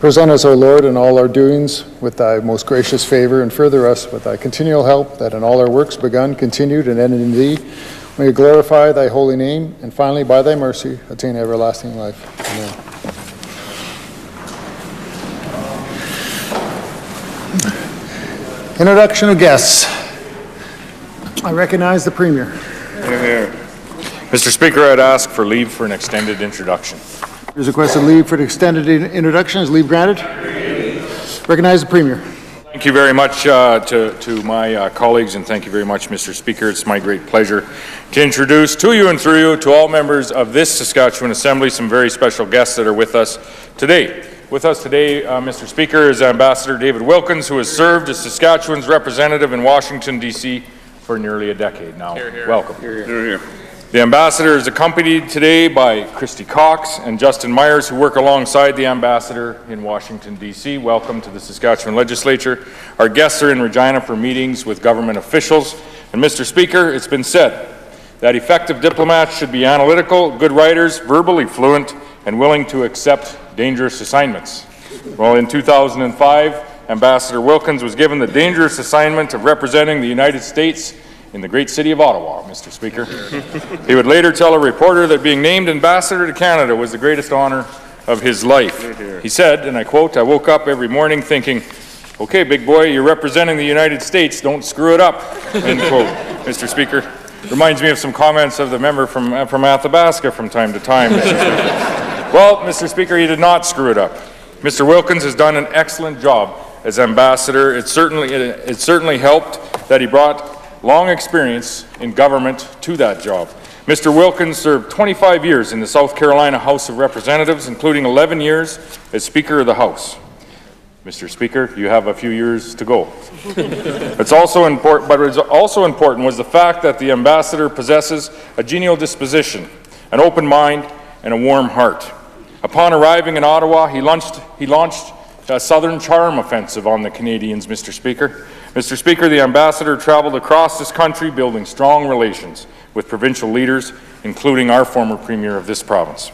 Present us, O Lord, in all our doings with thy most gracious favor, and further us with thy continual help, that in all our works begun, continued, and ended in thee, may glorify thy holy name, and finally, by thy mercy, attain everlasting life. Amen. Introduction of guests. I recognize the Premier. Here. Mr. Speaker, I'd ask for leave for an extended introduction. There's requested leave for the extended introduction. Is leave granted? Recognize the Premier. Thank you very much to my colleagues, and thank you very much, Mr. Speaker. It's my great pleasure to introduce to you and through you to all members of this Saskatchewan Assembly some very special guests that are with us today. With us today, Mr. Speaker, is Ambassador David Wilkins, who has served as Saskatchewan's representative in Washington, D.C. for nearly a decade now. Here, here. Welcome. Here, here. The Ambassador is accompanied today by Christy Cox and Justin Myers, who work alongside the Ambassador in Washington, D.C. Welcome to the Saskatchewan Legislature. Our guests are in Regina for meetings with government officials. And Mr. Speaker, it's been said that effective diplomats should be analytical, good writers, verbally fluent, and willing to accept dangerous assignments. Well, in 2005, Ambassador Wilkins was given the dangerous assignment of representing the United States in the great city of Ottawa, Mr. Speaker. He would later tell a reporter that being named Ambassador to Canada was the greatest honor of his life. He said, and I quote, "I woke up every morning thinking, okay, big boy, you're representing the United States, don't screw it up," end quote, Mr. Speaker. Reminds me of some comments of the member from Athabasca from time to time, Mr. Speaker. Well, Mr. Speaker, he did not screw it up. Mr. Wilkins has done an excellent job as Ambassador. It certainly helped that he brought long experience in government to that job. Mr. Wilkins served 25 years in the South Carolina House of Representatives, including 11 years as Speaker of the House. Mr. Speaker, you have a few years to go. It's also important, but it's also important was the fact that the Ambassador possesses a genial disposition, an open mind, and a warm heart. Upon arriving in Ottawa, he launched a Southern Charm offensive on the Canadians, Mr. Speaker. Mr. Speaker, the Ambassador traveled across this country building strong relations with provincial leaders, including our former Premier of this province.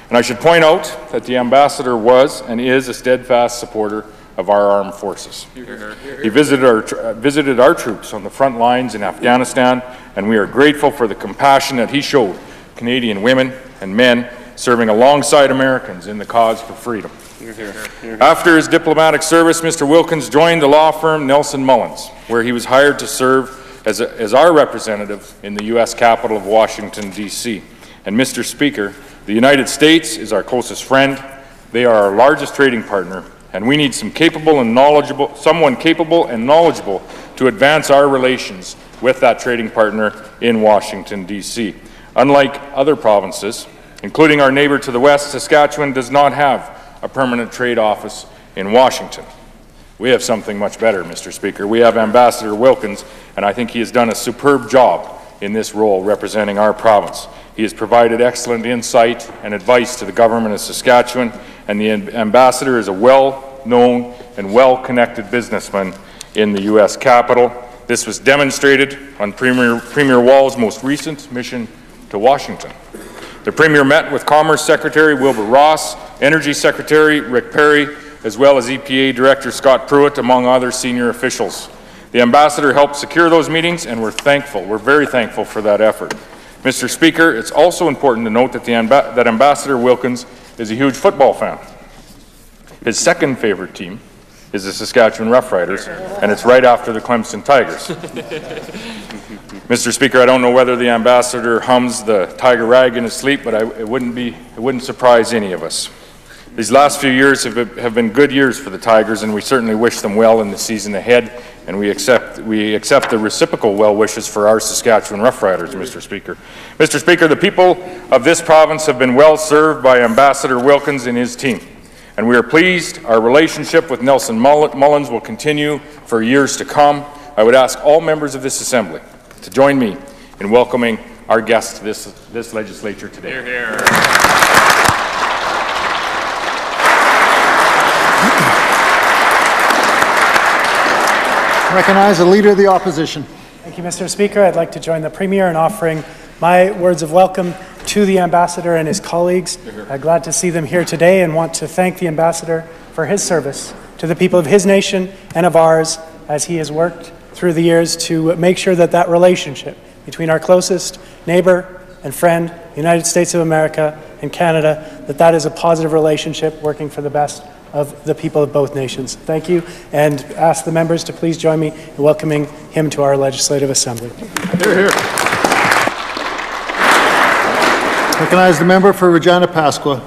And I should point out that the Ambassador was and is a steadfast supporter of our armed forces. He visited our troops on the front lines in Afghanistan, and we are grateful for the compassion that he showed Canadian women and men serving alongside Americans in the cause for freedom. After his diplomatic service, Mr. Wilkins joined the law firm Nelson Mullins, where he was hired to serve as our representative in the U.S. capital of Washington, D.C. And Mr. Speaker, the United States is our closest friend. They are our largest trading partner, and we need someone capable and knowledgeable to advance our relations with that trading partner in Washington, D.C. Unlike other provinces, including our neighbor to the west, Saskatchewan does not have a permanent trade office in Washington. We have something much better, Mr. Speaker. We have Ambassador Wilkins, and I think he has done a superb job in this role representing our province. He has provided excellent insight and advice to the government of Saskatchewan, and the Ambassador is a well-known and well-connected businessman in the U.S. Capitol. This was demonstrated on Premier Wall's most recent mission to Washington. The Premier met with Commerce Secretary Wilbur Ross, Energy Secretary Rick Perry, as well as EPA Director Scott Pruitt, among other senior officials. The Ambassador helped secure those meetings, and we're very thankful for that effort. Mr. Speaker, it's also important to note that that Ambassador Wilkins is a huge football fan. His second favorite team is the Saskatchewan Roughriders, and it's right after the Clemson Tigers. Mr. Speaker, I don't know whether the Ambassador hums the Tiger Rag in his sleep, but it wouldn't surprise any of us. These last few years have been good years for the Tigers, and we certainly wish them well in the season ahead, and we accept the reciprocal well wishes for our Saskatchewan Roughriders, Mr. Speaker. Mr. Speaker, the people of this province have been well served by Ambassador Wilkins and his team, and we are pleased our relationship with Nelson Mullins will continue for years to come. I would ask all members of this Assembly to join me in welcoming our guests to this legislature today. Hear, hear. Recognize the Leader of the Opposition. Thank you, Mr. Speaker. I'd like to join the Premier in offering my words of welcome to the ambassador and his colleagues. Glad to see them here today and want to thank the ambassador for his service to the people of his nation and of ours as he has worked through the years to make sure that that relationship between our closest neighbor and friend, the United States of America and Canada, that is a positive relationship working for the best of the people of both nations. Thank you, and ask the members to please join me in welcoming him to our Legislative Assembly. Hear, hear. Recognize the member for Regina Pasqua.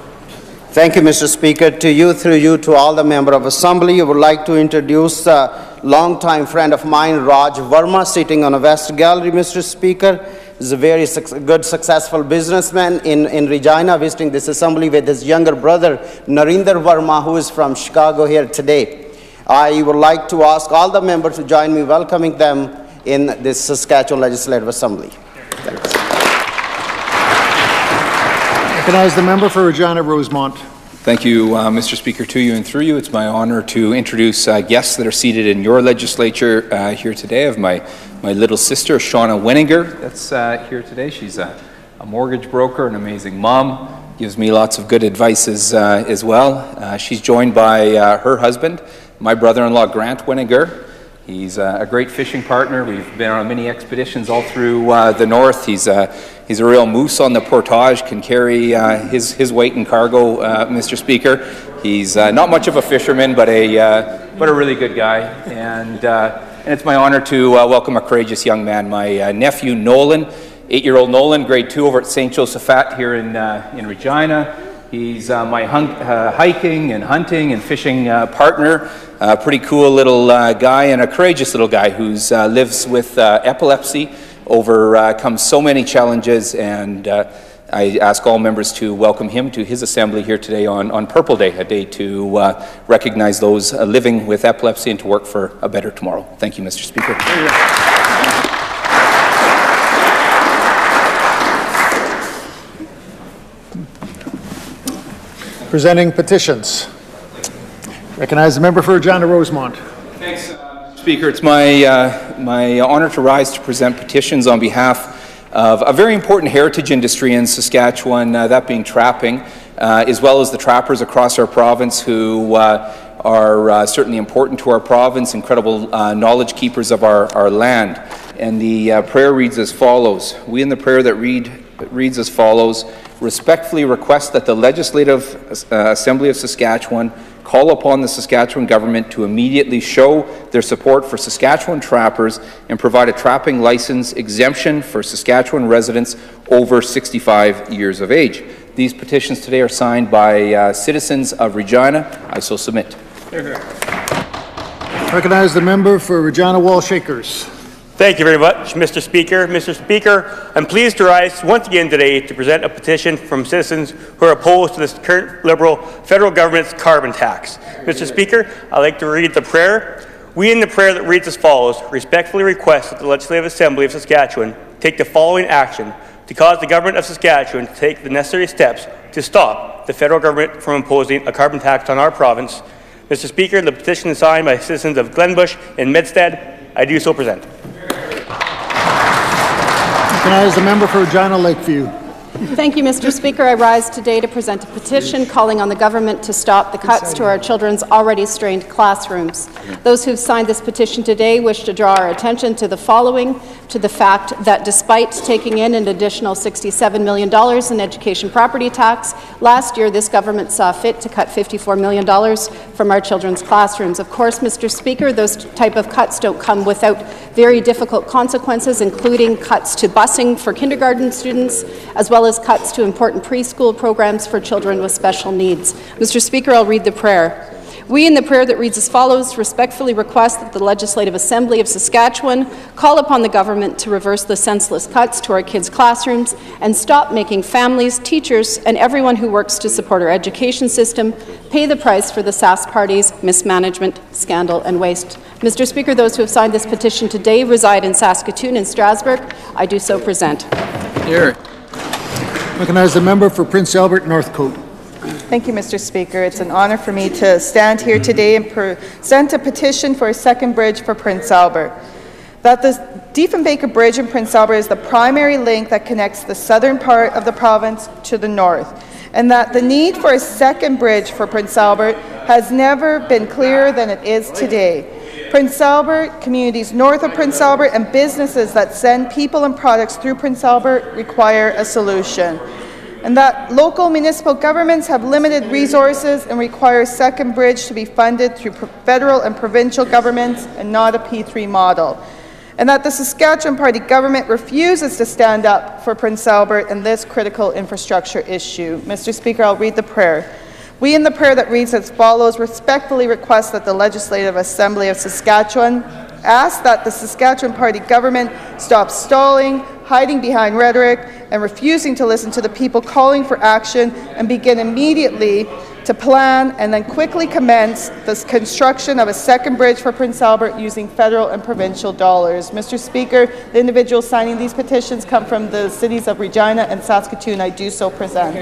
Thank you, Mr. Speaker. To you, through you, to all the members of Assembly, I would like to introduce a longtime friend of mine, Raj Verma, sitting on the West Gallery, Mr. Speaker. He's a very good, successful businessman in Regina, visiting this Assembly with his younger brother, Narinder Verma, who is from Chicago here today. I would like to ask all the members to join me welcoming them in this Saskatchewan Legislative Assembly. Thanks. Recognize the member for Regina Rosemont. Thank you, Mr. Speaker. To you and through you, it's my honor to introduce guests that are seated in your legislature here today. I have my little sister, Shauna Wenninger, that's here today. She's a mortgage broker, an amazing mom, gives me lots of good advice as well. She's joined by her husband, my brother-in-law, Grant Wenninger. He's a great fishing partner. We've been on many expeditions all through the north. He's a real moose on the portage, can carry his weight and cargo, Mr. Speaker. He's not much of a fisherman, but a really good guy. And it's my honor to welcome a courageous young man, my nephew Nolan, 8-year-old Nolan, grade 2 over at St. Josephat here in Regina. He's my hiking and hunting and fishing partner. Pretty cool little guy and a courageous little guy who lives with epilepsy, overcomes so many challenges, and I ask all members to welcome him to his assembly here today on Purple Day, a day to recognize those living with epilepsy and to work for a better tomorrow. Thank you, Mr. Speaker. Presenting petitions. Recognize the member for Regina Rosemont. Thanks, Speaker. It's my honor to rise to present petitions on behalf of a very important heritage industry in Saskatchewan, that being trapping, as well as the trappers across our province who are certainly important to our province, incredible knowledge keepers of our land. And the prayer reads as follows. We in the prayer that reads as follows: respectfully request that the Legislative Assembly of Saskatchewan call upon the Saskatchewan government to immediately show their support for Saskatchewan trappers and provide a trapping license exemption for Saskatchewan residents over 65 years of age. These petitions today are signed by citizens of Regina. I so submit. Recognize the member for Regina Wall Shakers. Thank you very much, Mr. Speaker. Mr. Speaker, I'm pleased to rise once again today to present a petition from citizens who are opposed to this current Liberal federal government's carbon tax. Mr. Speaker, I'd like to read the prayer. We in the prayer that reads as follows respectfully request that the Legislative Assembly of Saskatchewan take the following action to cause the government of Saskatchewan to take the necessary steps to stop the federal government from imposing a carbon tax on our province. Mr. Speaker, the petition is signed by citizens of Glenbush and Medstead. I do so present. Recognize the member for Regina Lakeview. Thank you, Mr. Speaker. I rise today to present a petition calling on the government to stop the cuts to our children's already strained classrooms. Those who've signed this petition today wish to draw our attention to the following: to the fact that despite taking in an additional $67 million in education property tax, last year this government saw fit to cut $54 million from our children's classrooms. Of course, Mr. Speaker, those type of cuts don't come without very difficult consequences, including cuts to busing for kindergarten students, as well as cuts to important preschool programs for children with special needs. Mr. Speaker, I'll read the prayer. We, in the prayer that reads as follows, respectfully request that the Legislative Assembly of Saskatchewan call upon the government to reverse the senseless cuts to our kids' classrooms and stop making families, teachers, and everyone who works to support our education system pay the price for the Sask Party's mismanagement, scandal, and waste. Mr. Speaker, those who have signed this petition today reside in Saskatoon and Strasbourg. I do so present. Here. Recognize the member for Prince Albert Northcote. Thank you, Mr. Speaker. It's an honor for me to stand here today and present a petition for a second bridge for Prince Albert. that the Diefenbaker Bridge in Prince Albert is the primary link that connects the southern part of the province to the north, and that the need for a second bridge for Prince Albert has never been clearer than it is today. Prince Albert, communities north of Prince Albert, and businesses that send people and products through Prince Albert require a solution. And that local municipal governments have limited resources and require a second bridge to be funded through federal and provincial governments and not a P3 model. And that the Saskatchewan Party government refuses to stand up for Prince Albert in this critical infrastructure issue. Mr. Speaker, I'll read the prayer. We, in the prayer that reads as follows, respectfully request that the Legislative Assembly of Saskatchewan ask that the Saskatchewan Party government stop stalling, hiding behind rhetoric, and refusing to listen to the people calling for action, and begin immediately to plan and then quickly commence the construction of a second bridge for Prince Albert using federal and provincial dollars. Mr. Speaker, the individuals signing these petitions come from the cities of Regina and Saskatoon. I do so present.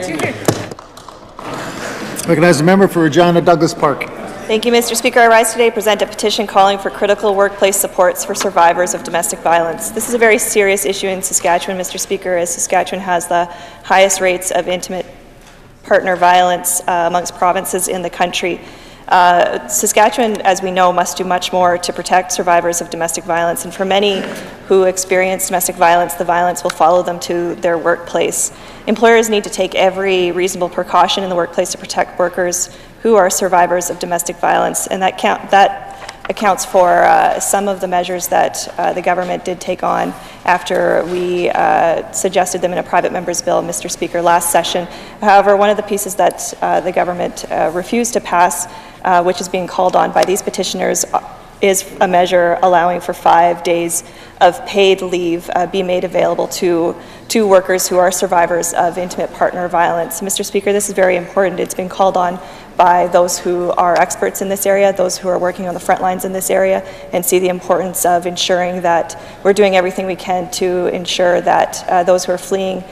Recognize the member for Regina Douglas Park. Thank you, Mr. Speaker. I rise today to present a petition calling for critical workplace supports for survivors of domestic violence. This is a very serious issue in Saskatchewan, Mr. Speaker, as Saskatchewan has the highest rates of intimate partner violence amongst provinces in the country. Saskatchewan, as we know, must do much more to protect survivors of domestic violence, and for many who experience domestic violence, the violence will follow them to their workplace. Employers need to take every reasonable precaution in the workplace to protect workers who are survivors of domestic violence, and that accounts for some of the measures that the government did take on after we suggested them in a private member's bill, Mr. Speaker, last session. However, one of the pieces that the government refused to pass, which is being called on by these petitioners, is a measure allowing for 5 days of paid leave be made available to workers who are survivors of intimate partner violence. Mr. Speaker, this is very important. It's been called on by those who are experts in this area, those who are working on the front lines in this area, and see the importance of ensuring that we're doing everything we can to ensure that those who are fleeing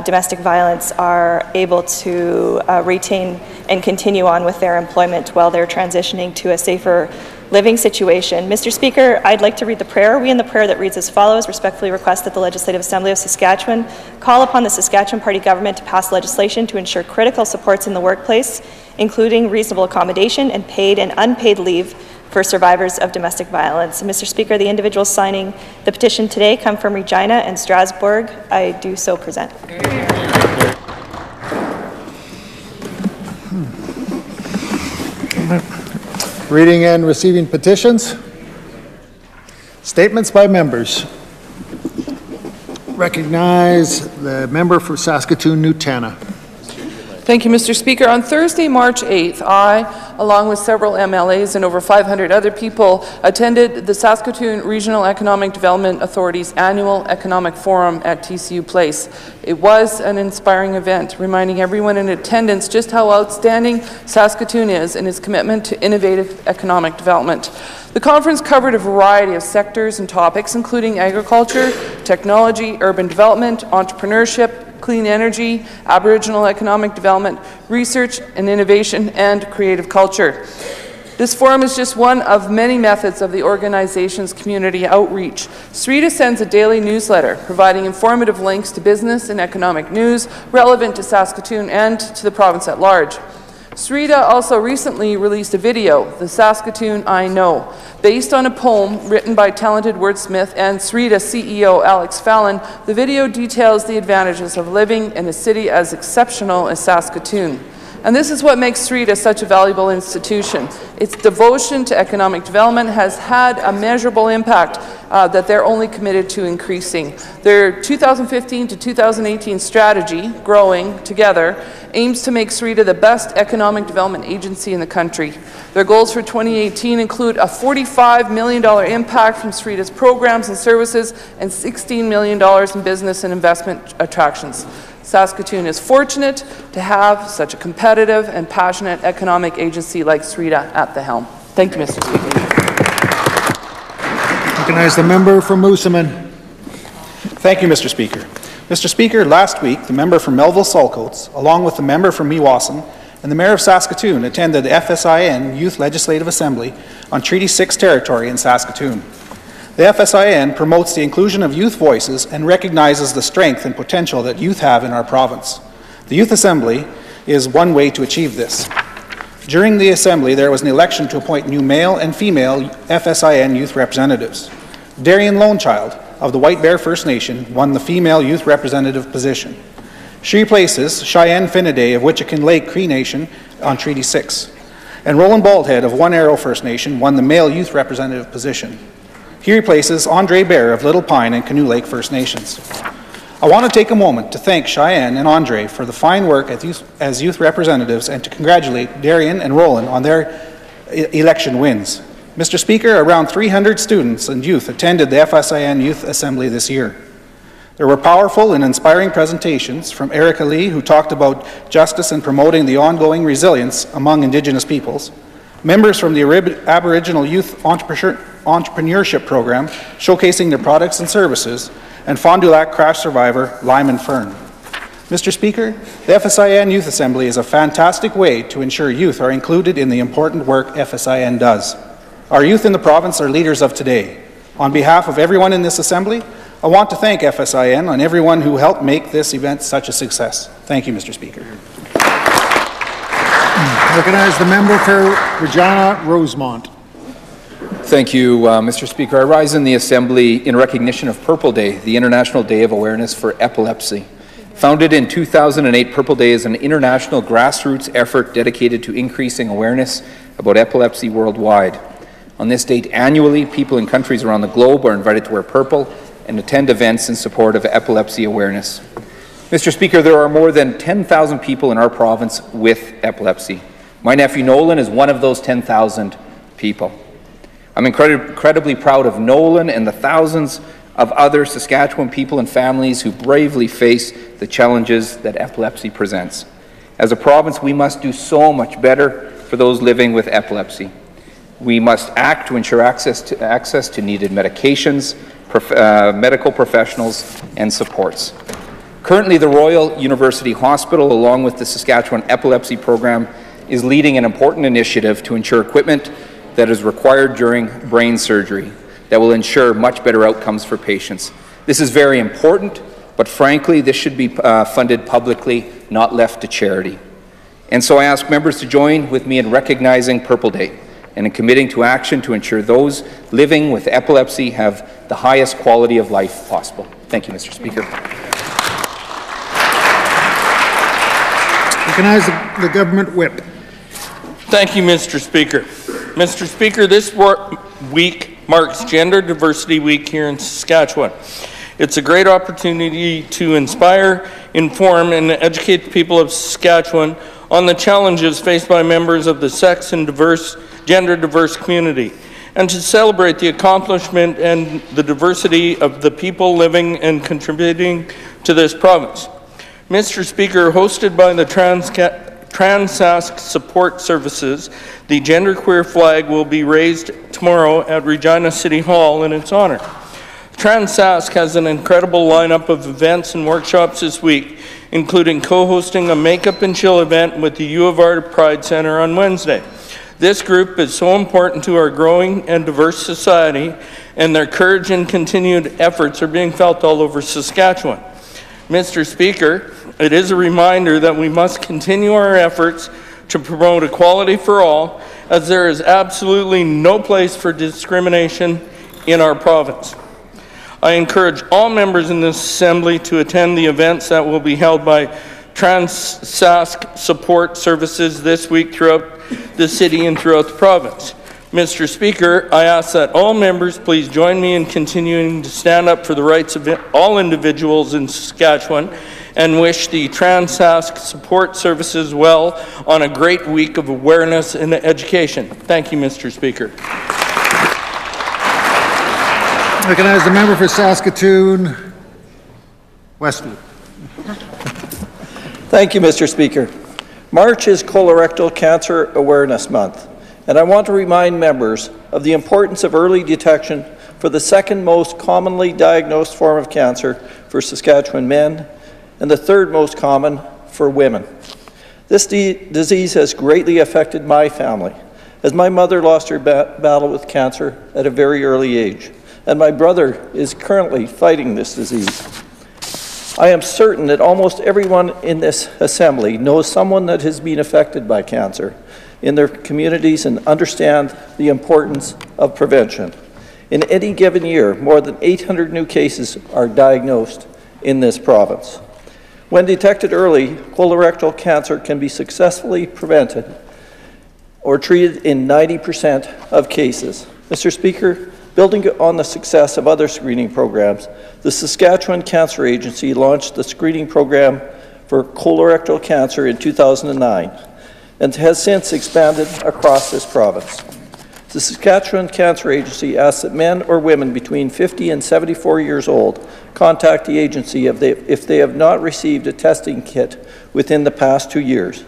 domestic violence are able to retain and continue on with their employment while they're transitioning to a safer living situation. Mr. Speaker, I'd like to read the prayer. We in the prayer that reads as follows, respectfully request that the Legislative Assembly of Saskatchewan call upon the Saskatchewan Party government to pass legislation to ensure critical supports in the workplace, including reasonable accommodation and paid and unpaid leave for survivors of domestic violence. Mr. Speaker, the individuals signing the petition today come from Regina and Strasbourg. I do so present. Reading and receiving petitions. Statements by members. Recognize the member for Saskatoon-Newtana. Thank you, Mr. Speaker. On Thursday, March 8th, I, along with several MLAs and over 500 other people, attended the Saskatoon Regional Economic Development Authority's annual economic forum at TCU Place. It was an inspiring event, reminding everyone in attendance just how outstanding Saskatoon is in its commitment to innovative economic development. The conference covered a variety of sectors and topics, including agriculture, technology, urban development, entrepreneurship, clean energy, Aboriginal economic development, research and innovation, and creative culture. This forum is just one of many methods of the organization's community outreach. SREDA sends a daily newsletter providing informative links to business and economic news relevant to Saskatoon and to the province at large. SREDA also recently released a video, The Saskatoon I Know. Based on a poem written by talented wordsmith and SREDA CEO Alex Fallon, the video details the advantages of living in a city as exceptional as Saskatoon. And this is what makes SREDA such a valuable institution. Its devotion to economic development has had a measurable impact that they're only committed to increasing. Their 2015 to 2018 strategy, Growing Together, aims to make SREDA the best economic development agency in the country. Their goals for 2018 include a $45 million impact from SREDA's programs and services and $16 million in business and investment attractions. Saskatoon is fortunate to have such a competitive and passionate economic agency like SREDA at the helm. Thank you, Mr. Speaker. Recognize the member from Moosomin. Thank you, Mr. Speaker. Mr. Speaker, last week, the member from Melville-Saltcoats, along with the member from Meewasin and the Mayor of Saskatoon, attended the FSIN Youth Legislative Assembly on Treaty 6 territory in Saskatoon. The FSIN promotes the inclusion of youth voices and recognizes the strength and potential that youth have in our province. The Youth Assembly is one way to achieve this. During the Assembly, there was an election to appoint new male and female FSIN youth representatives. Darian Lonechild of the White Bear First Nation won the female youth representative position. She replaces Cheyenne Finneday of Witchican Lake Cree Nation on Treaty 6. And Roland Baldhead of One Arrow First Nation won the male youth representative position. He replaces Andre Bear of Little Pine and Canoe Lake First Nations. I want to take a moment to thank Cheyenne and Andre for the fine work as youth representatives and to congratulate Darian and Roland on their election wins. Mr. Speaker, around 300 students and youth attended the FSIN Youth Assembly this year. There were powerful and inspiring presentations from Erica Lee, who talked about justice and promoting the ongoing resilience among Indigenous peoples, members from the Aboriginal Youth Entrepreneurship Program showcasing their products and services, and Fond du Lac crash survivor Lyman Fern. Mr. Speaker, the FSIN Youth Assembly is a fantastic way to ensure youth are included in the important work FSIN does. Our youth in the province are leaders of today. On behalf of everyone in this Assembly, I want to thank FSIN and everyone who helped make this event such a success. Thank you, Mr. Speaker. Recognize the member for Regina Rosemont. Thank you, Mr. Speaker. I rise in the Assembly in recognition of Purple Day, the International Day of Awareness for Epilepsy. Founded in 2008, Purple Day is an international grassroots effort dedicated to increasing awareness about epilepsy worldwide. On this date annually, people in countries around the globe are invited to wear purple and attend events in support of epilepsy awareness. Mr. Speaker, there are more than 10,000 people in our province with epilepsy. My nephew Nolan is one of those 10,000 people. I'm incredibly proud of Nolan and the thousands of other Saskatchewan people and families who bravely face the challenges that epilepsy presents. As a province, we must do so much better for those living with epilepsy. We must act to ensure access to needed medications, medical professionals, and supports. Currently, the Royal University Hospital, along with the Saskatchewan Epilepsy Program, is leading an important initiative to ensure equipment that is required during brain surgery that will ensure much better outcomes for patients. This is very important, but frankly, this should be funded publicly, not left to charity. And so I ask members to join with me in recognizing Purple Day and in committing to action to ensure those living with epilepsy have the highest quality of life possible. Thank you, Mr. Speaker. Recognize the government whip. Thank you, Mr. Speaker. Mr. Speaker, this week marks Gender Diversity Week here in Saskatchewan. It's a great opportunity to inspire, inform, and educate the people of Saskatchewan on the challenges faced by members of the sex and gender-diverse community, and to celebrate the accomplishment and the diversity of the people living and contributing to this province. Mr. Speaker, hosted by the Trans-Sask Support Services, the genderqueer flag will be raised tomorrow at Regina City Hall in its honor. Trans-Sask has an incredible lineup of events and workshops this week, including co-hosting a Makeup and Chill event with the U of R Pride Center on Wednesday. This group is so important to our growing and diverse society, and their courage and continued efforts are being felt all over Saskatchewan. Mr. Speaker, it is a reminder that we must continue our efforts to promote equality for all, as there is absolutely no place for discrimination in our province. I encourage all members in this Assembly to attend the events that will be held by Trans-Sask Support Services this week throughout the city and throughout the province. Mr. Speaker, I ask that all members please join me in continuing to stand up for the rights of all individuals in Saskatchewan and wish the Trans-Sask Support Services well on a great week of awareness and education. Thank you, Mr. Speaker. Recognize the member for Saskatoon Westwood. Thank you, Mr. Speaker. March is Colorectal Cancer Awareness Month, and I want to remind members of the importance of early detection for the second most commonly diagnosed form of cancer for Saskatchewan men and the third most common for women. This disease has greatly affected my family, as my mother lost her battle with cancer at a very early age. and my brother is currently fighting this disease. I am certain that almost everyone in this assembly knows someone that has been affected by cancer in their communities and understand the importance of prevention. In any given year, more than 800 new cases are diagnosed in this province. When detected early, colorectal cancer can be successfully prevented or treated in 90% of cases. Mr. Speaker, building on the success of other screening programs, the Saskatchewan Cancer Agency launched the screening program for colorectal cancer in 2009 and has since expanded across this province. The Saskatchewan Cancer Agency asks that men or women between 50 and 74 years old contact the agency if they have not received a testing kit within the past 2 years.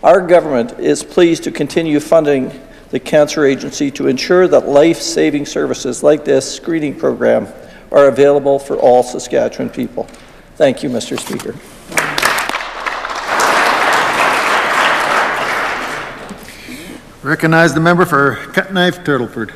Our government is pleased to continue funding the Cancer Agency to ensure that life-saving services like this screening program are available for all Saskatchewan people. Thank you, Mr. Speaker. Recognize the member for Cutknife Turtleford.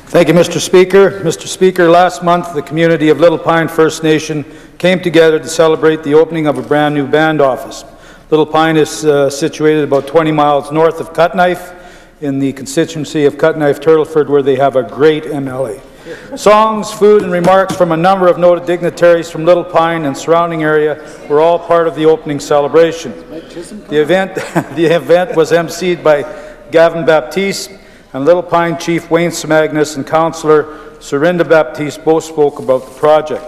Thank you, Mr. Speaker. Mr. Speaker, last month the community of Little Pine First Nation came together to celebrate the opening of a brand new band office. Little Pine is situated about 20 miles north of Cutknife in the constituency of Cutknife Turtleford, where they have a great MLA. Songs, food, and remarks from a number of noted dignitaries from Little Pine and surrounding area were all part of the opening celebration. The event was emceed by Gavin Baptiste and Little Pine Chief Wayne Smagnus and Councillor Serinda Baptiste both spoke about the project.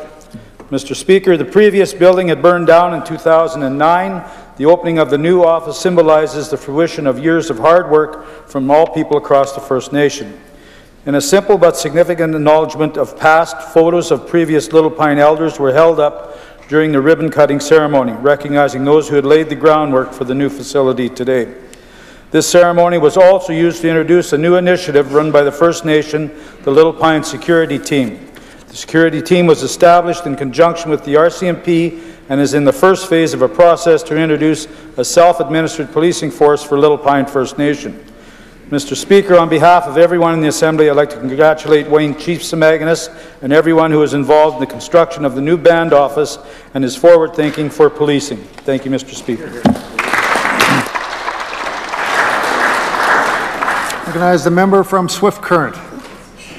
Mr. Speaker, the previous building had burned down in 2009. The opening of the new office symbolizes the fruition of years of hard work from all people across the First Nation. In a simple but significant acknowledgement of past, photos of previous Little Pine elders were held up during the ribbon-cutting ceremony, recognizing those who had laid the groundwork for the new facility today. This ceremony was also used to introduce a new initiative run by the First Nation, the Little Pine Security Team. The security team was established in conjunction with the RCMP and is in the first phase of a process to introduce a self-administered policing force for Little Pine First Nation. Mr. Speaker, on behalf of everyone in the Assembly, I'd like to congratulate Wayne Chief Smagnus and everyone who is involved in the construction of the new band office and is forward-thinking for policing. Thank you, Mr. Speaker. Recognize the member from Swift Current.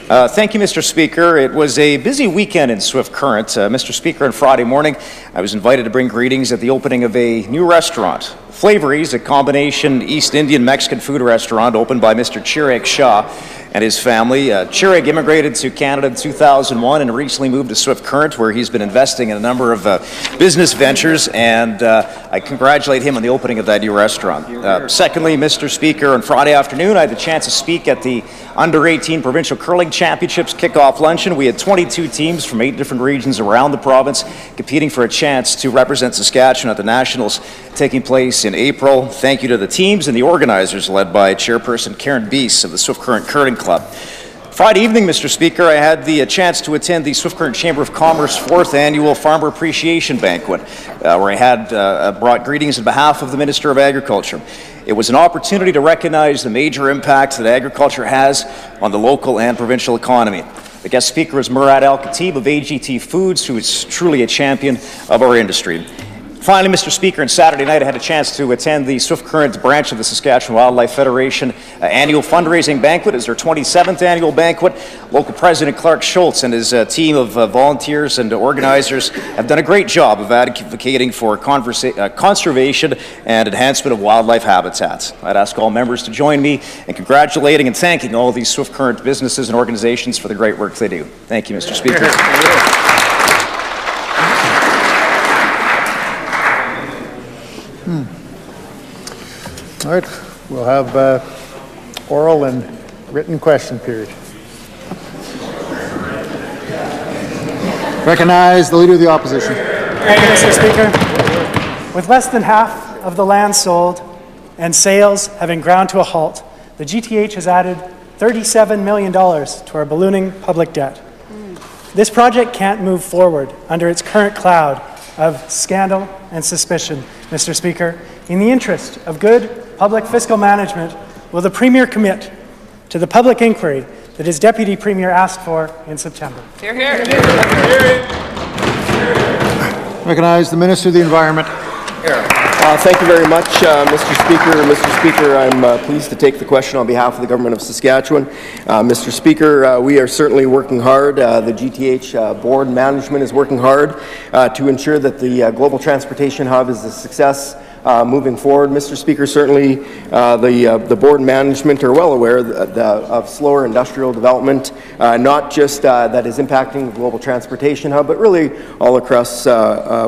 Thank you, Mr. Speaker. It was a busy weekend in Swift Current. Mr. Speaker, on Friday morning, I was invited to bring greetings at the opening of a new restaurant. Flavories, a combination East Indian Mexican food restaurant opened by Mr. Chirag Shah and his family. Chirag immigrated to Canada in 2001 and recently moved to Swift Current, where he's been investing in a number of business ventures, and I congratulate him on the opening of that new restaurant. Secondly, Mr. Speaker, on Friday afternoon, I had the chance to speak at the Under-18 Provincial Curling Championships kickoff luncheon. We had 22 teams from 8 different regions around the province competing for a chance to represent Saskatchewan at the Nationals taking place in April. Thank you to the teams and the organizers led by Chairperson Karen Beese of the Swift Current Curling Club. Friday evening, Mr. Speaker, I had the chance to attend the Swift Current Chamber of Commerce 4th Annual Farmer Appreciation Banquet, where I had brought greetings on behalf of the Minister of Agriculture. It was an opportunity to recognize the major impact that agriculture has on the local and provincial economy. The guest speaker was Murad Al-Khatib of AGT Foods, who is truly a champion of our industry. Finally, Mr. Speaker, on Saturday night I had a chance to attend the Swift Current branch of the Saskatchewan Wildlife Federation annual fundraising banquet. It's their 27th annual banquet. Local President Clark Schultz and his team of volunteers and organizers have done a great job of advocating for conservation and enhancement of wildlife habitats. I'd ask all members to join me in congratulating and thanking all these Swift Current businesses and organizations for the great work they do. Thank you, Mr. Speaker. All right, we'll have oral and written question period. Recognize the Leader of the Opposition. Thank you, Mr. Speaker. With less than half of the land sold and sales having ground to a halt, the GTH has added $37 million to our ballooning public debt. This project can't move forward under its current cloud of scandal and suspicion, Mr. Speaker. In the interest of good public fiscal management, will the Premier commit to the public inquiry that his Deputy Premier asked for in September. Hear, hear. Recognize the Minister of the Environment. Thank you very much, Mr. Speaker. Mr. Speaker, I'm pleased to take the question on behalf of the Government of Saskatchewan. Mr. Speaker, we are certainly working hard. The GTH board management is working hard to ensure that the Global Transportation Hub is a success moving forward. Mr. Speaker, certainly the board and management are well aware of slower industrial development, not just that is impacting the Global Transportation Hub, but really all across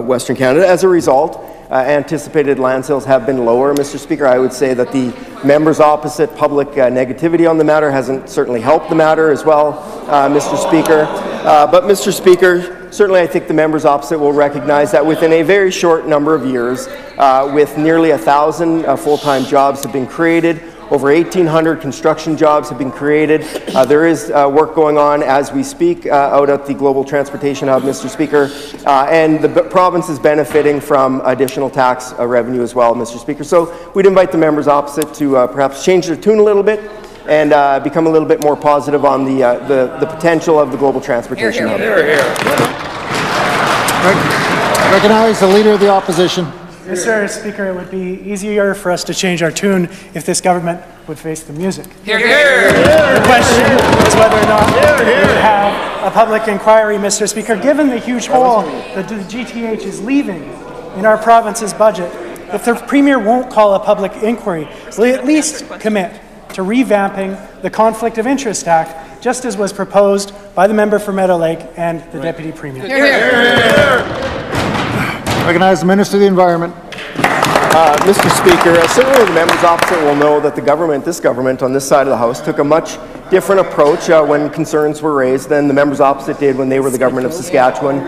Western Canada. As a result, anticipated land sales have been lower. Mr. Speaker, I would say that the members opposite public negativity on the matter hasn't certainly helped the matter as well, Mr. Speaker. But Mr. Speaker, certainly I think the members opposite will recognize that within a very short number of years, with nearly 1,000 full-time jobs have been created, over 1,800 construction jobs have been created. There is work going on as we speak out at the Global Transportation Hub, Mr. Speaker, and the province is benefiting from additional tax revenue as well, Mr. Speaker. So we'd invite the members opposite to perhaps change their tune a little bit and become a little bit more positive on the potential of the Global Transportation Hub. Recognize the Leader of the Opposition. Mr. Speaker, it would be easier for us to change our tune if this government would face the music. Hear, hear. The question is whether or not we would have a public inquiry, Mr. Speaker. Given the huge hole that the GTH is leaving in our province's budget, if the Premier won't call a public inquiry, will he at least commit to revamping the Conflict of Interest Act, just as was proposed by the member for Meadow Lake and the Deputy Premier? Hear, hear. Recognize the Minister of the Environment. Mr. Speaker, certainly the members opposite will know that this government on this side of the House took a much different approach when concerns were raised than the members opposite did when they were the government of Saskatchewan.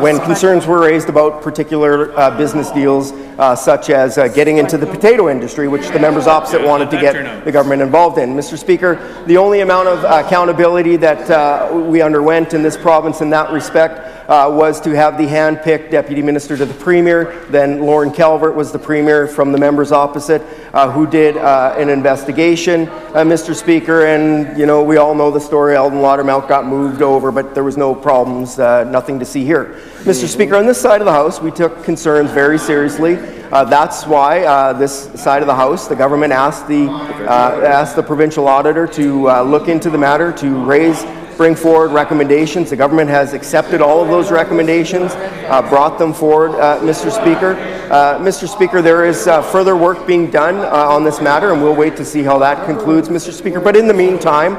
When concerns were raised about particular business deals, such as getting into the potato industry, which the members opposite wanted to get the government involved in. Mr. Speaker, the only amount of accountability that we underwent in this province in that respect was to have the hand-picked Deputy Minister to the Premier. Then Lauren Calvert was the Premier from the members opposite, who did an investigation, Mr. Speaker, and you know, we all know the story. Alden Laudermilk got moved over, but there was no problems, nothing to see here. Mr. Speaker, on this side of the House, we took concerns very seriously. That's why this side of the House, the government asked the provincial auditor to look into the matter, to bring forward recommendations. The government has accepted all of those recommendations, brought them forward, Mr. Speaker. Mr. Speaker, there is further work being done on this matter, and we'll wait to see how that concludes, Mr. Speaker. But in the meantime,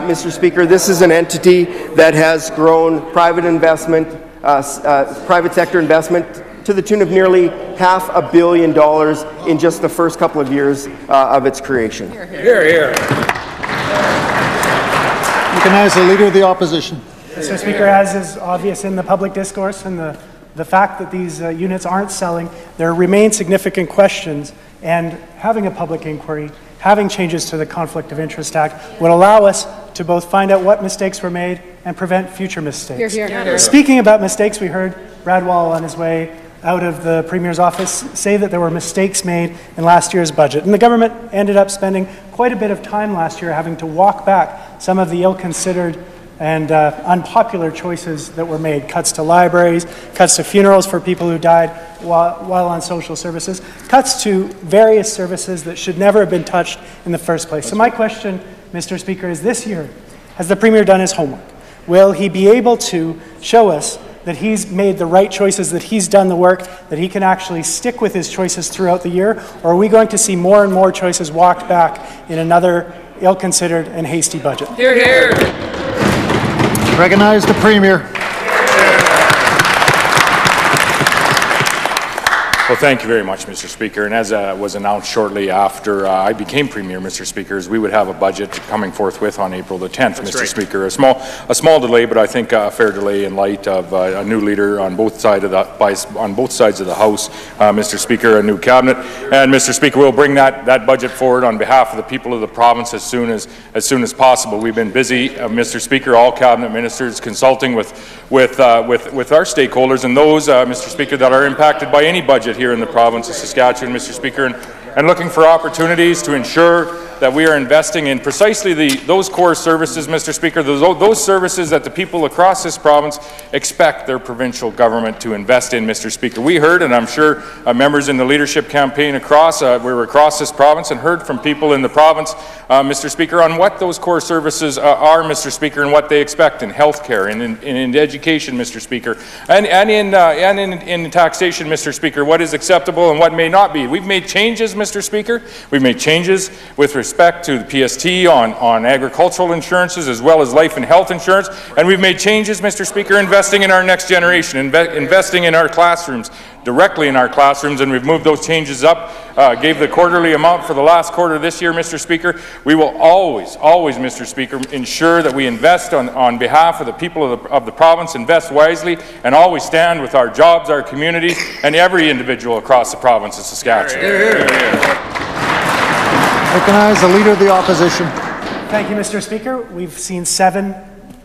Mr. Speaker, this is an entity that has grown private investment, private sector investment to the tune of nearly $500 million in just the first couple of years of its creation. Hear, hear. Recognize the Leader of the Opposition. Mr. Speaker, as is obvious in the public discourse and the fact that these units aren't selling, there remain significant questions, and having a public inquiry, having changes to the Conflict of Interest Act would allow us to both find out what mistakes were made and prevent future mistakes. Hear, hear, hear. Speaking about mistakes, we heard Brad Wall on his way out of the Premier's office say that there were mistakes made in last year's budget. And the government ended up spending quite a bit of time last year having to walk back some of the ill-considered and unpopular choices that were made. Cuts to libraries, cuts to funerals for people who died while on social services, cuts to various services that should never have been touched in the first place. So my question, Mr. Speaker, is this year, has the Premier done his homework? Will he be able to show us that he's made the right choices, that he's done the work, that he can actually stick with his choices throughout the year? Or are we going to see more and more choices walked back in another ill-considered and hasty budget? Hear, hear. Recognize the Premier. Well, thank you very much, Mr. Speaker. And as was announced shortly after I became Premier, Mr. Speaker, is we would have a budget coming forthwith on April the 10th, That's Mr. Right. Speaker. A small delay, but I think a fair delay in light of a new leader on both sides of the House, Mr. Speaker, a new cabinet. And Mr. Speaker, we'll bring that budget forward on behalf of the people of the province as soon as possible. We've been busy, Mr. Speaker, all cabinet ministers consulting with our stakeholders and those, Mr. Speaker, that are impacted by any budget here in the province of Saskatchewan, Mr. Speaker, and looking for opportunities to ensure that we are investing in precisely those core services, Mr. Speaker, those services that the people across this province expect their provincial government to invest in, Mr. Speaker. We heard, and I'm sure members in the leadership campaign we were across this province and heard from people in the province, Mr. Speaker, on what those core services are, Mr. Speaker, and what they expect in health care and in education, Mr. Speaker, and in taxation, Mr. Speaker, what is acceptable and what may not be. We've made changes, Mr. Speaker. We've made changes with respect to the PST on agricultural insurances as well as life and health insurance, and we've made changes, Mr. Speaker, investing in our next generation, investing in our classrooms, directly in our classrooms, and we've moved those changes up, gave the quarterly amount for the last quarter this year, Mr. Speaker. We will always, Mr. Speaker, ensure that we invest on behalf of the people of the province, invest wisely, and always stand with our jobs, our communities, and every individual across the province of Saskatchewan. Recognize the Leader of the Opposition. Thank you, Mr. Speaker. We've seen 7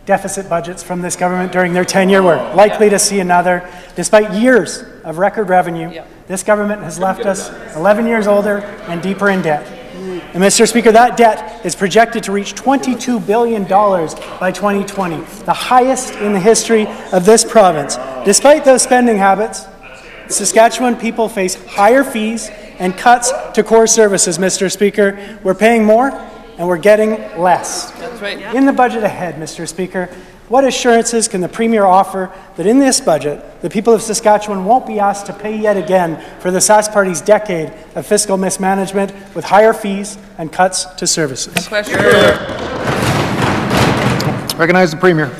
deficit budgets from this government during their tenure. We're likely to see another. Despite years of record revenue, this government has left us 11 years older and deeper in debt. And Mr. Speaker, that debt is projected to reach $22 billion by 2020, the highest in the history of this province. Despite those spending habits, Saskatchewan people face higher fees and cuts to core services, Mr. Speaker. We're paying more and we're getting less. That's right. In the budget ahead, Mr. Speaker, what assurances can the Premier offer that in this budget, the people of Saskatchewan won't be asked to pay yet again for the Sask Party's decade of fiscal mismanagement with higher fees and cuts to services? Question. Recognize the Premier.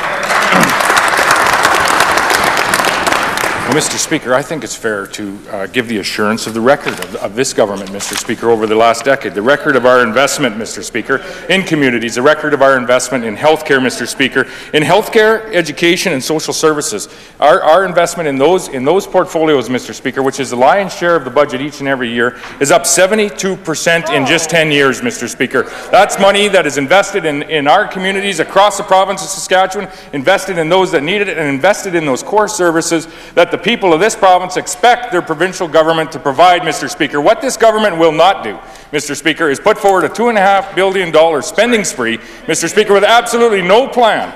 Well, Mr. Speaker, I think it's fair to give the assurance of the record of this government, Mr. Speaker, over the last decade, the record of our investment, Mr. Speaker, in communities, the record of our investment in health care, Mr. Speaker, in health care, education, and social services. Our investment in those portfolios, Mr. Speaker, which is the lion's share of the budget each and every year, is up 72% in just 10 years, Mr. Speaker. That's money that is invested in our communities across the province of Saskatchewan, invested in those that need it, and invested in those core services that the people of this province expect their provincial government to provide, Mr. Speaker. What this government will not do, Mr. Speaker, is put forward a $2.5 billion spending spree, Mr. Speaker, with absolutely no plan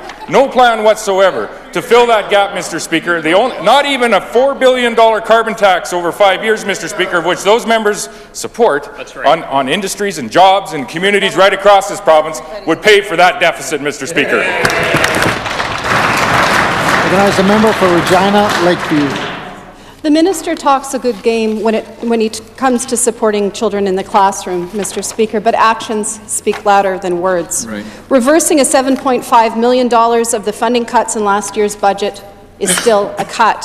whatsoever to fill that gap, Mr. Speaker. Not even a $4 billion carbon tax over 5 years, Mr. Speaker, of which those members support on industries and jobs and communities right across this province would pay for that deficit, Mr. Speaker. Recognize the member for Regina Lakeview. The minister talks a good game when he comes to supporting children in the classroom, Mr. Speaker, but actions speak louder than words. Right. Reversing a $7.5 million of the funding cuts in last year's budget is still a cut.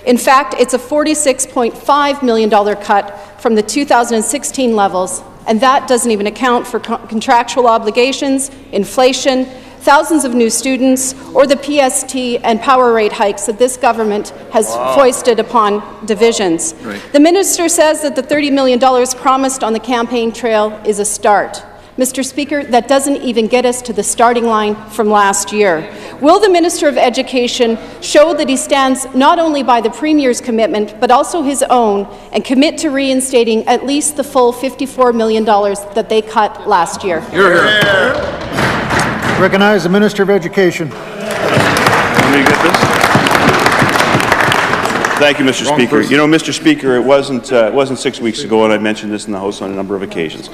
In fact, it's a $46.5 million cut from the 2016 levels, and that doesn't even account for contractual obligations, inflation, thousands of new students, or the PST and power rate hikes that this government has foisted upon divisions. Right. The minister says that the $30 million promised on the campaign trail is a start. Mr. Speaker, that doesn't even get us to the starting line from last year. Will the Minister of Education show that he stands not only by the Premier's commitment, but also his own, and commit to reinstating at least the full $54 million that they cut last year? Recognize the Minister of Education. Let me get this. Thank you, Mr. Speaker. You know, Mr. Speaker, it wasn't 6 weeks ago, and I mentioned this in the House on a number of occasions,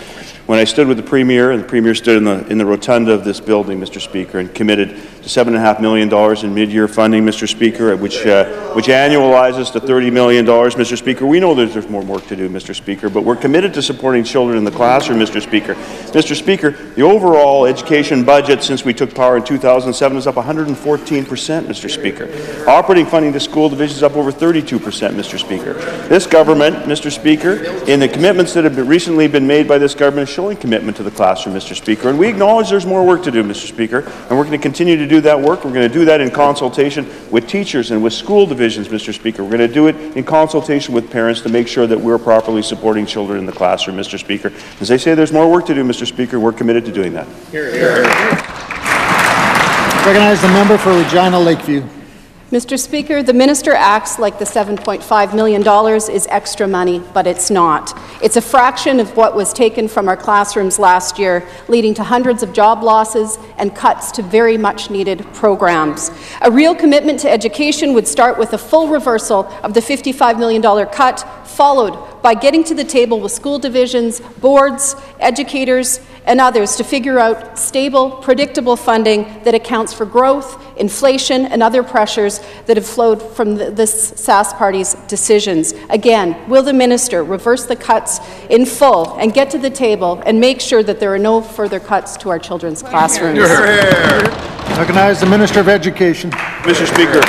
when I stood with the Premier, and the Premier stood in the rotunda of this building, Mr. Speaker, and committed to $7.5 million in mid-year funding, Mr. Speaker, which annualizes to $30 million, Mr. Speaker. We know there's more work to do, Mr. Speaker, but we're committed to supporting children in the classroom, Mr. Speaker. Mr. Speaker, the overall education budget since we took power in 2007 is up 114%, Mr. Speaker. Operating funding to school divisions up over 32%, Mr. Speaker. This government, Mr. Speaker, in the commitments that have recently been made by this government, is showing commitment to the classroom, Mr. Speaker, and we acknowledge there's more work to do, Mr. Speaker, and we're going to continue to do that work. We're going to do that in consultation with teachers and with school divisions, Mr. Speaker. We're going to do it in consultation with parents to make sure that we're properly supporting children in the classroom, Mr. Speaker. As they say, there's more work to do, Mr. Speaker. We're committed to doing that. Recognize the member for Regina Lakeview. Mr. Speaker, the minister acts like the $7.5 million is extra money, but it's not. It's a fraction of what was taken from our classrooms last year, leading to hundreds of job losses and cuts to very much needed programs. A real commitment to education would start with a full reversal of the $55 million cut, followed by getting to the table with school divisions, boards, educators, and others to figure out stable, predictable funding that accounts for growth, inflation, and other pressures that have flowed from this Sask party's decisions. Again, will the minister reverse the cuts in full and get to the table and make sure that there are no further cuts to our children's classrooms? Recognize the Minister of Education. Mr. Speaker.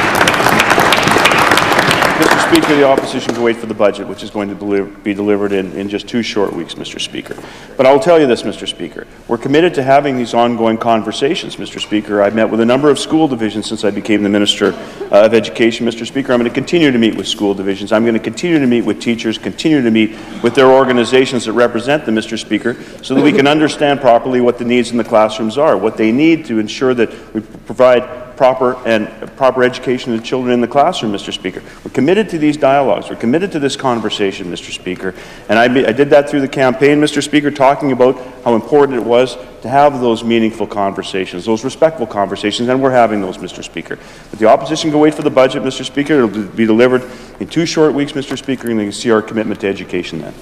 Mr. Speaker, the opposition can wait for the budget, which is going to be delivered in just 2 short weeks, Mr. Speaker. But I will tell you this, Mr. Speaker. We're committed to having these ongoing conversations, Mr. Speaker. I've met with a number of school divisions since I became the Minister of Education, Mr. Speaker. I'm going to continue to meet with school divisions. I'm going to continue to meet with teachers, continue to meet with their organizations that represent them, Mr. Speaker, so that we can understand properly what the needs in the classrooms are, what they need to ensure that we provide proper education to children in the classroom, Mr. Speaker. We're committed to these dialogues. We're committed to this conversation, Mr. Speaker. And I did that through the campaign, Mr. Speaker, talking about how important it was to have those meaningful conversations, those respectful conversations, and we're having those, Mr. Speaker. But the opposition can wait for the budget, Mr. Speaker. It will be delivered in 2 short weeks, Mr. Speaker, and you can see our commitment to education then.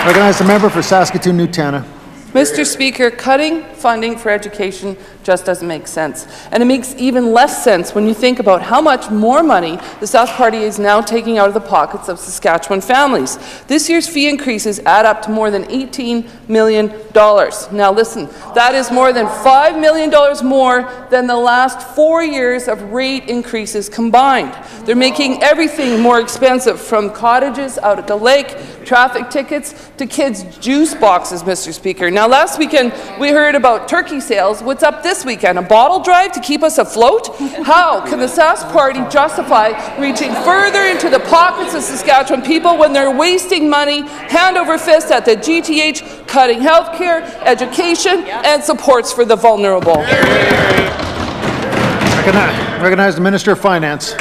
Recognize the member for Saskatoon-Newtana. Mr. Speaker, cutting funding for education just doesn't make sense. And it makes even less sense when you think about how much more money the Sask Party is now taking out of the pockets of Saskatchewan families. This year's fee increases add up to more than $18 million. Now listen, that is more than $5 million more than the last 4 years of rate increases combined. They're making everything more expensive, from cottages out at the lake, traffic tickets, to kids' juice boxes, Mr. Speaker. Now last weekend we heard about turkey sales. What's up this weekend? A bottle drive to keep us afloat? How can the Sask Party justify reaching further into the pockets of Saskatchewan people when they're wasting money hand over fist at the GTH, cutting health care, education, and supports for the vulnerable? Recognize the Minister of Finance.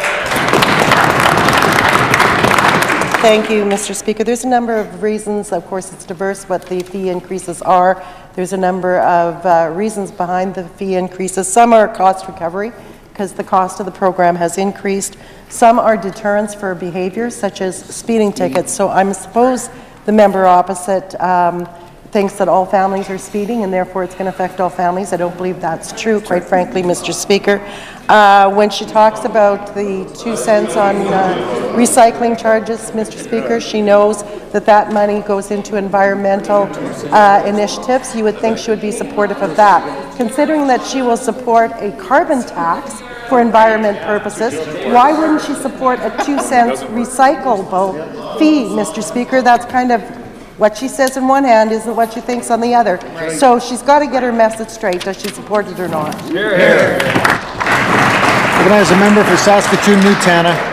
Thank you, Mr. Speaker. There's a number of reasons. Of course, it's diverse what the fee increases are. There's a number of reasons behind the fee increases. Some are cost recovery, because the cost of the program has increased. Some are deterrents for behaviors, such as speeding tickets. So I suppose the member opposite thinks that all families are speeding, and therefore it's going to affect all families. I don't believe that's true, quite frankly, Mr. Speaker. When she talks about the 2 cents on recycling charges, Mr. Speaker, she knows that that money goes into environmental initiatives. You would think she would be supportive of that. Considering that she will support a carbon tax for environment purposes, why wouldn't she support a 2 cents recyclable fee, Mr. Speaker? That's kind of what she says in one hand isn't what she thinks on the other. So she's got to get her message straight. Does she support it or not? Recognize a member for Saskatoon-Newtana.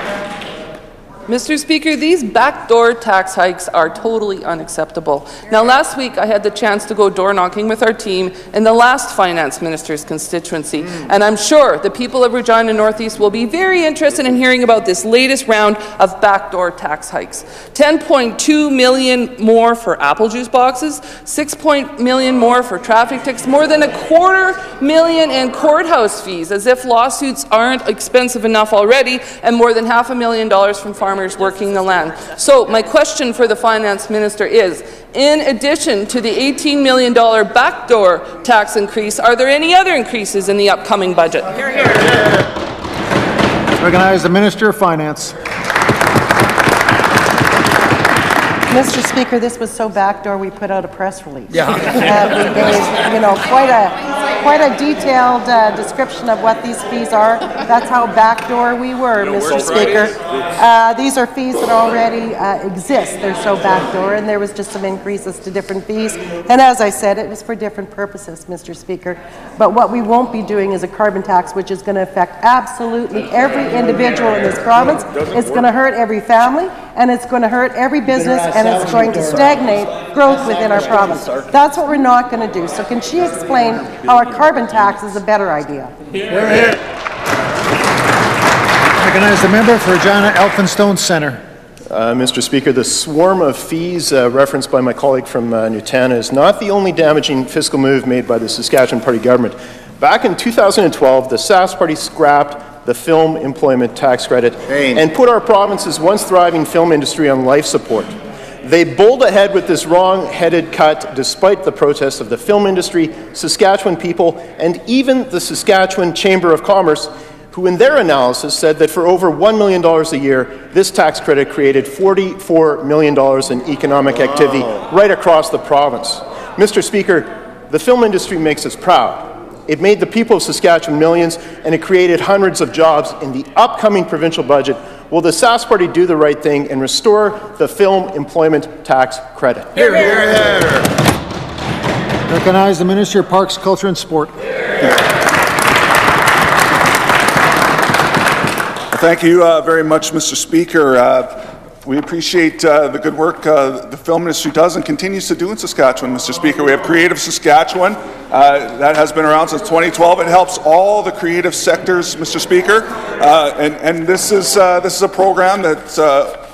Mr. Speaker, these backdoor tax hikes are totally unacceptable. Now, last week I had the chance to go door knocking with our team in the last finance minister's constituency, and I'm sure the people of Regina Northeast will be very interested in hearing about this latest round of backdoor tax hikes. $10.2 million more for apple juice boxes, $6 million more for traffic tickets, more than $250,000 in courthouse fees, as if lawsuits aren't expensive enough already, and more than $500,000 from farmers working the land. So my question for the finance minister is, in addition to the $18 million backdoor tax increase, are there any other increases in the upcoming budget? Recognize the Minister of Finance. Mr. Speaker, this was so backdoor we put out a press release. Yeah. We gave, quite a detailed description of what these fees are. That's how backdoor we were, Mr. Speaker. These are fees that already exist. They're so backdoor, and there was just some increases to different fees. And as I said, it was for different purposes, Mr. Speaker. But what we won't be doing is a carbon tax, which is going to affect absolutely every individual in this province. It's going to hurt every family, and it's going to hurt every business, and it's going to stagnate growth within our province. That's what we're not going to do. So can she explain how a carbon tax is a better idea? Recognize the member for Regina Elphinstone Centre. Mr. Speaker, the swarm of fees referenced by my colleague from Nutana is not the only damaging fiscal move made by the Saskatchewan Party government. Back in 2012, the Sask Party scrapped the film employment tax credit and put our province's once thriving film industry on life support. They bowled ahead with this wrong-headed cut despite the protests of the film industry, Saskatchewan people, and even the Saskatchewan Chamber of Commerce, who in their analysis said that for over $1 million a year, this tax credit created $44 million in economic activity right across the province. Mr. Speaker, the film industry makes us proud. It made the people of Saskatchewan millions, and it created hundreds of jobs. In the upcoming provincial budget, will the Sask Party do the right thing and restore the film employment tax credit? Hear, hear, hear. Recognize the Minister of Parks, Culture and Sport. Thank you very much, Mr. Speaker. We appreciate the good work the film industry does and continues to do in Saskatchewan, Mr. Speaker. We have Creative Saskatchewan. That has been around since 2012. It helps all the creative sectors, Mr. Speaker. And this is a program that's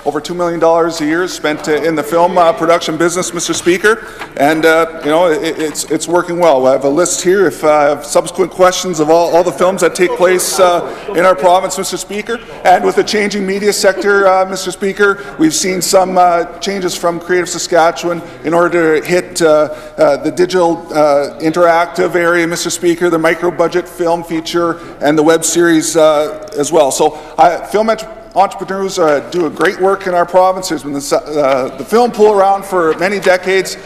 over $2 million a year spent in the film production business, Mr. Speaker. And, you know, it's working well. I have a list here if I have subsequent questions of all the films that take place in our province, Mr. Speaker. And with the changing media sector, Mr. Speaker, we've seen some changes from Creative Saskatchewan in order to hit the digital interactive area, Mr. Speaker, the micro-budget film feature, and the web series as well. So film entrepreneurs do a great work in our province. There's been the film pool around for many decades.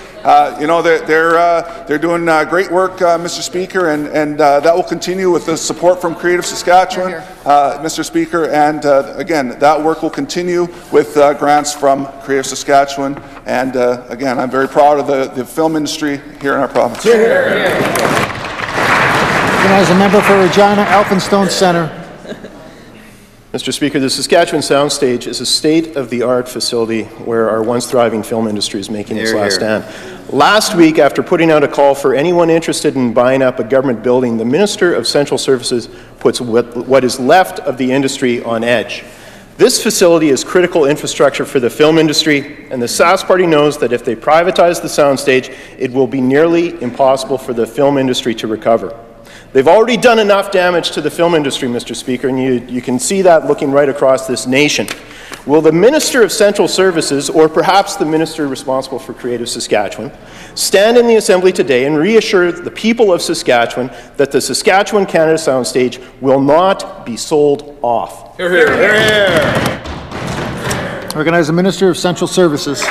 You know, they're doing great work, Mr. Speaker, and that will continue with the support from Creative Saskatchewan, Mr. Speaker. And again, that work will continue with grants from Creative Saskatchewan. And again, I'm very proud of the film industry here in our province. Recognize the member for Regina Elphinstone Centre. Mr. Speaker, the Saskatchewan Soundstage is a state-of-the-art facility where our once thriving film industry is making its last stand. Last week, after putting out a call for anyone interested in buying up a government building, the Minister of Central Services puts what is left of the industry on edge. This facility is critical infrastructure for the film industry, and the Sask Party knows that if they privatize the Soundstage, it will be nearly impossible for the film industry to recover. They've already done enough damage to the film industry, Mr. Speaker, and you can see that looking right across this nation. Will the Minister of Central Services, or perhaps the Minister responsible for Creative Saskatchewan, stand in the Assembly today and reassure the people of Saskatchewan that the Saskatchewan Canada Soundstage will not be sold off? Hear, hear. Hear, hear. Recognize the Minister of Central Services.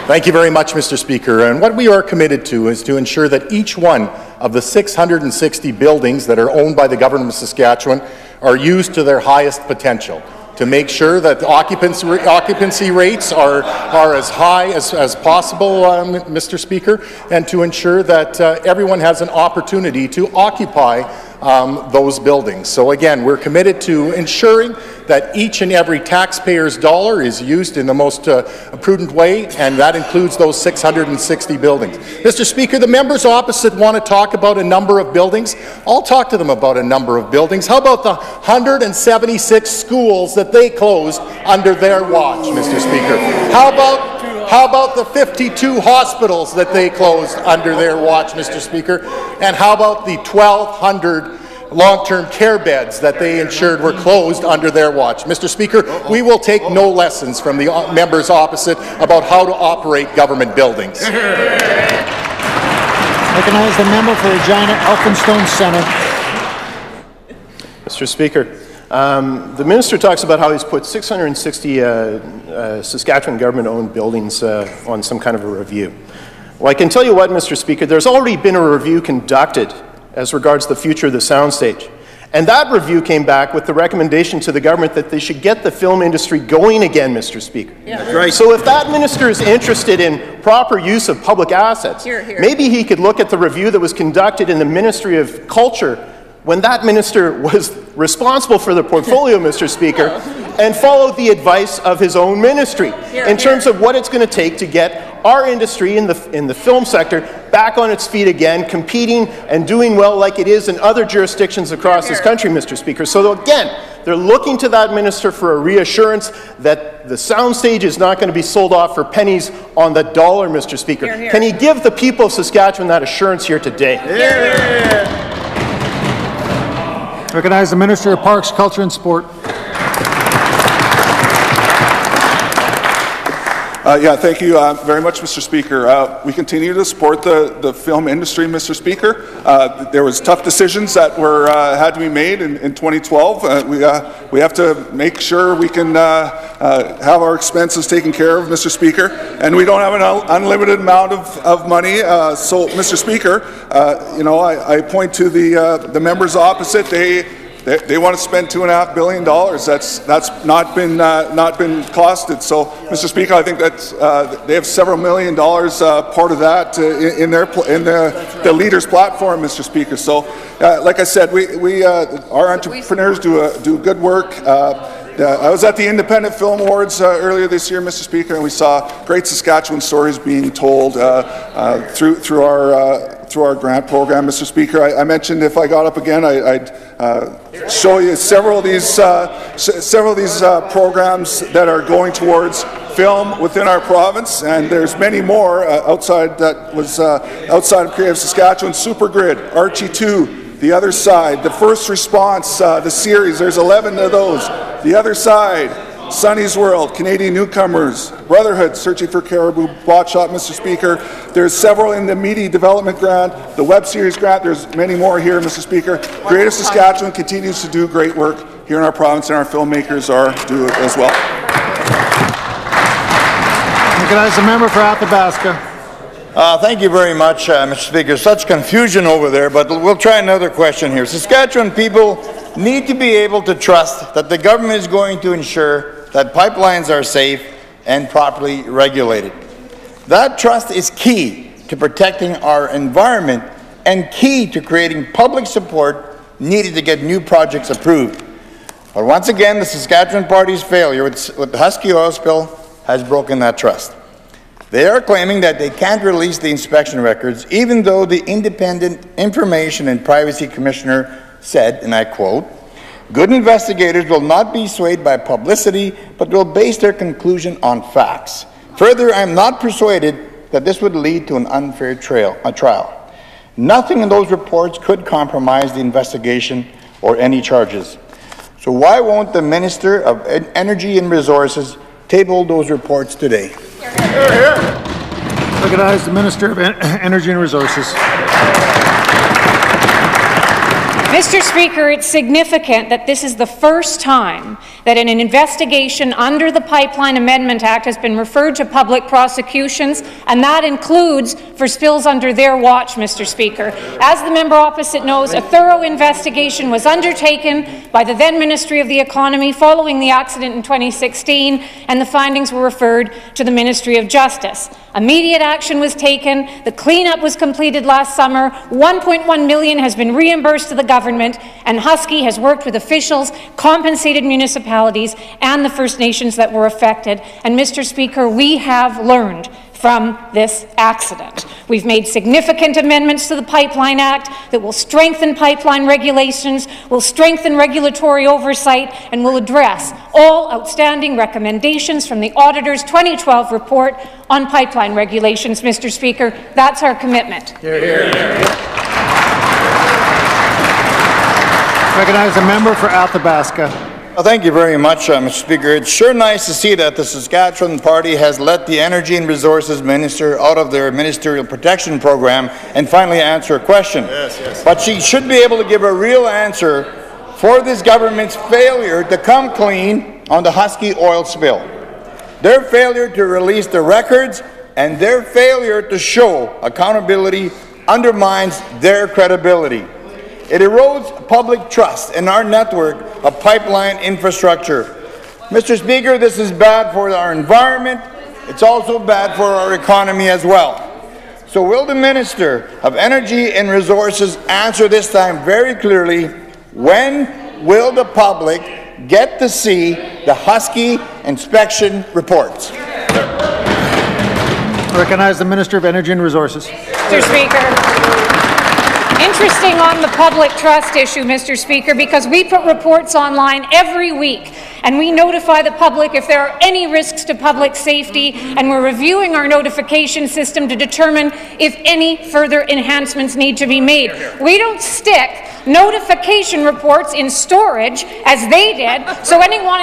Thank you very much, Mr. Speaker. And what we are committed to is to ensure that each one of the 660 buildings that are owned by the Government of Saskatchewan are used to their highest potential, to make sure that the occupancy rates are as high as possible, Mr. Speaker, and to ensure that everyone has an opportunity to occupy those buildings. So again, we're committed to ensuring that each and every taxpayer's dollar is used in the most prudent way, and that includes those 660 buildings. Mr. Speaker, the members opposite want to talk about a number of buildings. I'll talk to them about a number of buildings. How about the 176 schools that they closed under their watch, Mr. Speaker? How about the 52 hospitals that they closed under their watch, Mr. Speaker? And how about the 1,200 long-term care beds that they ensured were closed under their watch? Mr. Speaker, we will take no lessons from the members opposite about how to operate government buildings. Recognize the member for Regina Elphinstone Centre. Mr. Speaker, the Minister talks about how he's put 660 Saskatchewan government-owned buildings on some kind of a review. Well, I can tell you what, Mr. Speaker, there's already been a review conducted as regards the future of the Soundstage. And that review came back with the recommendation to the government that they should get the film industry going again, Mr. Speaker. Yeah. That's right. So if that minister is interested in proper use of public assets, maybe he could look at the review that was conducted in the Ministry of Culture when that minister was responsible for the portfolio, Mr. Speaker, and followed the advice of his own ministry in terms of what it's going to take to get our industry in the film sector back on its feet again, competing and doing well like it is in other jurisdictions across this country, Mr. Speaker. So again, they're looking to that minister for a reassurance that the soundstage is not going to be sold off for pennies on the dollar, Mr. Speaker. Can he give the people of Saskatchewan that assurance here today? Recognize the Minister of Parks, Culture and Sport. Thank you very much, Mr. Speaker. We continue to support the film industry, Mr. Speaker. There was tough decisions that had to be made in 2012. We have to make sure we can have our expenses taken care of, Mr. Speaker, and we don't have an unlimited amount of money. So, Mr. Speaker, I point to the members opposite. They want to spend $2.5 billion. That's not been costed. So, Mr. Speaker, I think that they have several $1 million part of that in the leaders' platform, Mr. Speaker. So, like I said, our entrepreneurs do good work. I was at the Independent Film Awards earlier this year, Mr. Speaker, and we saw great Saskatchewan stories being told through our grant program, Mr. Speaker. I mentioned if I got up again, I'd show you several of these programs that are going towards film within our province, and there's many more outside of Creative Saskatchewan. Supergrid, Archie 2. The Other Side, The First Response, the series, there's 11 of those. The Other Side, Sonny's World, Canadian Newcomers, Brotherhood, Searching for Caribou, Botshot, Mr. Speaker. There's several in the Media Development Grant, the web series grant, there's many more here, Mr. Speaker. Creative Saskatchewan continues to do great work here in our province, and our filmmakers do it as well. Recognize the member for Athabasca. Thank you very much, Mr. Speaker. Such confusion over there, but we'll try another question here. Saskatchewan people need to be able to trust that the government is going to ensure that pipelines are safe and properly regulated. That trust is key to protecting our environment and key to creating public support needed to get new projects approved. But once again, the Saskatchewan Party's failure with the Husky oil spill has broken that trust. They are claiming that they can't release the inspection records, even though the Independent Information and Privacy Commissioner said, and I quote, "Good investigators will not be swayed by publicity, but will base their conclusion on facts. Further, I am not persuaded that this would lead to an unfair trial. Nothing in those reports could compromise the investigation or any charges. So why won't the Minister of Energy and Resources table those reports today?" Recognize the Minister of Energy and Resources. Mr. Speaker, it's significant that this is the first time that an investigation under the Pipeline Amendment Act has been referred to public prosecutions, and that includes for spills under their watch, Mr. Speaker. As the member opposite knows, a thorough investigation was undertaken by the then Ministry of the Economy following the accident in 2016, and the findings were referred to the Ministry of Justice. Immediate action was taken. The cleanup was completed last summer. $1.1 million has been reimbursed to the government, and Husky has worked with officials, compensated municipalities, and the First Nations that were affected. And Mr. Speaker, we have learned from this accident. We've made significant amendments to the Pipeline Act that will strengthen pipeline regulations, will strengthen regulatory oversight, and will address all outstanding recommendations from the Auditor's 2012 report on pipeline regulations, Mr. Speaker. That's our commitment. Hear, hear. Recognize the member for Athabasca. Well, thank you very much, Mr. Speaker. It's sure nice to see that the Saskatchewan Party has let the Energy and Resources Minister out of their ministerial protection program and finally answer a question. Yes. But she should be able to give a real answer for this government's failure to come clean on the Husky oil spill. Their failure to release the records and their failure to show accountability undermines their credibility. It erodes public trust in our network of pipeline infrastructure. Mr. Speaker, this is bad for our environment. It's also bad for our economy as well. So will the Minister of Energy and Resources answer this time very clearly, when will the public get to see the Husky inspection reports? Recognize the Minister of Energy and Resources. Mr. Speaker. Interesting on the public trust issue, Mr. Speaker, because we put reports online every week and we notify the public if there are any risks to public safety, and we're reviewing our notification system to determine if any further enhancements need to be made. We don't stick notification reports in storage as they did, so anyone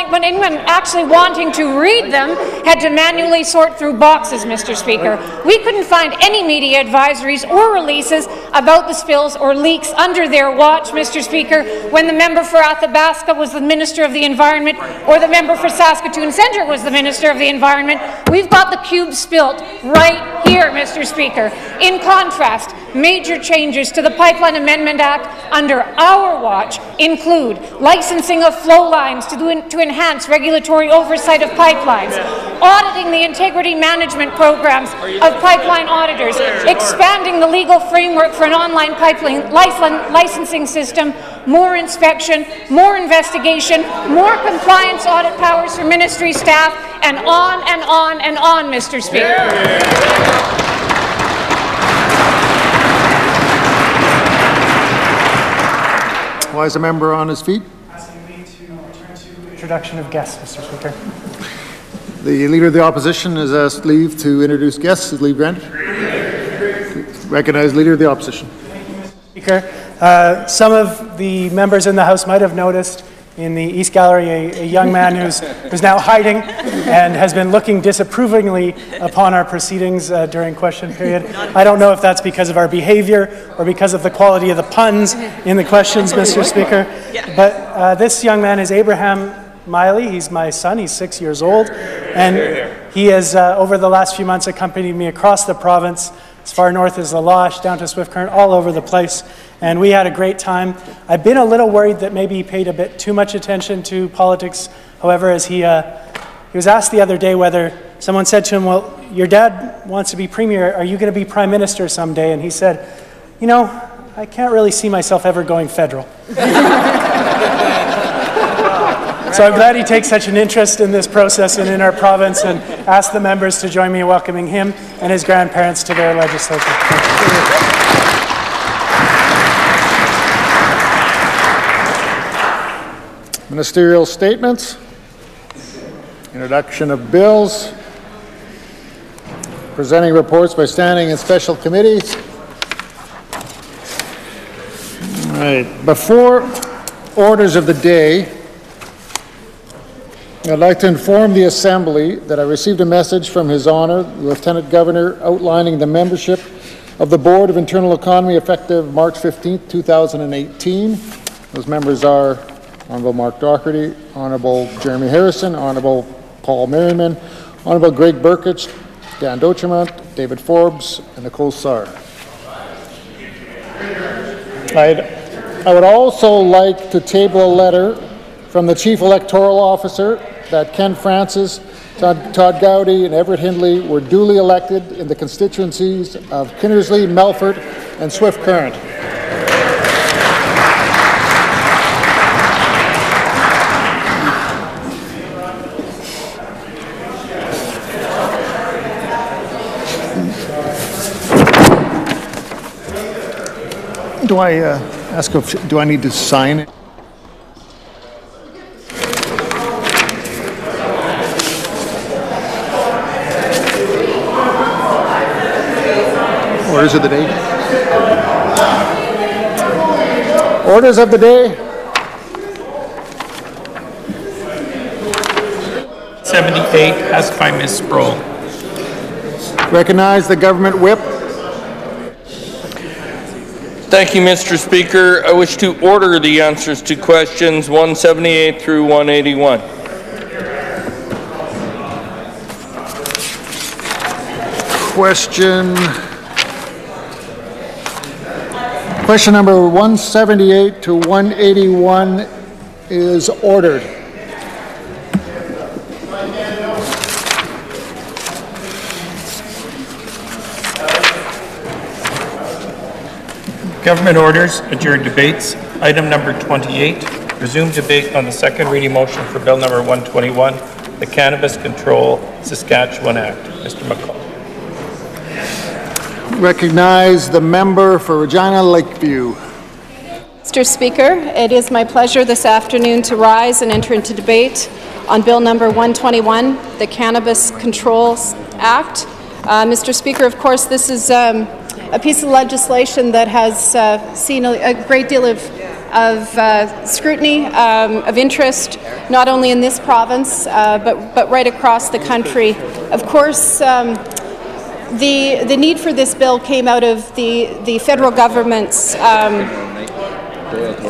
actually wanting to read them had to manually sort through boxes, Mr. Speaker. We couldn't find any media advisories or releases about the spills or leaks under their watch, Mr. Speaker, when the member for Athabasca was the Minister of the Environment or the member for Saskatoon Centre was the Minister of the Environment. We've got the cube spilt right here, Mr. Speaker. In contrast, major changes to the Pipeline Amendment Act under our watch include licensing of flow lines to enhance regulatory oversight of pipelines, auditing the integrity management programs of pipeline auditors, expanding the legal framework for an online pipeline licensing system, more inspection, more investigation, more compliance audit powers for ministry staff, and on and on and on, Mr. Speaker. Why is the member on his feet? Asking me to return to introduction of guests, Mr. Speaker. The Leader of the Opposition has asked leave to introduce guests. Is leave granted? Recognize Leader of the Opposition. Thank you, Mr. Speaker. Some of the members in the House might have noticed in the East Gallery a young man who's now hiding and has been looking disapprovingly upon our proceedings during question period. I don't know if that's because of our behavior or because of the quality of the puns in the questions, Mr. Speaker, but this young man is Abraham Miley. He's my son. He's 6 years old, and he has, over the last few months, accompanied me across the province, as far north as La Loche, down to Swift Current, all over the place, and we had a great time. I've been a little worried that maybe he paid a bit too much attention to politics. However, as he was asked the other day whether someone said to him, well, your dad wants to be Premier, are you going to be Prime Minister someday? And he said, you know, I can't really see myself ever going federal. So I'm glad he takes such an interest in this process and in our province, and ask the members to join me in welcoming him and his grandparents to their legislature. Ministerial statements, introduction of bills, presenting reports by standing and special committees. All right, before orders of the day, I'd like to inform the Assembly that I received a message from His Honour, the Lieutenant Governor, outlining the membership of the Board of Internal Economy effective March 15, 2018. Those members are Honourable Mark Doherty, Honourable Jeremy Harrison, Honourable Paul Merriman, Honourable Greg Burkett, Dan Dochemont, David Forbes, and Nicole Sarr. I would also like to table a letter from the Chief Electoral Officer that Ken Francis, Todd Gowdy, and Everett Hindley were duly elected in the constituencies of Kinnersley, Melfort, and Swift Current. Do I ask if do I need to sign it? Orders of the day. Orders of the day. 78, passed by Ms. Sproul. Recognize the government whip. Thank you, Mr. Speaker. I wish to order the answers to questions 178 through 181. Question number 178 to 181 is ordered. Government orders, adjourn debates. Item number 28, resume debate on the second reading motion for Bill number 121, the Cannabis Control Saskatchewan Act. Mr. McCall. Recognize the member for Regina Lakeview. Mr. Speaker, it is my pleasure this afternoon to rise and enter into debate on Bill number 121, the Cannabis Controls Act. Mr. Speaker, of course, this is a piece of legislation that has seen a great deal of scrutiny, of interest, not only in this province, but right across the country. Of course, the need for this bill came out of the federal government's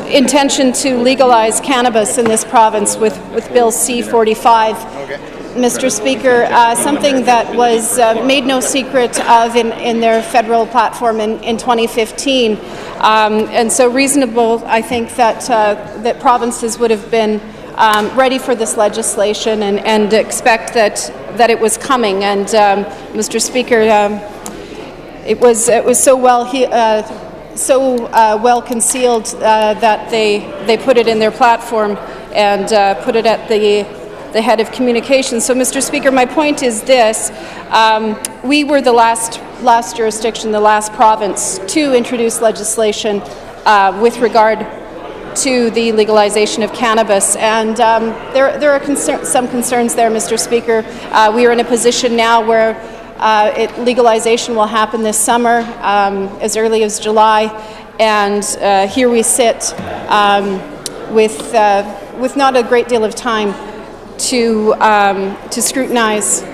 intention to legalize cannabis in this province with Bill C-45. Mr. Speaker, something that was made no secret of in their federal platform in 2015. And so reasonable, I think, that provinces would have been ready for this legislation and expect that it was coming. And Mr. Speaker, it was so well concealed that they put it in their platform and put it at the head of communications. So, Mr. Speaker, my point is this: we were the last jurisdiction, the last province to introduce legislation with regard to the legalization of cannabis, and there are some concerns there, Mr. Speaker. We are in a position now where legalization will happen this summer, as early as July, and here we sit with not a great deal of time to scrutinize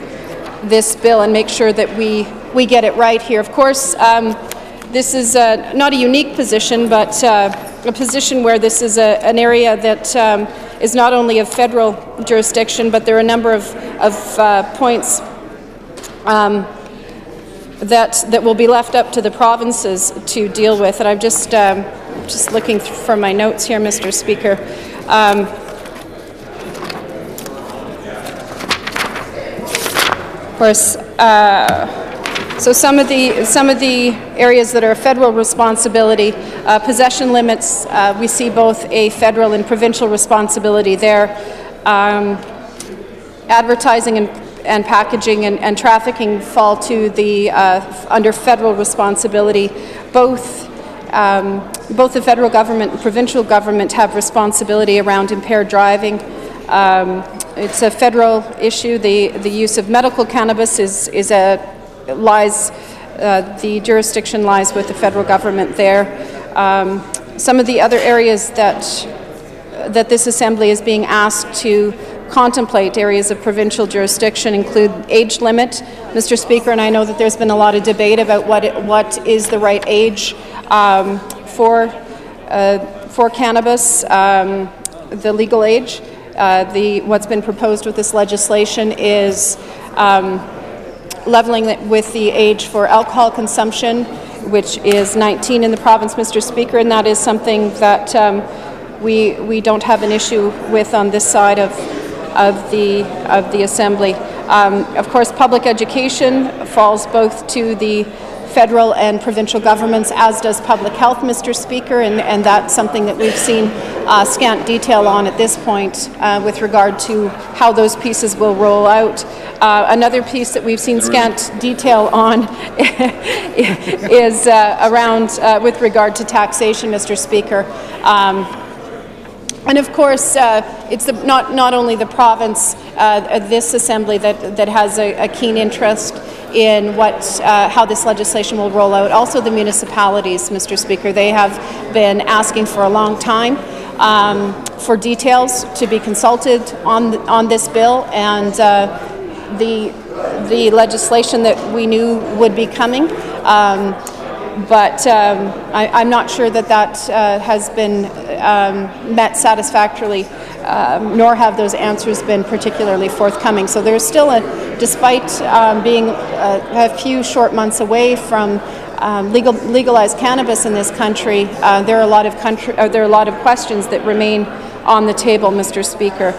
this bill and make sure that we get it right here. Of course, this is not a unique position, but a position where this is an area that is not only of federal jurisdiction, but there are a number of points that will be left up to the provinces to deal with. And I'm just looking for my notes here, Mr. Speaker. Of course, so some of the areas that are federal responsibility, possession limits, we see both a federal and provincial responsibility there. Advertising and packaging and trafficking fall to the under federal responsibility. Both the federal government and provincial government have responsibility around impaired driving. It's a federal issue. The use of medical cannabis the jurisdiction lies with the federal government there. Some of the other areas that this assembly is being asked to contemplate, areas of provincial jurisdiction, include age limit, Mr. Speaker, and I know that there's been a lot of debate about what is the right age for cannabis, the legal age. What's been proposed with this legislation is leveling it with the age for alcohol consumption, which is 19 in the province, Mr. Speaker, and that is something that we don't have an issue with on this side of the assembly. Of course, public education falls both to the federal and provincial governments, as does public health, Mr. Speaker, and that's something that we've seen scant detail on at this point with regard to how those pieces will roll out. Another piece that we've seen scant detail on is around with regard to taxation, Mr. Speaker. And of course, it's not only the province, this assembly, that has a keen interest in how this legislation will roll out. Also the municipalities, Mr. Speaker. They have been asking for a long time for details to be consulted on this bill, and the legislation that we knew would be coming. But I'm not sure that has been met satisfactorily, nor have those answers been particularly forthcoming. So there's still despite being a few short months away from legalized cannabis in this country, there are a lot of questions that remain on the table, Mr. Speaker.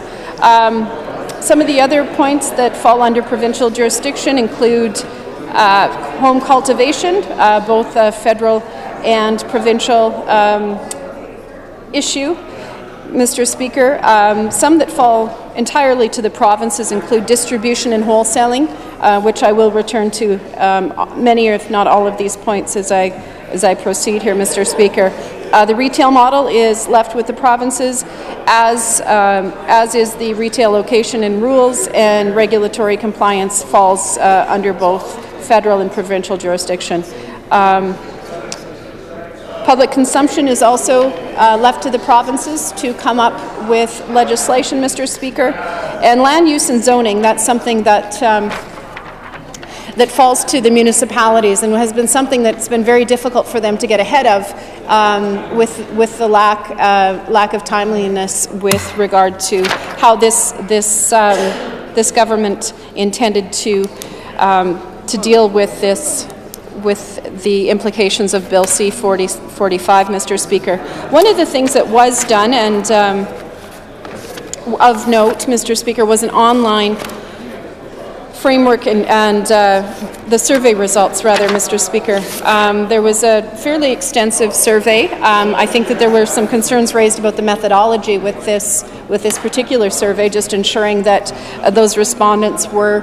Some of the other points that fall under provincial jurisdiction include home cultivation, both federal and provincial issue, Mr. Speaker. Some that fall entirely to the provinces include distribution and wholesaling, which I will return to many, if not all, of these points as I proceed here, Mr. Speaker. The retail model is left with the provinces, as is the retail location and rules, and regulatory compliance falls under both federal and provincial jurisdiction. Public consumption is also left to the provinces to come up with legislation, Mr. Speaker. And land use and zoning, that's something that that falls to the municipalities and has been something that's been very difficult for them to get ahead of with the lack of timeliness with regard to how this government intended to deal with this, with the implications of Bill C-45, Mr. Speaker. One of the things that was done, and of note, Mr. Speaker, was an online framework and the survey results, rather, Mr. Speaker. There was a fairly extensive survey. I think that there were some concerns raised about the methodology with this particular survey, just ensuring that those respondents were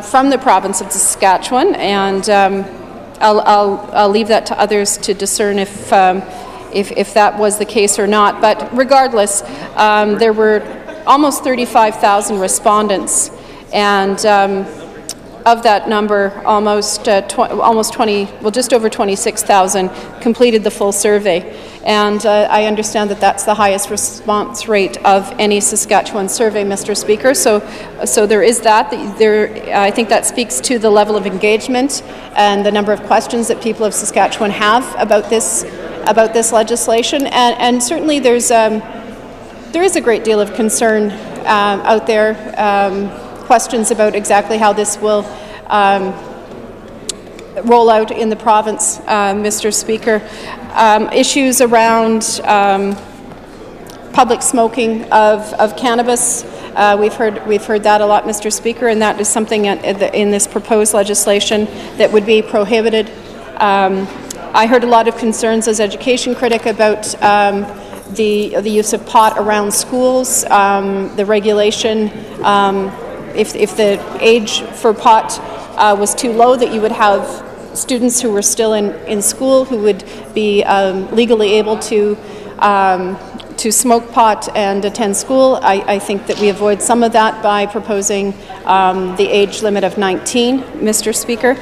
from the province of Saskatchewan, and I'll leave that to others to discern if that was the case or not. But regardless, there were almost 35,000 respondents. And of that number, just over 26,000 completed the full survey. And I understand that that's the highest response rate of any Saskatchewan survey, Mr. Speaker. So there is that. I think that speaks to the level of engagement and the number of questions that people of Saskatchewan have about this legislation. And certainly there is a great deal of concern out there. Questions about exactly how this will roll out in the province, Mr. Speaker. Issues around public smoking of cannabis. We've heard that a lot, Mr. Speaker, and that is something in this proposed legislation that would be prohibited. I heard a lot of concerns as education critic about the use of pot around schools, the regulation. If the age for pot was too low, that you would have students who were still in school who would be legally able to smoke pot and attend school. I think that we avoid some of that by proposing the age limit of 19, Mr. Speaker.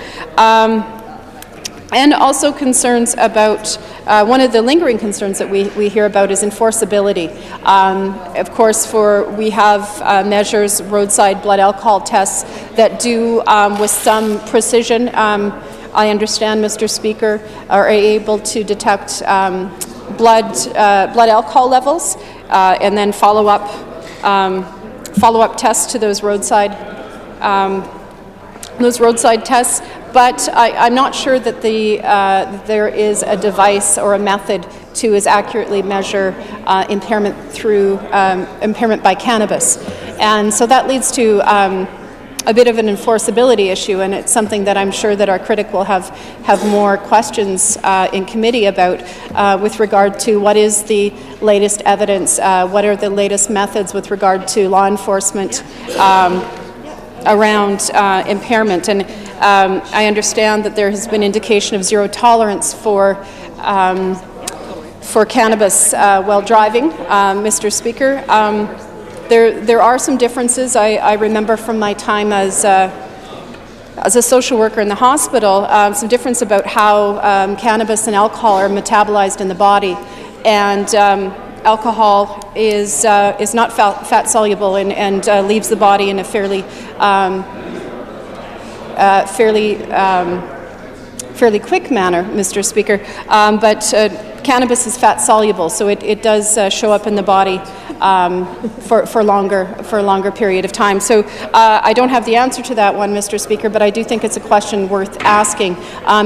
And also concerns about, one of the lingering concerns that we hear about is enforceability. Of course, we have measures, roadside blood alcohol tests that do, with some precision, I understand, Mr. Speaker, are able to detect blood alcohol levels and then follow-up tests to those roadside tests. But I'm not sure that there is a device or a method to as accurately measure impairment through impairment by cannabis. And so that leads to a bit of an enforceability issue, and it's something that I'm sure that our critic will have more questions in committee about with regard to what is the latest evidence, what are the latest methods with regard to law enforcement around impairment. And I understand that there has been indication of zero tolerance for cannabis while driving, Mr. Speaker. There are some differences. I remember from my time as a social worker in the hospital, some difference about how cannabis and alcohol are metabolized in the body. And alcohol is not fat soluble and leaves the body in a fairly quick manner, Mr. Speaker. But cannabis is fat soluble, so it does show up in the body for a longer period of time. So I don't have the answer to that one, Mr. Speaker, but I do think it's a question worth asking.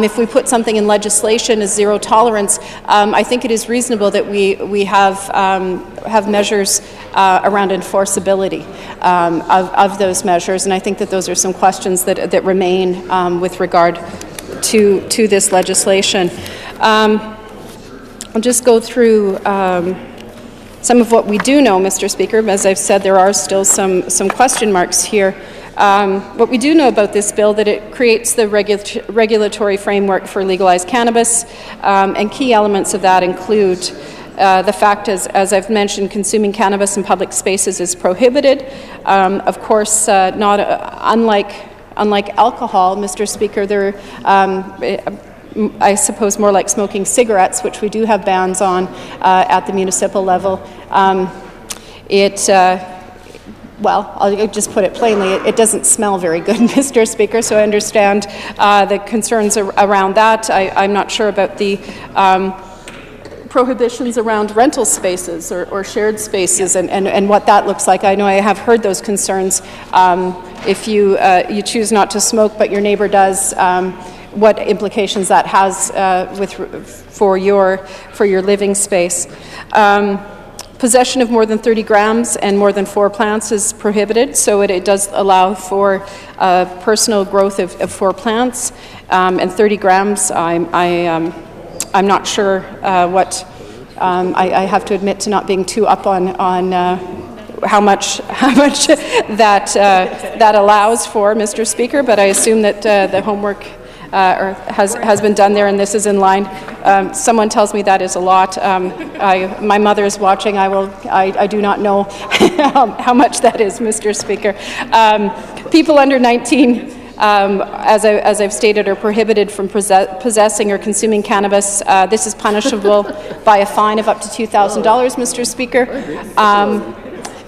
If we put something in legislation as zero tolerance, I think it is reasonable that we have measures around enforceability of those measures, and I think that those are some questions that remain with regard to this legislation. I'll just go through some of what we do know, Mr. Speaker. As I've said, there are still some question marks here. What we do know about this bill, that it creates the regulatory framework for legalized cannabis, and key elements of that include the fact, as I've mentioned, consuming cannabis in public spaces is prohibited. Of course, unlike alcohol, Mr. Speaker, I suppose more like smoking cigarettes, which we do have bans on at the municipal level. Well, I'll just put it plainly, it doesn't smell very good, Mr. Speaker, so I understand the concerns around that. I'm not sure about the prohibitions around rental spaces or shared spaces and what that looks like. I know I have heard those concerns. If you choose not to smoke but your neighbor does, what implications that has for your living space. Possession of more than 30 grams and more than 4 plants is prohibited, so it does allow for personal growth of 4 plants. And 30 grams, I'm not sure what, I have to admit to not being too up on how much that allows for, Mr. Speaker, but I assume that the homework has been done there, and this is in line. Someone tells me that is a lot. My mother is watching. I do not know how much that is, Mr. Speaker. People under 19, as I've stated, are prohibited from possessing or consuming cannabis. This is punishable by a fine of up to $2,000, Mr. Speaker.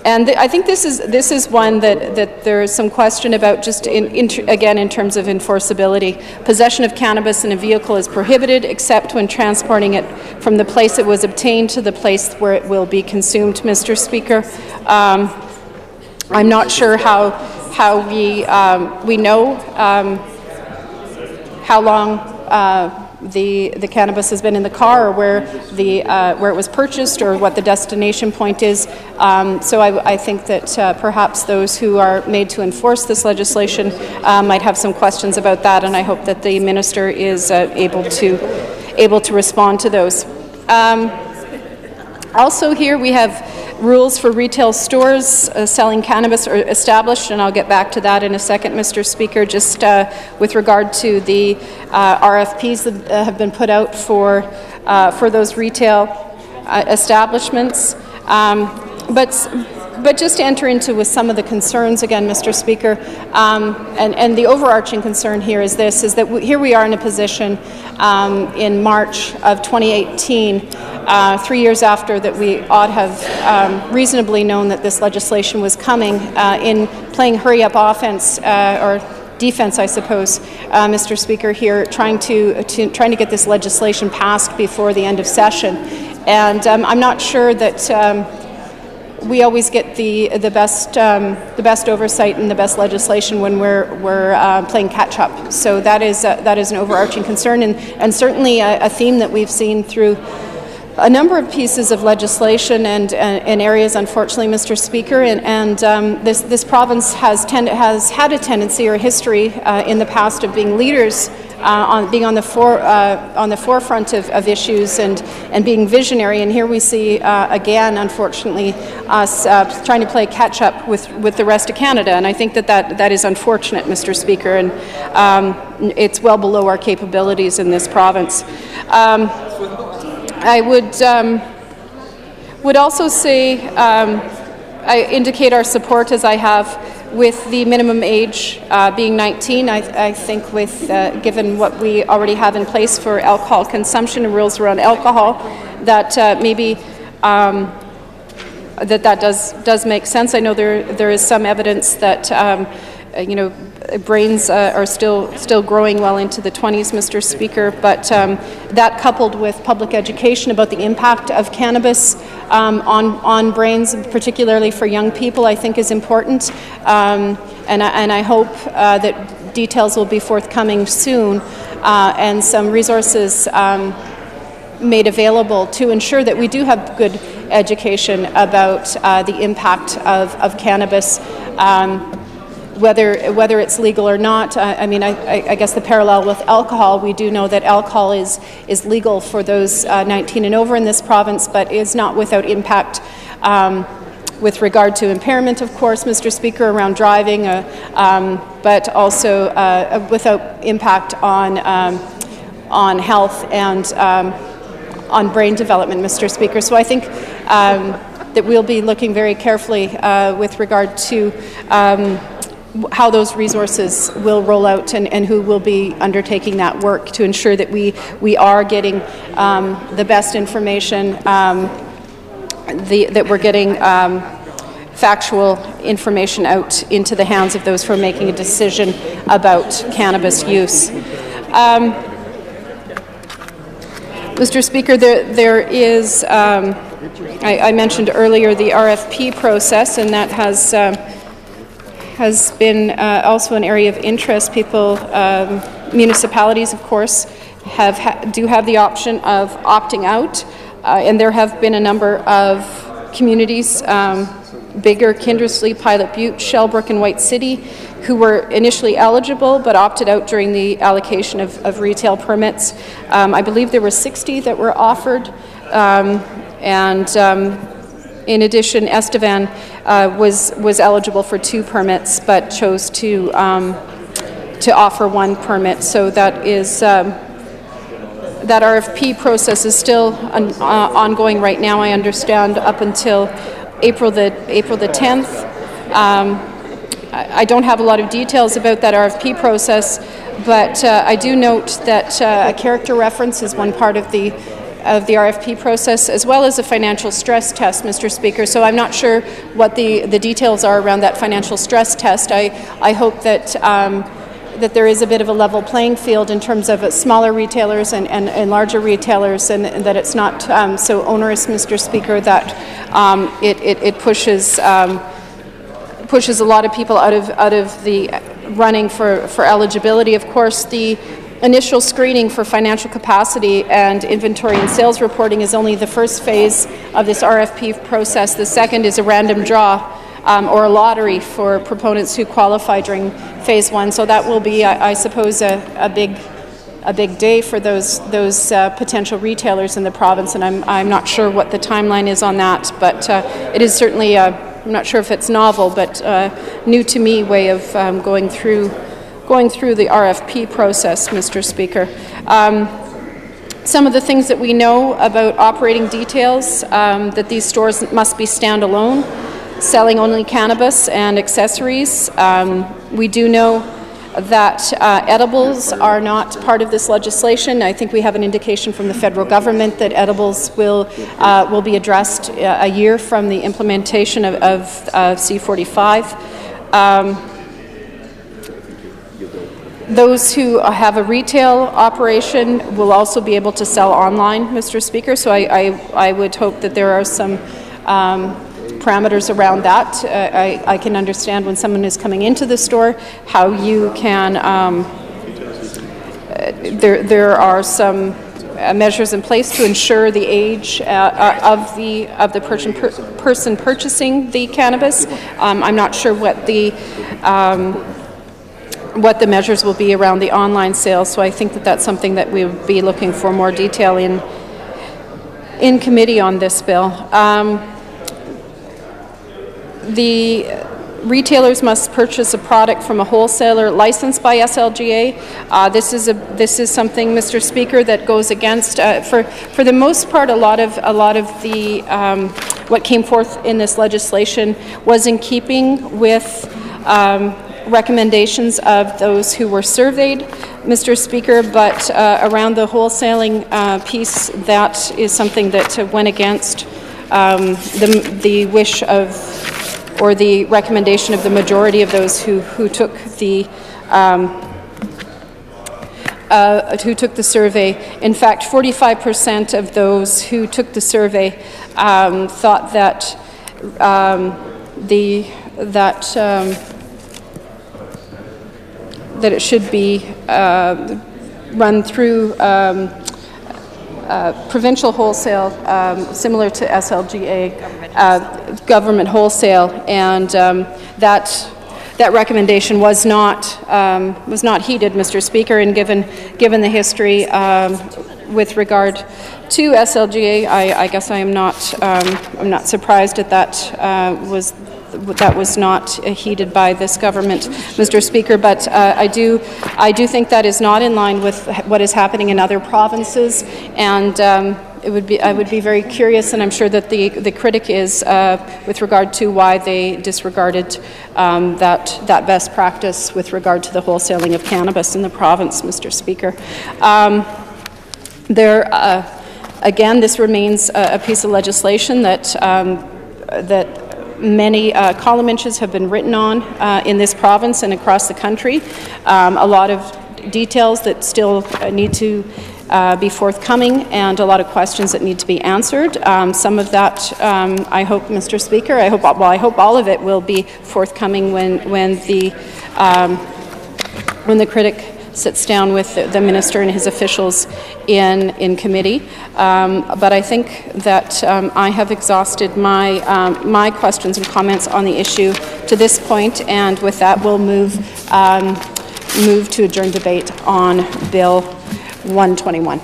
And I think this is one that there is some question about, just again in terms of enforceability. Possession of cannabis in a vehicle is prohibited except when transporting it from the place it was obtained to the place where it will be consumed, Mr. Speaker. I'm not sure how we know how long the cannabis has been in the car, or where it was purchased, or what the destination point is. So I think that perhaps those who are made to enforce this legislation might have some questions about that, and I hope that the minister is able to respond to those. Also here we have rules for retail stores selling cannabis are established, and I'll get back to that in a second, Mr. Speaker, just with regard to the RFPs that have been put out for those retail establishments. But just to enter into with some of the concerns again, Mr. Speaker, and the overarching concern here is this, is that here we are in a position in March of 2018, 3 years after that we ought have reasonably known that this legislation was coming, in playing hurry-up offense, or defense, I suppose, Mr. Speaker, here, trying to get this legislation passed before the end of session. And I'm not sure that we always get the best oversight and the best legislation when we're playing catch up. So that is an overarching concern, and certainly a theme that we've seen through a number of pieces of legislation and areas, unfortunately, Mr. Speaker, and this province has had a tendency or a history in the past of being leaders, being on the forefront of issues and being visionary. And here we see again, unfortunately, us trying to play catch up with the rest of Canada. And I think that is unfortunate, Mr. Speaker, and it's well below our capabilities in this province. I would also say, I indicate our support, as I have, with the minimum age being 19. I think with, given what we already have in place for alcohol consumption and rules around alcohol, that maybe that does make sense. I know there is some evidence that you know, brains are still growing well into the 20s, Mr. Speaker, but that coupled with public education about the impact of cannabis on brains, particularly for young people, I think is important. And I hope that details will be forthcoming soon, and some resources made available to ensure that we do have good education about the impact of cannabis. whether it's legal or not. I mean, I guess the parallel with alcohol, we do know that alcohol is legal for those 19 and over in this province, but is not without impact with regard to impairment, of course, Mr. Speaker, around driving, but also without impact on health and on brain development, Mr. Speaker. So I think that we'll be looking very carefully with regard to how those resources will roll out and who will be undertaking that work to ensure that we are getting the best information, that we're getting factual information out into the hands of those who are making a decision about cannabis use. Mr. Speaker, there is, I mentioned earlier the RFP process, and that has been also an area of interest. People, municipalities, of course, do have the option of opting out, and there have been a number of communities, Biggar, Kindersley, Pilot Butte, Shellbrook, and White City, who were initially eligible but opted out during the allocation of retail permits. I believe there were 60 that were offered, in addition, Estevan was eligible for 2 permits but chose to offer 1 permit. So that is that RFP process is still ongoing right now, I understand, up until April the 10th. I don't have a lot of details about that RFP process, but I do note that a character reference is one part of the RFP process, as well as a financial stress test, Mr. Speaker. So I'm not sure what the details are around that financial stress test. I hope that that there is a bit of a level playing field in terms of smaller retailers and larger retailers, and that it's not so onerous, Mr. Speaker, that it pushes a lot of people out of the running for eligibility. Of course, the initial screening for financial capacity and inventory and sales reporting is only the first phase of this RFP process. The second is a random draw or a lottery for proponents who qualify during phase 1. So that will be, I suppose, a big day for those potential retailers in the province, and I'm not sure what the timeline is on that, but it is certainly I'm not sure if it's novel, but new to me way of going through the RFP process, Mr. Speaker. Some of the things that we know about operating details, that these stores must be standalone, selling only cannabis and accessories. We do know that edibles are not part of this legislation. I think we have an indication from the federal government that edibles will be addressed a year from the implementation of C-45. Those who have a retail operation will also be able to sell online, Mr. Speaker, so I would hope that there are some parameters around that. I can understand when someone is coming into the store how you can, there are some measures in place to ensure the age of the person purchasing the cannabis. I'm not sure what the measures will be around the online sales, so I think that that's something that we will be looking for more detail in committee on this bill. The retailers must purchase a product from a wholesaler licensed by SLGA. This is something, Mr. Speaker, that goes against, for the most part, a lot of the what came forth in this legislation was in keeping with recommendations of those who were surveyed, Mr. Speaker, but around the wholesaling piece, that is something that went against the wish of, or the recommendation of the majority of those who took the survey. In fact, 45% of those who took the survey thought that that it should be run through provincial wholesale, similar to SLGA, government wholesale, and that that recommendation was not heeded, Mr. Speaker, and given the history with regard to SLGA, I guess I am not I'm not surprised that that was not heeded by this government, Mr. Speaker. But I do think that is not in line with what is happening in other provinces, and I would be very curious, and I'm sure that the critic is, with regard to why they disregarded that best practice with regard to the wholesaling of cannabis in the province, Mr. Speaker. Again, this remains a piece of legislation that many column inches have been written on in this province and across the country. A lot of details that still need to be forthcoming, and a lot of questions that need to be answered. Some of that, I hope, Mr. Speaker, I hope all of it will be forthcoming when the critic sits down with the minister and his officials in committee. But I think that I have exhausted my questions and comments on the issue to this point, and with that, we'll move to adjourn debate on Bill 121.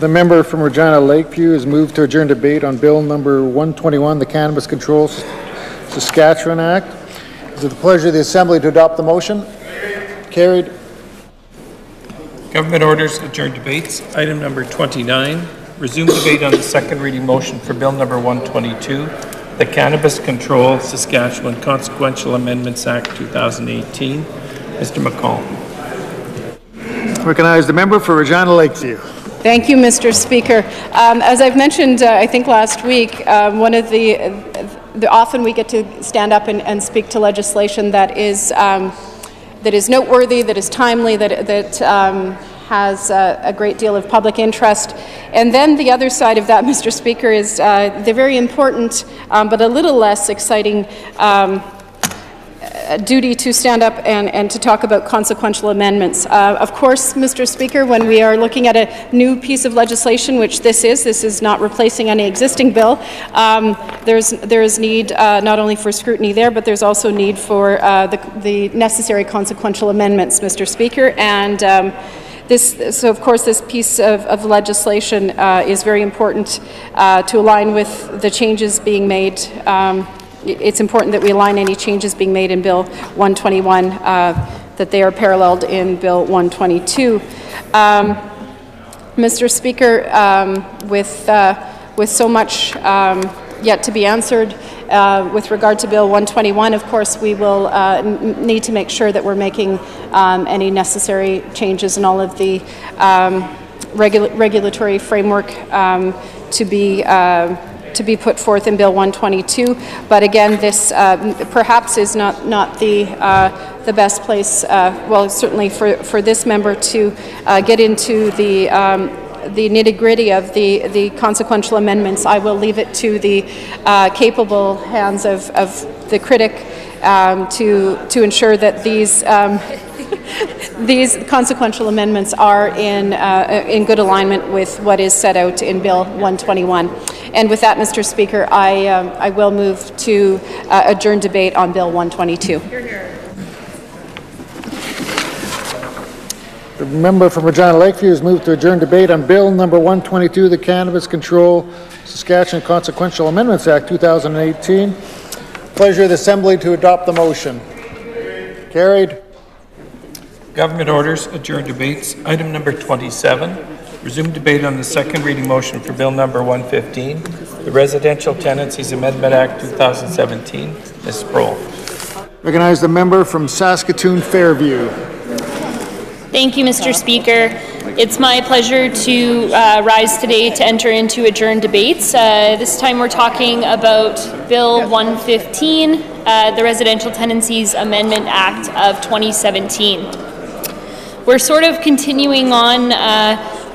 The member from Regina Lakeview has moved to adjourn debate on Bill number 121, the Cannabis Control Saskatchewan Act. Is it the pleasure of the Assembly to adopt the motion? Carried. Government orders adjourn debates. Item number 29, resume debate on the second reading motion for Bill number 122, the Cannabis Control Saskatchewan Consequential Amendments Act 2018. Mr. McCall. Recognize the member for Regina Lakeview. Thank you, Mr. Speaker. As I've mentioned, I think last week, one of often we get to stand up and speak to legislation that is noteworthy, that is timely, that has a great deal of public interest. And then the other side of that, Mr. Speaker, is the very important but a little less exciting duty to stand up and to talk about consequential amendments. Of course, Mr. Speaker, when we are looking at a new piece of legislation, which this is not replacing any existing bill, there is need not only for scrutiny there, but there's also need for the necessary consequential amendments, Mr. Speaker. And so of course this piece of legislation is very important to align with the changes being made. It's important that we align any changes being made in Bill 121, that they are paralleled in Bill 122. Mr. Speaker, with so much yet to be answered with regard to Bill 121, of course, we will need to make sure that we're making any necessary changes in all of the regulatory framework to be put forth in Bill 122, but again, this perhaps is not the best place. Well, certainly for this member to get into the nitty-gritty of the consequential amendments. I will leave it to the capable hands of the critic to ensure that these consequential amendments are in good alignment with what is set out in Bill 121. And with that, Mr. Speaker, I will move to adjourn debate on Bill 122. The member from Regina Lakeview has moved to adjourn debate on Bill number 122, the Cannabis Control Saskatchewan Consequential Amendments Act 2018. Pleasure of the Assembly to adopt the motion. Carried. Government orders adjourn debates. Item number 27, resume debate on the second reading motion for Bill number 115, the Residential Tenancies Amendment Act 2017. Ms. Sproul. Recognize the member from Saskatoon Fairview. Thank you, Mr. Speaker. It's my pleasure to rise today to enter into adjourned debates. This time we're talking about Bill 115, the Residential Tenancies Amendment Act of 2017. We're sort of continuing on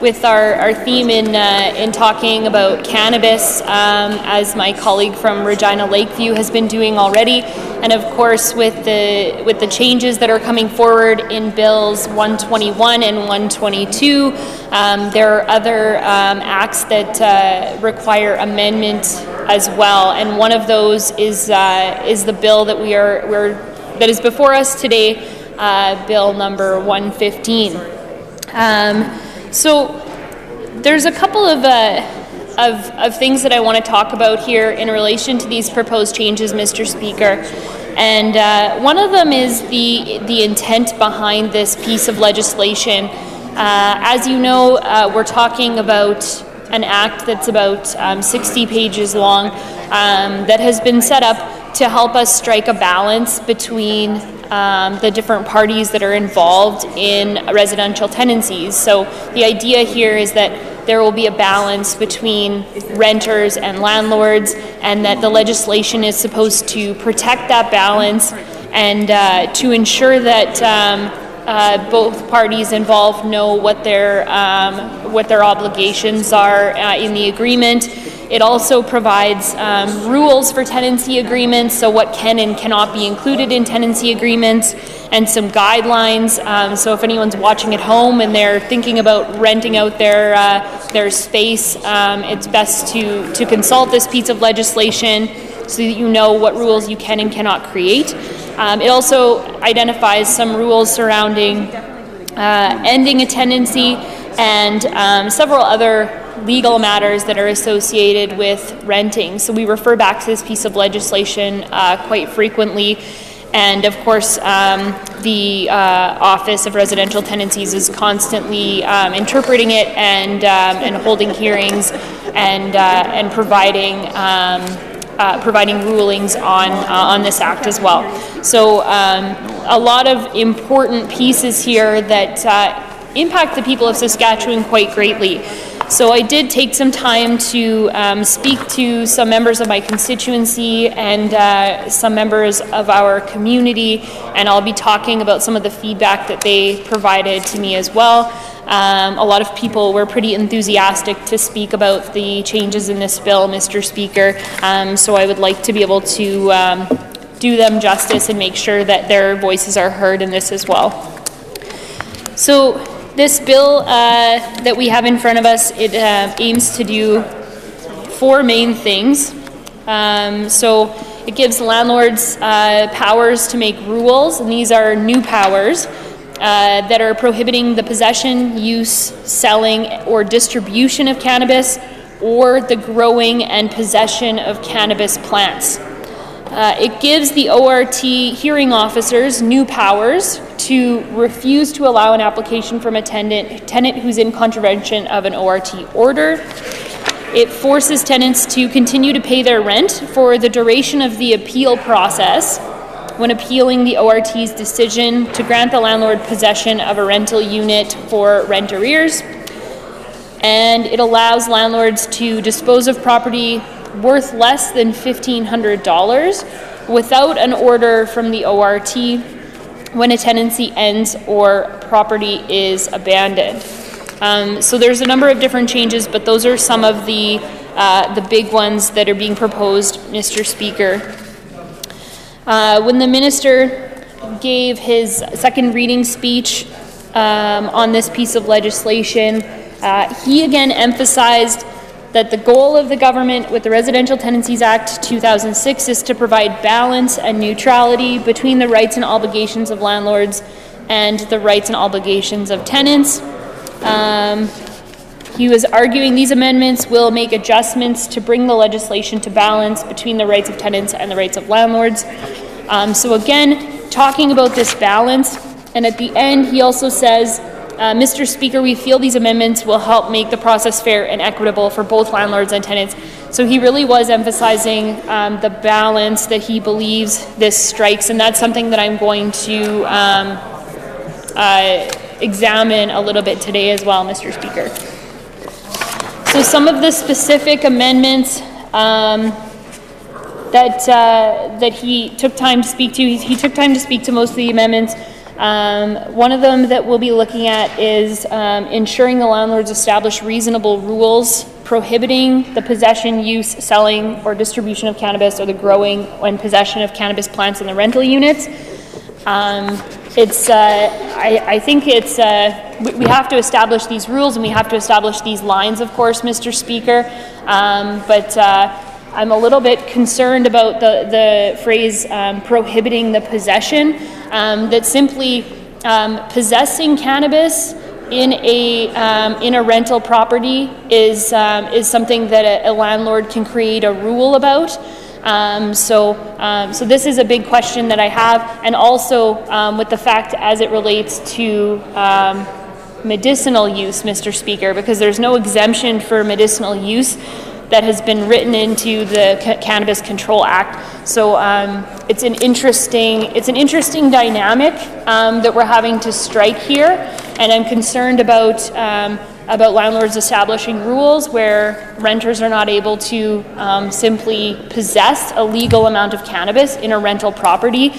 with our theme in talking about cannabis, as my colleague from Regina Lakeview has been doing already, and of course with the changes that are coming forward in Bills 121 and 122, there are other acts that require amendment as well. And one of those is the bill that that is before us today, Bill number 115. So there's a couple of things that I want to talk about here in relation to these proposed changes, Mr. Speaker. And one of them is the intent behind this piece of legislation. As you know, we're talking about an act that's about 60 pages long that has been set up to help us strike a balance between the different parties that are involved in residential tenancies. So the idea here is that there will be a balance between renters and landlords, and that the legislation is supposed to protect that balance and to ensure that both parties involved know what their obligations are in the agreement. It also provides rules for tenancy agreements, so what can and cannot be included in tenancy agreements, and some guidelines. So if anyone's watching at home and they're thinking about renting out their space, it's best to consult this piece of legislation so that you know what rules you can and cannot create. It also identifies some rules surrounding ending a tenancy and several other legal matters that are associated with renting. So we refer back to this piece of legislation quite frequently. And of course, the Office of Residential Tenancies is constantly interpreting it and holding hearings and providing rulings on this act as well. So a lot of important pieces here that impact the people of Saskatchewan quite greatly. So I did take some time to speak to some members of my constituency and some members of our community, and I'll be talking about some of the feedback that they provided to me as well. A lot of people were pretty enthusiastic to speak about the changes in this bill, Mr. Speaker, so I would like to be able to do them justice and make sure that their voices are heard in this as well. So this bill that we have in front of us, it aims to do four main things. So it gives landlords powers to make rules, and these are new powers that are prohibiting the possession, use, selling, or distribution of cannabis, or the growing and possession of cannabis plants. It gives the ORT hearing officers new powers to refuse to allow an application from a tenant who's in contravention of an ORT order. It forces tenants to continue to pay their rent for the duration of the appeal process when appealing the ORT's decision to grant the landlord possession of a rental unit for rent arrears. And it allows landlords to dispose of property worth less than $1,500 without an order from the ORT when a tenancy ends or property is abandoned. So there's a number of different changes, but those are some of the big ones that are being proposed, Mr. Speaker. When the minister gave his second reading speech on this piece of legislation, he again emphasized that the goal of the government with the Residential Tenancies Act 2006 is to provide balance and neutrality between the rights and obligations of landlords and the rights and obligations of tenants. He was arguing these amendments will make adjustments to bring the legislation to balance between the rights of tenants and the rights of landlords. So again, talking about this balance, and at the end he also says, Mr. Speaker, we feel these amendments will help make the process fair and equitable for both landlords and tenants. So he really was emphasizing the balance that he believes this strikes, and that's something that I'm going to examine a little bit today as well, Mr. Speaker. So some of the specific amendments that he took time to speak to, he took time to speak to most of the amendments. One of them that we'll be looking at is ensuring the landlords establish reasonable rules prohibiting the possession, use, selling, or distribution of cannabis, or the growing and possession of cannabis plants in the rental units. I think it's, we have to establish these rules and we have to establish these lines, of course, Mr. Speaker, but I'm a little bit concerned about the phrase prohibiting the possession, that simply possessing cannabis in a rental property is something that a landlord can create a rule about. So this is a big question that I have, and also with the fact as it relates to medicinal use, Mr. Speaker, because there's no exemption for medicinal use that has been written into the Cannabis Control Act. So it's an interesting dynamic that we're having to strike here, and I'm concerned about landlords establishing rules where renters are not able to simply possess a legal amount of cannabis in a rental property,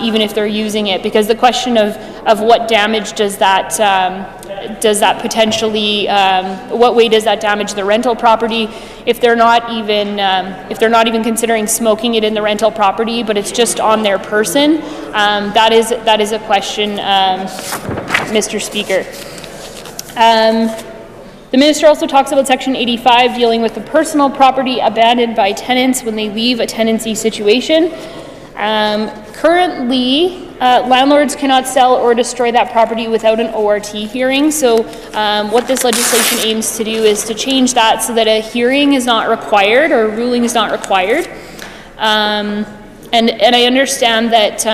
even if they're using it. Because the question of what damage does that potentially, what way does that damage the rental property if they're not even considering smoking it in the rental property, but it's just on their person? That is a question, Mr. Speaker. The minister also talks about Section 85 dealing with the personal property abandoned by tenants when they leave a tenancy situation. Currently, landlords cannot sell or destroy that property without an ORT hearing. So what this legislation aims to do is to change that so that a hearing is not required or a ruling is not required. And I understand that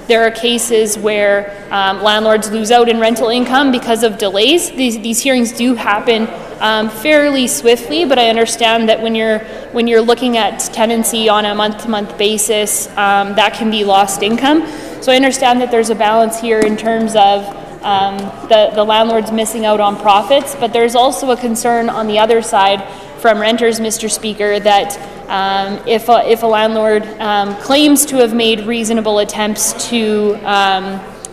there are cases where landlords lose out in rental income because of delays. These hearings do happen fairly swiftly, but I understand that when you're looking at tenancy on a month-to-month basis, that can be lost income. So I understand that there's a balance here in terms of the landlords missing out on profits, but there's also a concern on the other side from renters, Mr. Speaker, that if a landlord claims to have made reasonable attempts to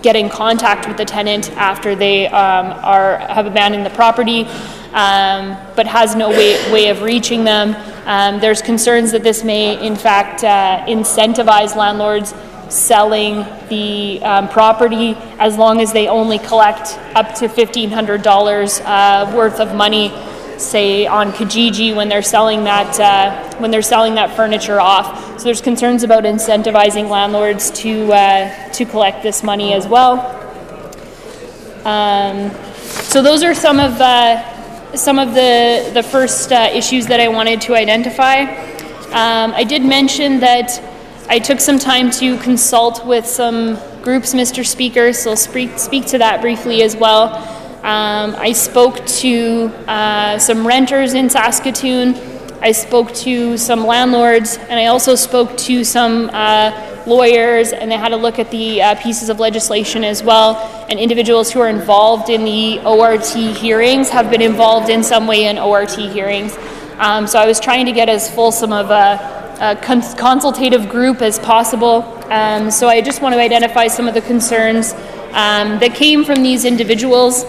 get in contact with the tenant after they have abandoned the property, but has no way of reaching them, there's concerns that this may in fact incentivize landlords selling the property as long as they only collect up to $1,500 worth of money, say on Kijiji, when they're selling that furniture off. So there's concerns about incentivizing landlords to collect this money as well. So those are some of the first issues that I wanted to identify. I did mention that I took some time to consult with some groups, Mr. Speaker, so I'll speak to that briefly as well. I spoke to some renters in Saskatoon, I spoke to some landlords, and I also spoke to some lawyers, and they had a look at the pieces of legislation as well, and individuals who are involved in the ORT hearings have been involved in some way in ORT hearings. So I was trying to get as fulsome of a consultative group as possible. So I just want to identify some of the concerns that came from these individuals.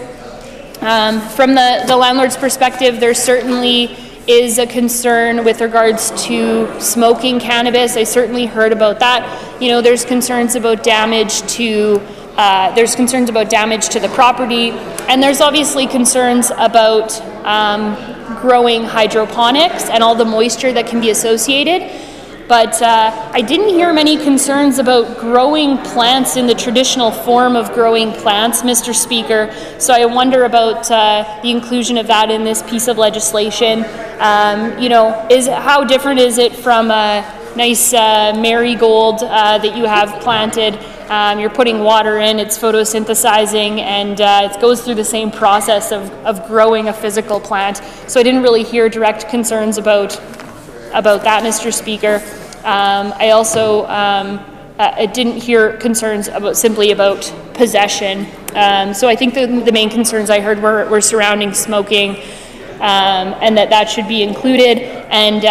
From the landlord's perspective, there certainly is a concern with regards to smoking cannabis. I certainly heard about that. You know, there's concerns about damage to the property, and there's obviously concerns about growing hydroponics and all the moisture that can be associated. But I didn't hear many concerns about growing plants in the traditional form of growing plants, Mr. Speaker. So I wonder about the inclusion of that in this piece of legislation. You know, how different is it from a nice marigold that you have planted? You're putting water in, it's photosynthesizing, and it goes through the same process of growing a physical plant. So I didn't really hear direct concerns about that, Mr. Speaker. I also I didn't hear concerns simply about possession. So I think the main concerns I heard were surrounding smoking, and that should be included. And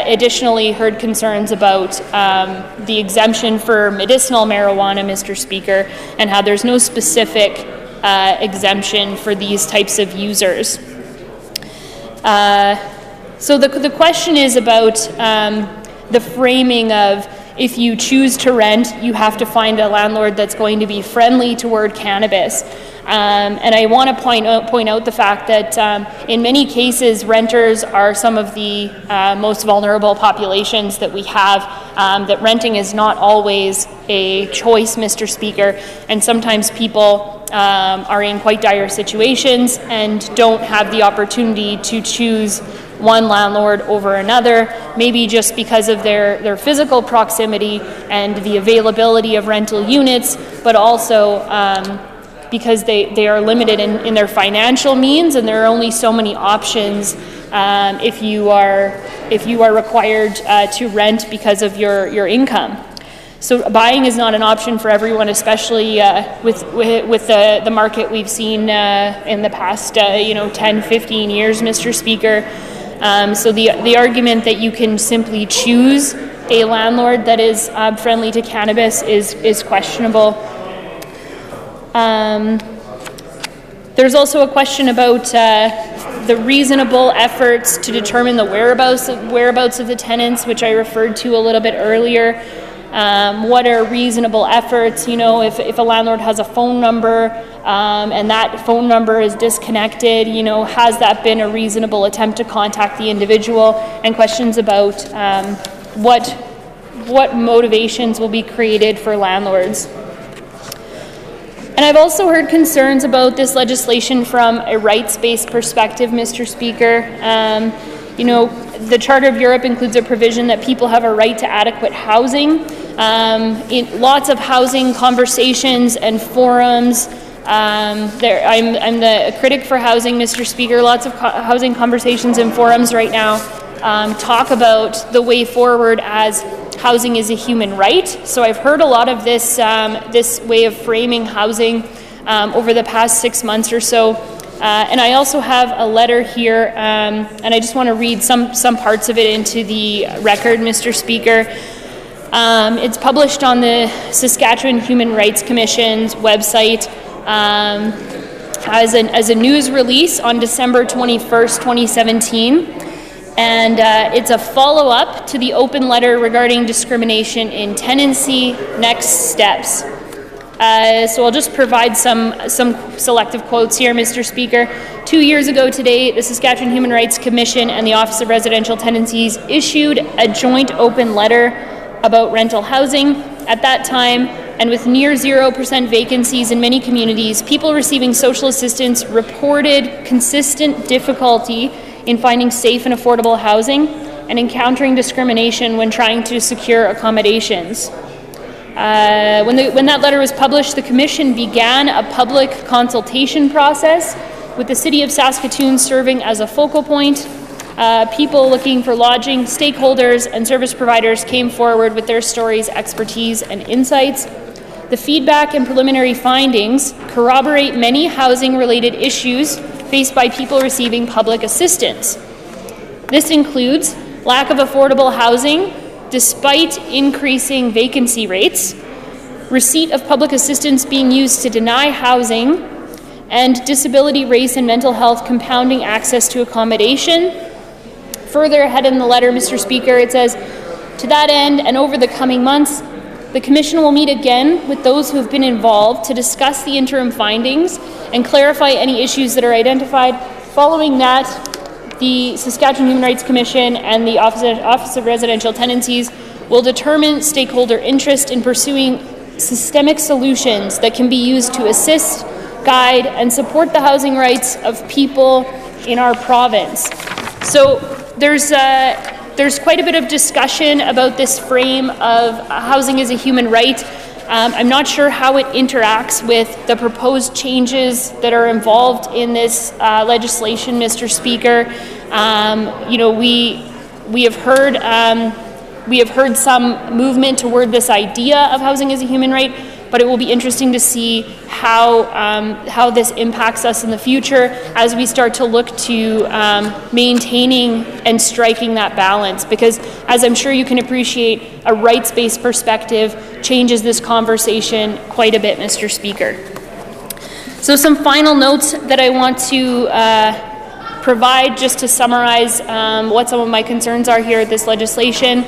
additionally heard concerns about the exemption for medicinal marijuana, Mr. Speaker, and how there's no specific exemption for these types of users. So the question is about the framing of, if you choose to rent, you have to find a landlord that's going to be friendly toward cannabis. And I want to point out the fact that in many cases, renters are some of the most vulnerable populations that we have, that renting is not always a choice, Mr. Speaker, and sometimes people are in quite dire situations and don't have the opportunity to choose one landlord over another, maybe just because of their physical proximity and the availability of rental units, but also because they are limited in their financial means, and there are only so many options if you are required to rent because of your income. So buying is not an option for everyone, especially with the market we've seen in the past 10, 15 years, Mr. Speaker. So the argument that you can simply choose a landlord that is friendly to cannabis is questionable. There's also a question about the reasonable efforts to determine the whereabouts of the tenants, which I referred to a little bit earlier. What are reasonable efforts? You know, if a landlord has a phone number and that phone number is disconnected, you know, has that been a reasonable attempt to contact the individual? And questions about what motivations will be created for landlords. And I've also heard concerns about this legislation from a rights-based perspective, Mr. Speaker. You know, the Charter of Europe includes a provision that people have a right to adequate housing. In lots of housing conversations and forums, I'm the critic for housing, Mr. Speaker. Lots of housing conversations and forums right now talk about the way forward as housing is a human right. So I've heard a lot of this this way of framing housing over the past 6 months or so. And I also have a letter here, and I just want to read some parts of it into the record, Mr. Speaker. It's published on the Saskatchewan Human Rights Commission's website as a news release on December 21st, 2017. And it's a follow-up to the open letter regarding discrimination in tenancy, next steps. So I'll just provide some selective quotes here, Mr. Speaker. 2 years ago today, the Saskatchewan Human Rights Commission and the Office of Residential Tenancies issued a joint open letter about rental housing. At that time, and with near 0% vacancies in many communities, people receiving social assistance reported consistent difficulty in finding safe and affordable housing and encountering discrimination when trying to secure accommodations. When that letter was published, the Commission began a public consultation process with the City of Saskatoon serving as a focal point. People looking for lodging, stakeholders, and service providers came forward with their stories, expertise, and insights. The feedback and preliminary findings corroborate many housing-related issues faced by people receiving public assistance. This includes lack of affordable housing despite increasing vacancy rates, receipt of public assistance being used to deny housing, and disability, race, and mental health compounding access to accommodation. Further ahead in the letter, Mr. Speaker, it says, to that end and over the coming months, the Commission will meet again with those who have been involved to discuss the interim findings and clarify any issues that are identified. Following that, the Saskatchewan Human Rights Commission and the Office of Residential Tenancies will determine stakeholder interest in pursuing systemic solutions that can be used to assist, guide, and support the housing rights of people in our province. So there's quite a bit of discussion about this frame of housing as a human right. I'm not sure how it interacts with the proposed changes that are involved in this legislation, Mr. Speaker. You know, we have heard some movement toward this idea of housing as a human right, but it will be interesting to see how this impacts us in the future as we start to look to maintaining and striking that balance. Because as I'm sure you can appreciate, a rights-based perspective changes this conversation quite a bit, Mr. Speaker. So some final notes that I want to provide just to summarize what some of my concerns are here at this legislation.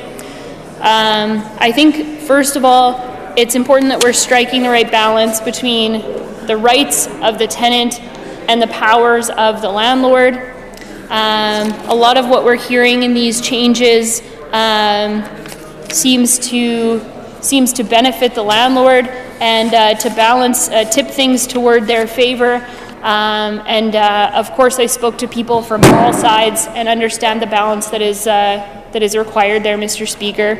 I think, first of all, it's important that we're striking the right balance between the rights of the tenant and the powers of the landlord. A lot of what we're hearing in these changes seems to benefit the landlord and to balance, tip things toward their favor. Of course, I spoke to people from all sides and understand the balance that is required there, Mr. Speaker.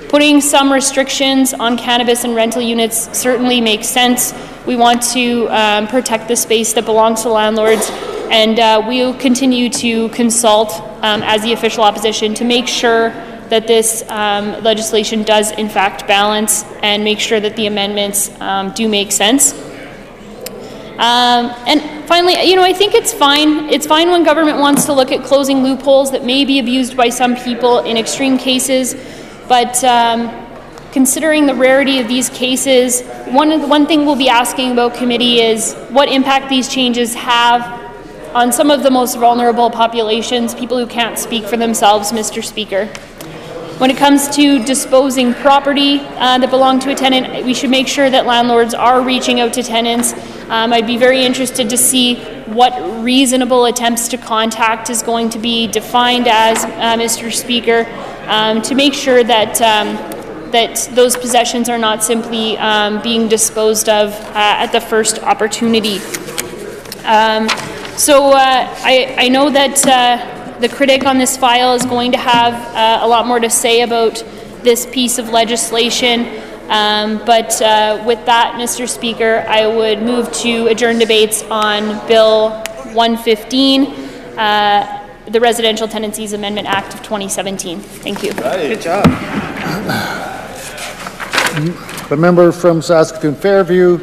Putting some restrictions on cannabis and rental units certainly makes sense. We want to protect the space that belongs to landlords, and we'll continue to consult as the official opposition to make sure that this legislation does in fact balance and make sure that the amendments do make sense. And finally, I think it's fine. It's fine when government wants to look at closing loopholes that may be abused by some people in extreme cases, but considering the rarity of these cases, one thing we'll be asking about committee is what impact these changes have on some of the most vulnerable populations, people who can't speak for themselves, Mr. Speaker. When it comes to disposing property that belong to a tenant, we should make sure that landlords are reaching out to tenants. I'd be very interested to see what reasonable attempts to contact is going to be defined as, Mr. Speaker, to make sure that that those possessions are not simply being disposed of at the first opportunity. I know that the critic on this file is going to have a lot more to say about this piece of legislation, but with that, Mr. Speaker, I would move to adjourn debates on Bill 115, the Residential Tenancies Amendment Act of 2017. Thank you. Good job. The member from Saskatoon Fairview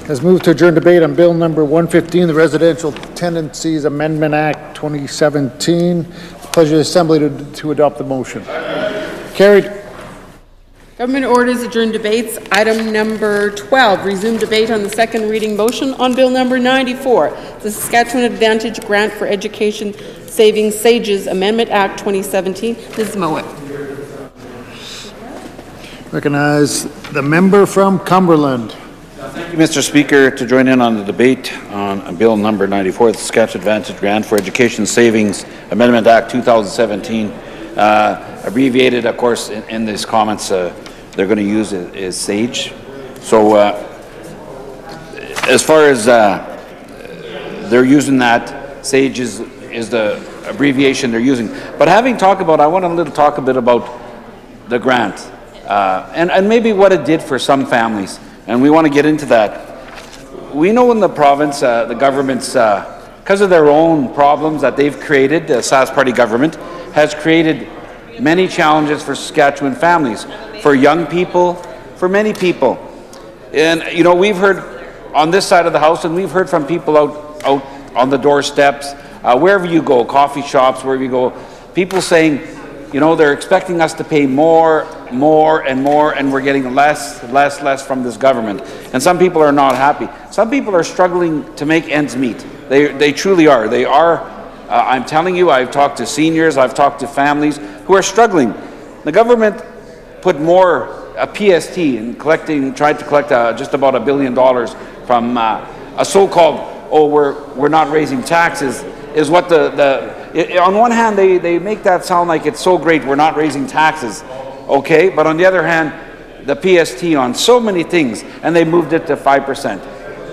has moved to adjourn debate on Bill number 115, the Residential Tenancies Amendment Act 2017. Pleasure of the Assembly to adopt the motion. Carried. Government orders adjourn debates. Item number 12, resume debate on the second reading motion on Bill number 94, the Saskatchewan Advantage Grant for Education Savings SAGES Amendment Act 2017. Ms. Mowat. Recognize the member from Cumberland. Thank you, Mr. Speaker, to join in on the debate on Bill number 94, the Saskatchewan Advantage Grant for Education Savings Amendment Act 2017. Abbreviated, of course, in these comments, they're going to use is SAGE. So as far as they're using that, SAGE is the abbreviation they're using. But having talked about, I want to talk a bit about the grant and maybe what it did for some families. And we want to get into that. We know in the province, the government's, because of their own problems that they've created, the Sask Party government has created many challenges for Saskatchewan families, for young people, for many people. And, we've heard on this side of the House, and we've heard from people out on the doorsteps, wherever you go, coffee shops, wherever you go, people saying, they're expecting us to pay more, and we're getting less from this government. And some people are not happy. Some people are struggling to make ends meet. They truly are. They are. I'm telling you, I've talked to seniors, I've talked to families who are struggling. The government put more a PST and tried to collect just about $1 billion from a so-called, we're not raising taxes, is what on one hand, they make that sound like it's so great, we're not raising taxes, okay? But on the other hand, the PST on so many things, and they moved it to 5%.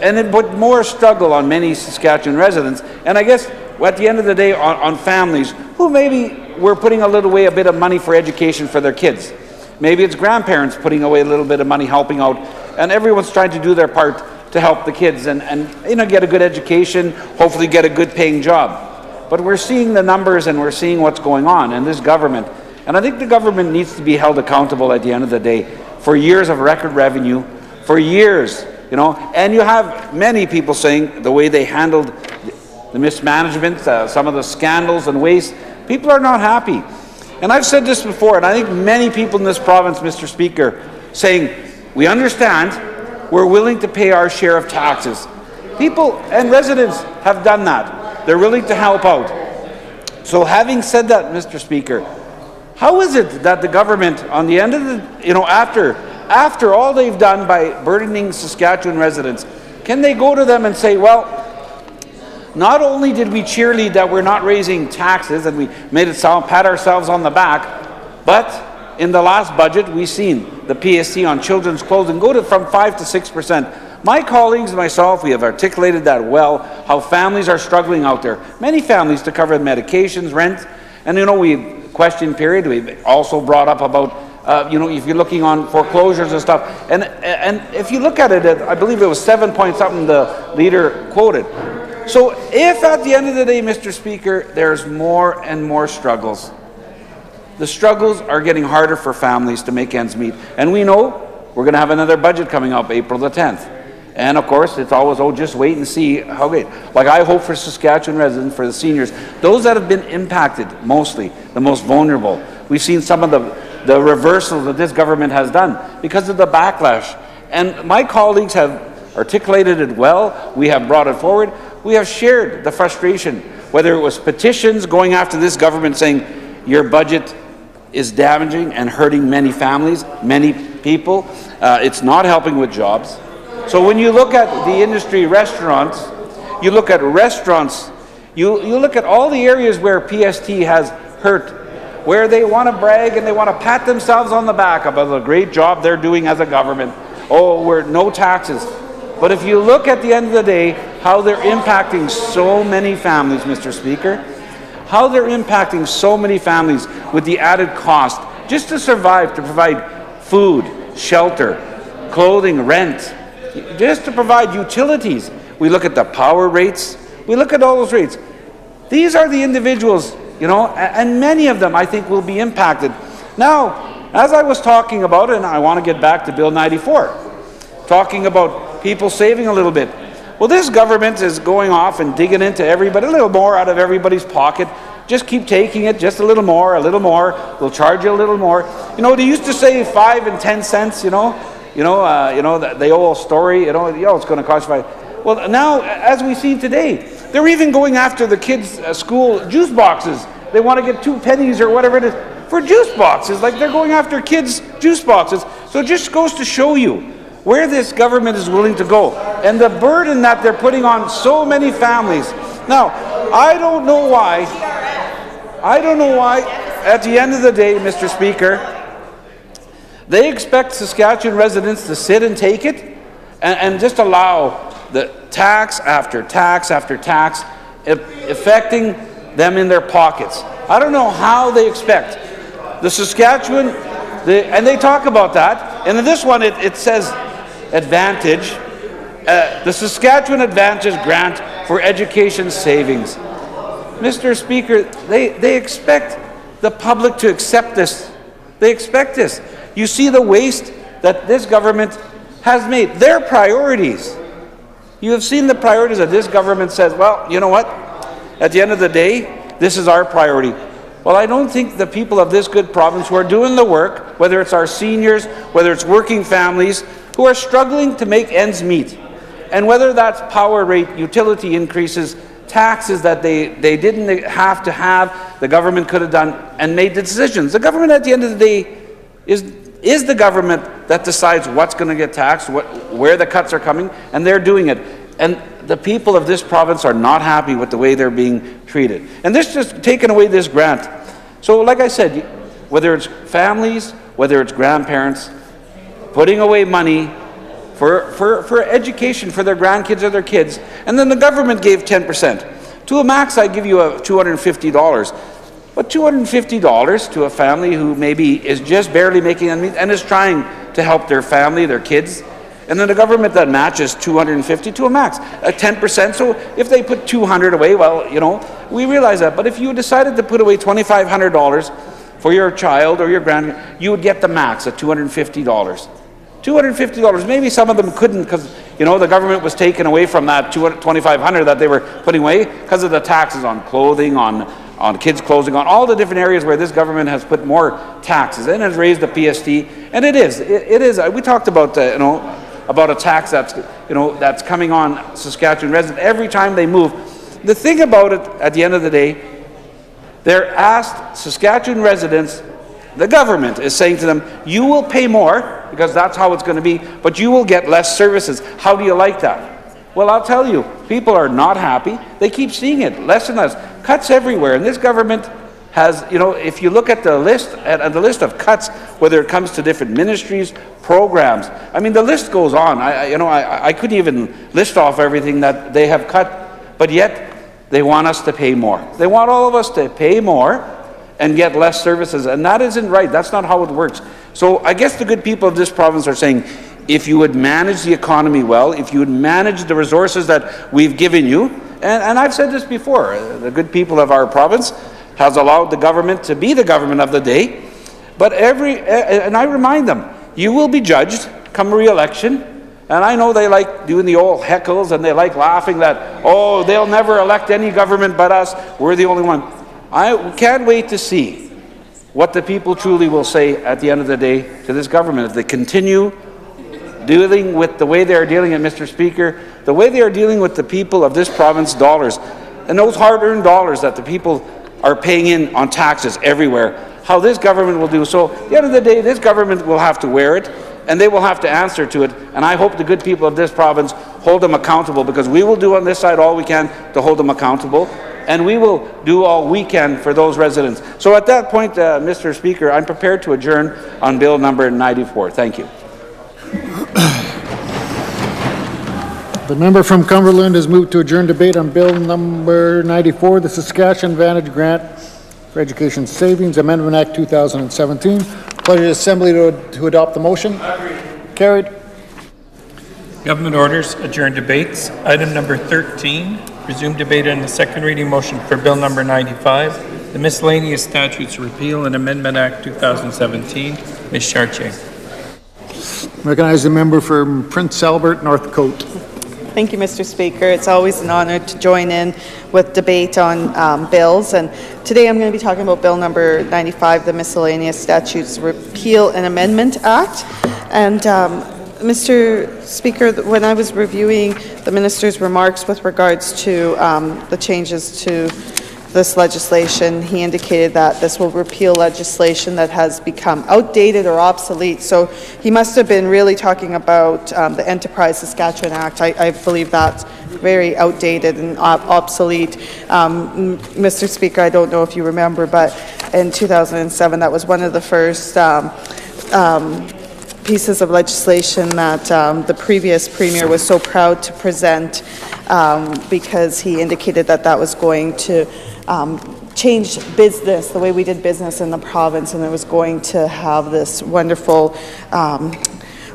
And it put more struggle on many Saskatchewan residents, and I guess at the end of the day, on families who maybe were putting a bit of money for education for their kids. Maybe it's grandparents putting away a little bit of money, helping out, and everyone's trying to do their part to help the kids and get a good education, hopefully get a good paying job. But we're seeing the numbers and we're seeing what's going on in this government. And I think the government needs to be held accountable at the end of the day for years of record revenue, for years, and you have many people saying the way they handled the mismanagement, some of the scandals and waste, people are not happy. And I've said this before, and I think many people in this province, Mr. Speaker, saying, we understand, we're willing to pay our share of taxes. People and residents have done that. They're willing to help out. So having said that, Mr. Speaker, How is it that the government, on the end of the, after all they've done by burdening Saskatchewan residents, can they go to them and say, well, not only did we cheerlead that we're not raising taxes and we made it sound, pat ourselves on the back, but in the last budget we've seen the PSC on children's clothing go to from 5 to 6%. My colleagues and myself, we have articulated that well, how families are struggling out there. Many families to cover medications, rent, and we've question period. We've also brought up about if you're looking on foreclosures and stuff, and if you look at it, I believe it was 7 point something the leader quoted. So if at the end of the day, Mr. Speaker, there's more and more struggles, the struggles are getting harder for families to make ends meet, and we know we're going to have another budget coming up April the 10th. And of course, it's always, just wait and see how great. Like I hope for Saskatchewan residents, for the seniors, those that have been impacted mostly, the most vulnerable. We've seen some of the reversals that this government has done because of the backlash. And my colleagues have articulated it well. We have brought it forward. We have shared the frustration, whether it was petitions going after this government saying your budget is damaging and hurting many families, many people. It's not helping with jobs. So when you look at the industry, restaurants, you look at all the areas where PST has hurt, where they want to brag and they want to pat themselves on the back about the great job they're doing as a government. Oh, we're no taxes. But if you look at the end of the day, how they're impacting so many families, Mr. Speaker, how they're impacting so many families with the added cost just to survive, to provide food, shelter, clothing, rent, just to provide utilities. We look at the power rates, we look at all those rates. These are the individuals, and many of them I think will be impacted. Now, as I was talking about, and I want to get back to Bill 94, talking about people saving a little bit. Well, this government is going off and digging into everybody, a little more out of everybody's pocket. Just keep taking it, just a little more, we'll charge you a little more. They used to say 5 and 10 cents, the old story, it's going to cost 5. Well, now, as we've seen today, they're even going after the kids' school juice boxes. They want to get 2 pennies or whatever it is for juice boxes, like they're going after kids' juice boxes. So it just goes to show you where this government is willing to go and the burden that they're putting on so many families. Now, I don't know why, at the end of the day, Mr. Speaker, they expect Saskatchewan residents to sit and take it and just allow the tax after tax after tax affecting them in their pockets. I don't know how they expect the Saskatchewan, and they talk about that, and in this one it says Advantage, the Saskatchewan Advantage Grant for Education Savings. Mr. Speaker, they expect the public to accept this. They expect this. You see the waste that this government has made. Their priorities. You have seen the priorities that this government says, well, you know what? At the end of the day, this is our priority. Well, I don't think the people of this good province who are doing the work, whether it's our seniors, whether it's working families, who are struggling to make ends meet, and whether that's power rate, utility increases, taxes that they didn't have to have, the government could have done and made the decisions. The government at the end of the day is the government that decides what's going to get taxed, where the cuts are coming, and they're doing it. And the people of this province are not happy with the way they're being treated. And this just taking away this grant. So like I said, whether it's families, whether it's grandparents, putting away money for education for their grandkids or their kids, and then the government gave 10%. To a max, I give you $250. But $250 to a family who maybe is just barely making ends meet and is trying to help their family, their kids, and then the government that matches $250 to a max, 10%. So if they put $200 away, well, we realize that. But if you decided to put away $2,500 for your child or your grandchild, you would get the max at $250. $250. Maybe some of them couldn't because, the government was taken away from that $2,500 that they were putting away because of the taxes on clothing, on kids' clothing, on all the different areas where this government has put more taxes and has raised the PST. And it is. We talked about, about a tax that's coming on Saskatchewan residents every time they move. The thing about it, at the end of the day, they're asked Saskatchewan residents the government is saying to them, you will pay more, because that's how it's going to be, but you will get less services. How do you like that? Well, I'll tell you, people are not happy. They keep seeing it, less and less. Cuts everywhere, and this government has, you know, if you look at the list, of cuts, whether it comes to different ministries, programs, I mean, the list goes on. I couldn't even list off everything that they have cut, but yet they want us to pay more. They want all of us to pay more and get less services, and that isn't right. That's not how it works. So I guess the good people of this province are saying, if you would manage the economy well, if you would manage the resources that we've given you, and I've said this before, the good people of our province has allowed the government to be the government of the day, but and I remind them, you will be judged come re-election. And I know they like doing the old heckles and they like laughing that, oh, they'll never elect any government but us, we're the only one. I can't wait to see what the people truly will say at the end of the day to this government. If they continue dealing with the way they are dealing, and Mr. Speaker, the way they are dealing with the people of this province dollars, and those hard-earned dollars that the people are paying in on taxes everywhere, how this government will do. So at the end of the day, this government will have to wear it, and they will have to answer to it, and I hope the good people of this province hold them accountable, because we will do on this side all we can to hold them accountable, and we will do all we can for those residents. So at that point, Mr. Speaker, I'm prepared to adjourn on Bill number 94. Thank you. The member from Cumberland has moved to adjourn debate on Bill number 94, the Saskatchewan Advantage Grant for Education Savings Amendment Act 2017. Pleasure Assembly to adopt the motion. Carried. Government orders, adjourn debates. Item number 13, resume debate on the second reading motion for Bill number 95, the Miscellaneous Statutes Repeal and Amendment Act 2017. Ms. Chartier. Recognize the member from Prince Albert, Northcote. Thank you, Mr. Speaker. It's always an honor to join in with debate on bills, and today I'm going to be talking about Bill number 95, the Miscellaneous Statutes Repeal and Amendment Act. And Mr. Speaker, when I was reviewing the minister's remarks with regards to the changes to this legislation, he indicated that this will repeal legislation that has become outdated or obsolete. So he must have been really talking about the Enterprise Saskatchewan Act. I believe that's very outdated and obsolete. Mr. Speaker, I don't know if you remember, but in 2007, that was one of the first pieces of legislation that the previous Premier was so proud to present because he indicated that that was going to change business, the way we did business in the province, and it was going to have this wonderful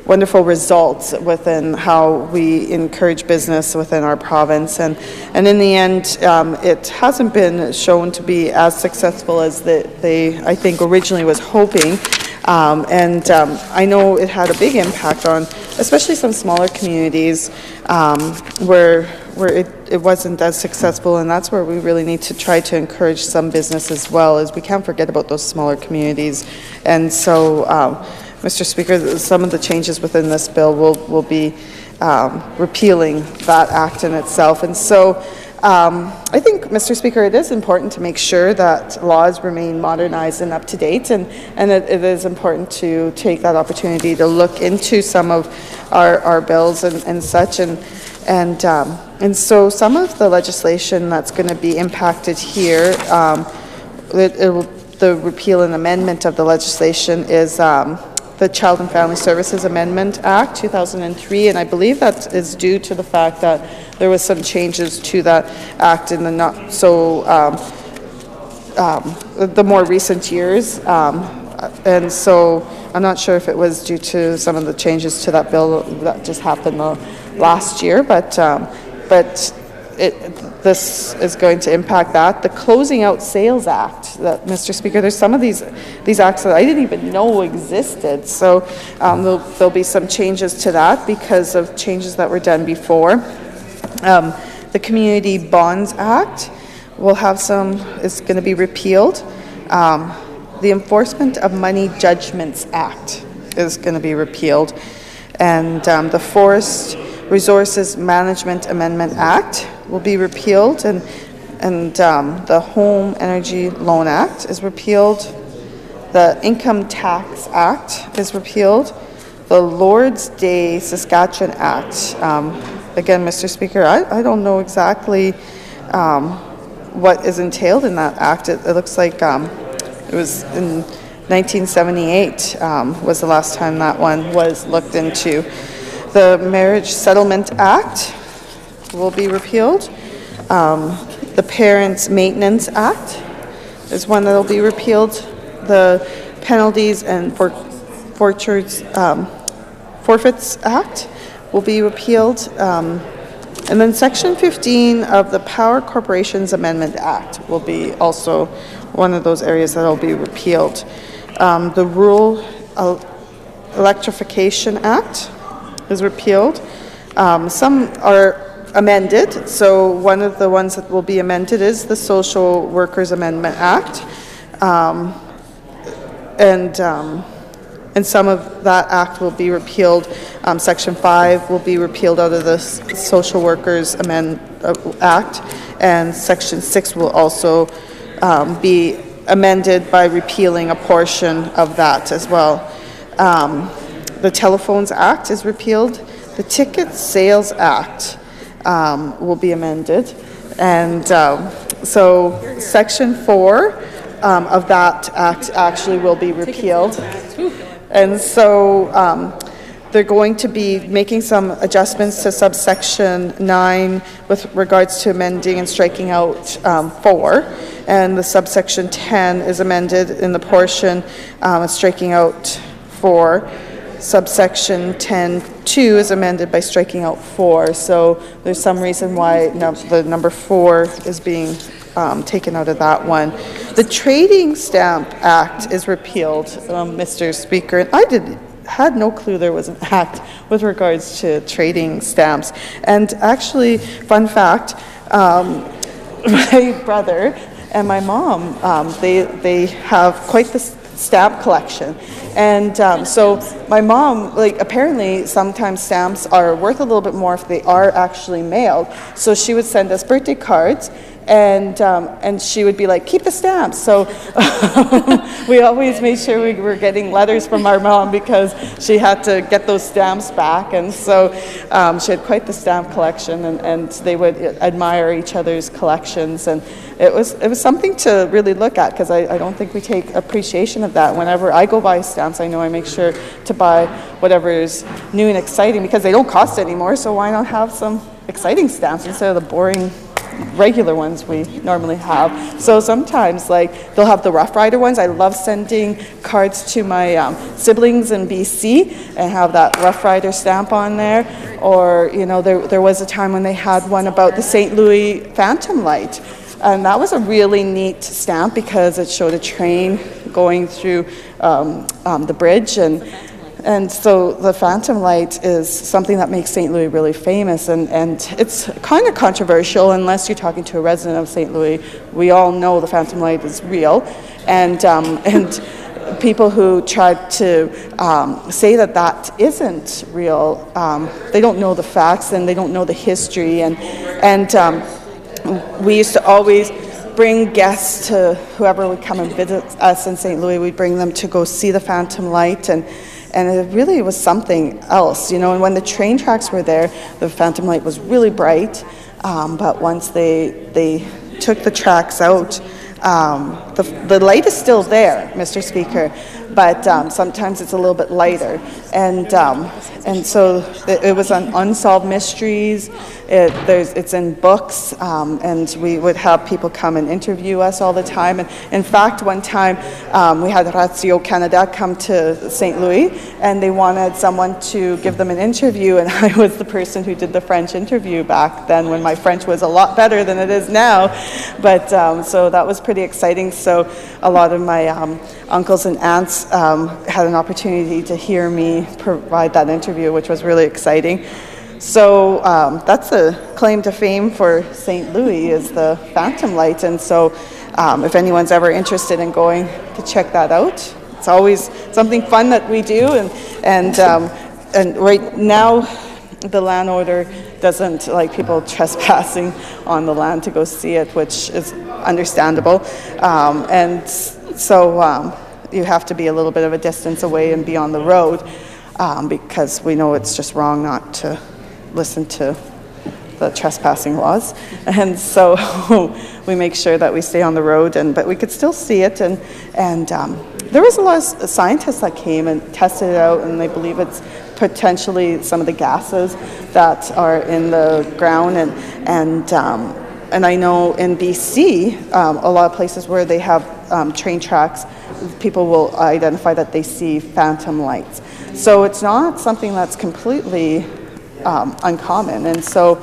wonderful results within how we encourage business within our province. And in the end, it hasn't been shown to be as successful as they I think, originally was hoping. I know it had a big impact on especially some smaller communities where it wasn't as successful, and that's where we really need to try to encourage some business as well, as we can't forget about those smaller communities. And so, Mr. Speaker, some of the changes within this bill will be repealing that act in itself. And so I think, Mr. Speaker, it is important to make sure that laws remain modernized and up to date, and it is important to take that opportunity to look into some of our bills and such. And so some of the legislation that's going to be impacted here, the repeal and amendment of the legislation is the Child and Family Services Amendment Act 2003, and I believe that is due to the fact that there was some changes to that act in the not so the more recent years, and so I'm not sure if it was due to some of the changes to that bill that just happened last year, but this is going to impact that. The Closing Out Sales Act, that, Mr. Speaker, there's some of these acts that I didn't even know existed. So there'll be some changes to that because of changes that were done before. The Community Bonds Act will have is going to be repealed. The Enforcement of Money Judgments Act is going to be repealed. And the Forest Resources Management Amendment Act will be repealed, and the Home Energy Loan Act is repealed, The Income Tax Act is repealed. The Lord's Day Saskatchewan Act. Again, Mr. Speaker, I don't know exactly what is entailed in that act. It looks like it was in 1978 was the last time that one was looked into. The Marriage Settlement Act will be repealed. The Parents Maintenance Act is one that will be repealed. The Penalties and Forfeits Act will be repealed. And then Section 15 of the Power Corporations Amendment Act will be also one of those areas that will be repealed. The Rural Electrification Act is repealed. Some are amended. So one of the ones that will be amended is the Social Workers Amendment Act. And some of that act will be repealed. Section 5 will be repealed out of the Social Workers Act, and Section 6 will also be amended by repealing a portion of that as well. The Telephones Act is repealed. The Ticket Sales Act will be amended. And so Section 4 of that act actually will be repealed. And so they're going to be making some adjustments to subsection 9 with regards to amending and striking out 4. And the subsection 10 is amended in the portion striking out 4. Subsection 10.2 is amended by striking out 4. So there's some reason why the number 4 is being taken out of that one. The Trading Stamp Act is repealed, Mr. Speaker. And I had no clue there was an act with regards to trading stamps. And actually, fun fact, my brother and my mom, they have quite the stamp collection. And so my mom, apparently sometimes stamps are worth a little bit more if they are actually mailed. So she would send us birthday cards, and she would be like, keep the stamps. So we always made sure we were getting letters from our mom because she had to get those stamps back. And so she had quite the stamp collection, and they would admire each other's collections. And it was something to really look at, because I don't think we take appreciation of that. Whenever I go buy stamps, I know I make sure to buy whatever is new and exciting, because they don't cost anymore. So why not have some exciting stamps instead of the boring regular ones we normally have. So sometimes they'll have the Rough Rider ones. I love sending cards to my siblings in BC and have that Rough Rider stamp on there. Or, there was a time when they had one about the St. Louis Phantom Light. And that was a really neat stamp because it showed a train going through the bridge. And so the Phantom Light is something that makes St. Louis really famous, and it's kind of controversial unless you're talking to a resident of St. Louis. We all know the Phantom Light is real, and people who try to say that isn't real, they don't know the facts and they don't know the history, and we used to always bring guests to whoever would come and visit us in St. Louis. We'd bring them to go see the Phantom Light, and it really was something else, and when the train tracks were there, the Phantom Light was really bright, but once they took the tracks out, the light is still there, Mr. Speaker, but sometimes it's a little bit lighter, and so it was on Unsolved Mysteries. It's in books, and we would have people come and interview us all the time. And in fact, one time we had Ratio Canada come to St. Louis, and they wanted someone to give them an interview, and I was the person who did the French interview back then, when my French was a lot better than it is now. But so that was pretty exciting. So a lot of my uncles and aunts had an opportunity to hear me provide that interview, which was really exciting. So that's a claim to fame for St. Louis, is the Phantom Light. And so if anyone's ever interested in going to check that out, it's always something fun that we do. And right now, the land order doesn't like people trespassing on the land to go see it, which is understandable. And so you have to be a little bit of a distance away and be on the road, because we know it's just wrong not to listen to the trespassing laws. And so we make sure that we stay on the road, but we could still see it. And there was a lot of scientists that came and tested it out, and they believe it's potentially some of the gases that are in the ground. And I know in BC, a lot of places where they have train tracks, people will identify that they see phantom lights. So it's not something that's completely uncommon. And so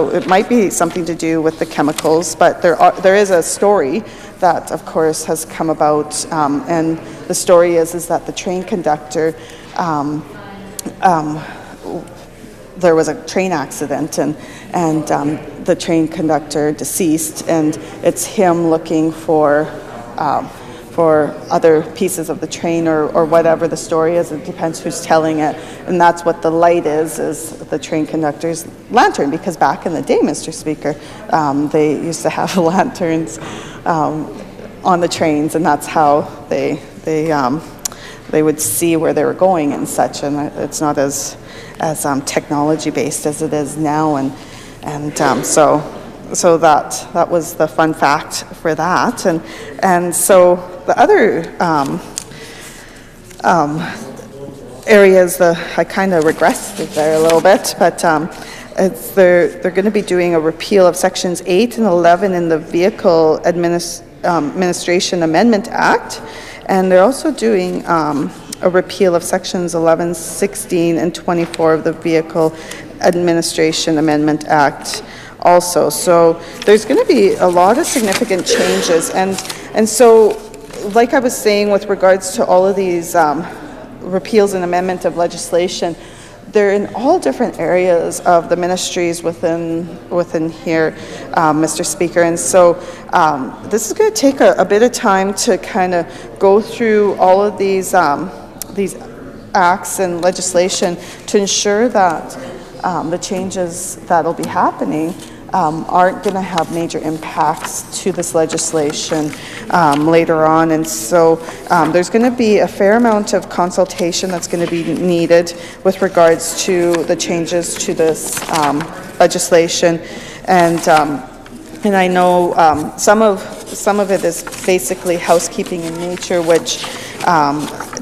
it might be something to do with the chemicals, but there is a story that, of course, has come about, and the story is that the train conductor, there was a train accident, and the train conductor deceased, and it's him looking for other pieces of the train or whatever the story is. It depends who's telling it. And that's what the light is the train conductor's lantern, because back in the day, Mr. Speaker, they used to have lanterns on the trains, and that's how they would see where they were going and such. And it's not as technology based as it is now. So that was the fun fact for that. And so the other areas, I kind of regressed there a little bit, but they're going to be doing a repeal of Sections 8 and 11 in the Vehicle Administration Amendment Act, and they're also doing a repeal of Sections 11, 16, and 24 of the Vehicle Administration Amendment Act also. So there's going to be a lot of significant changes, and so like I was saying with regards to all of these repeals and amendment of legislation, they're in all different areas of the ministries within here, Mr. Speaker. And so this is going to take a bit of time to kind of go through all of these acts and legislation to ensure that the changes that'll be happening aren't going to have major impacts to this legislation later on. And so there's going to be a fair amount of consultation that's going to be needed with regards to the changes to this legislation. And I know some of it is basically housekeeping in nature, which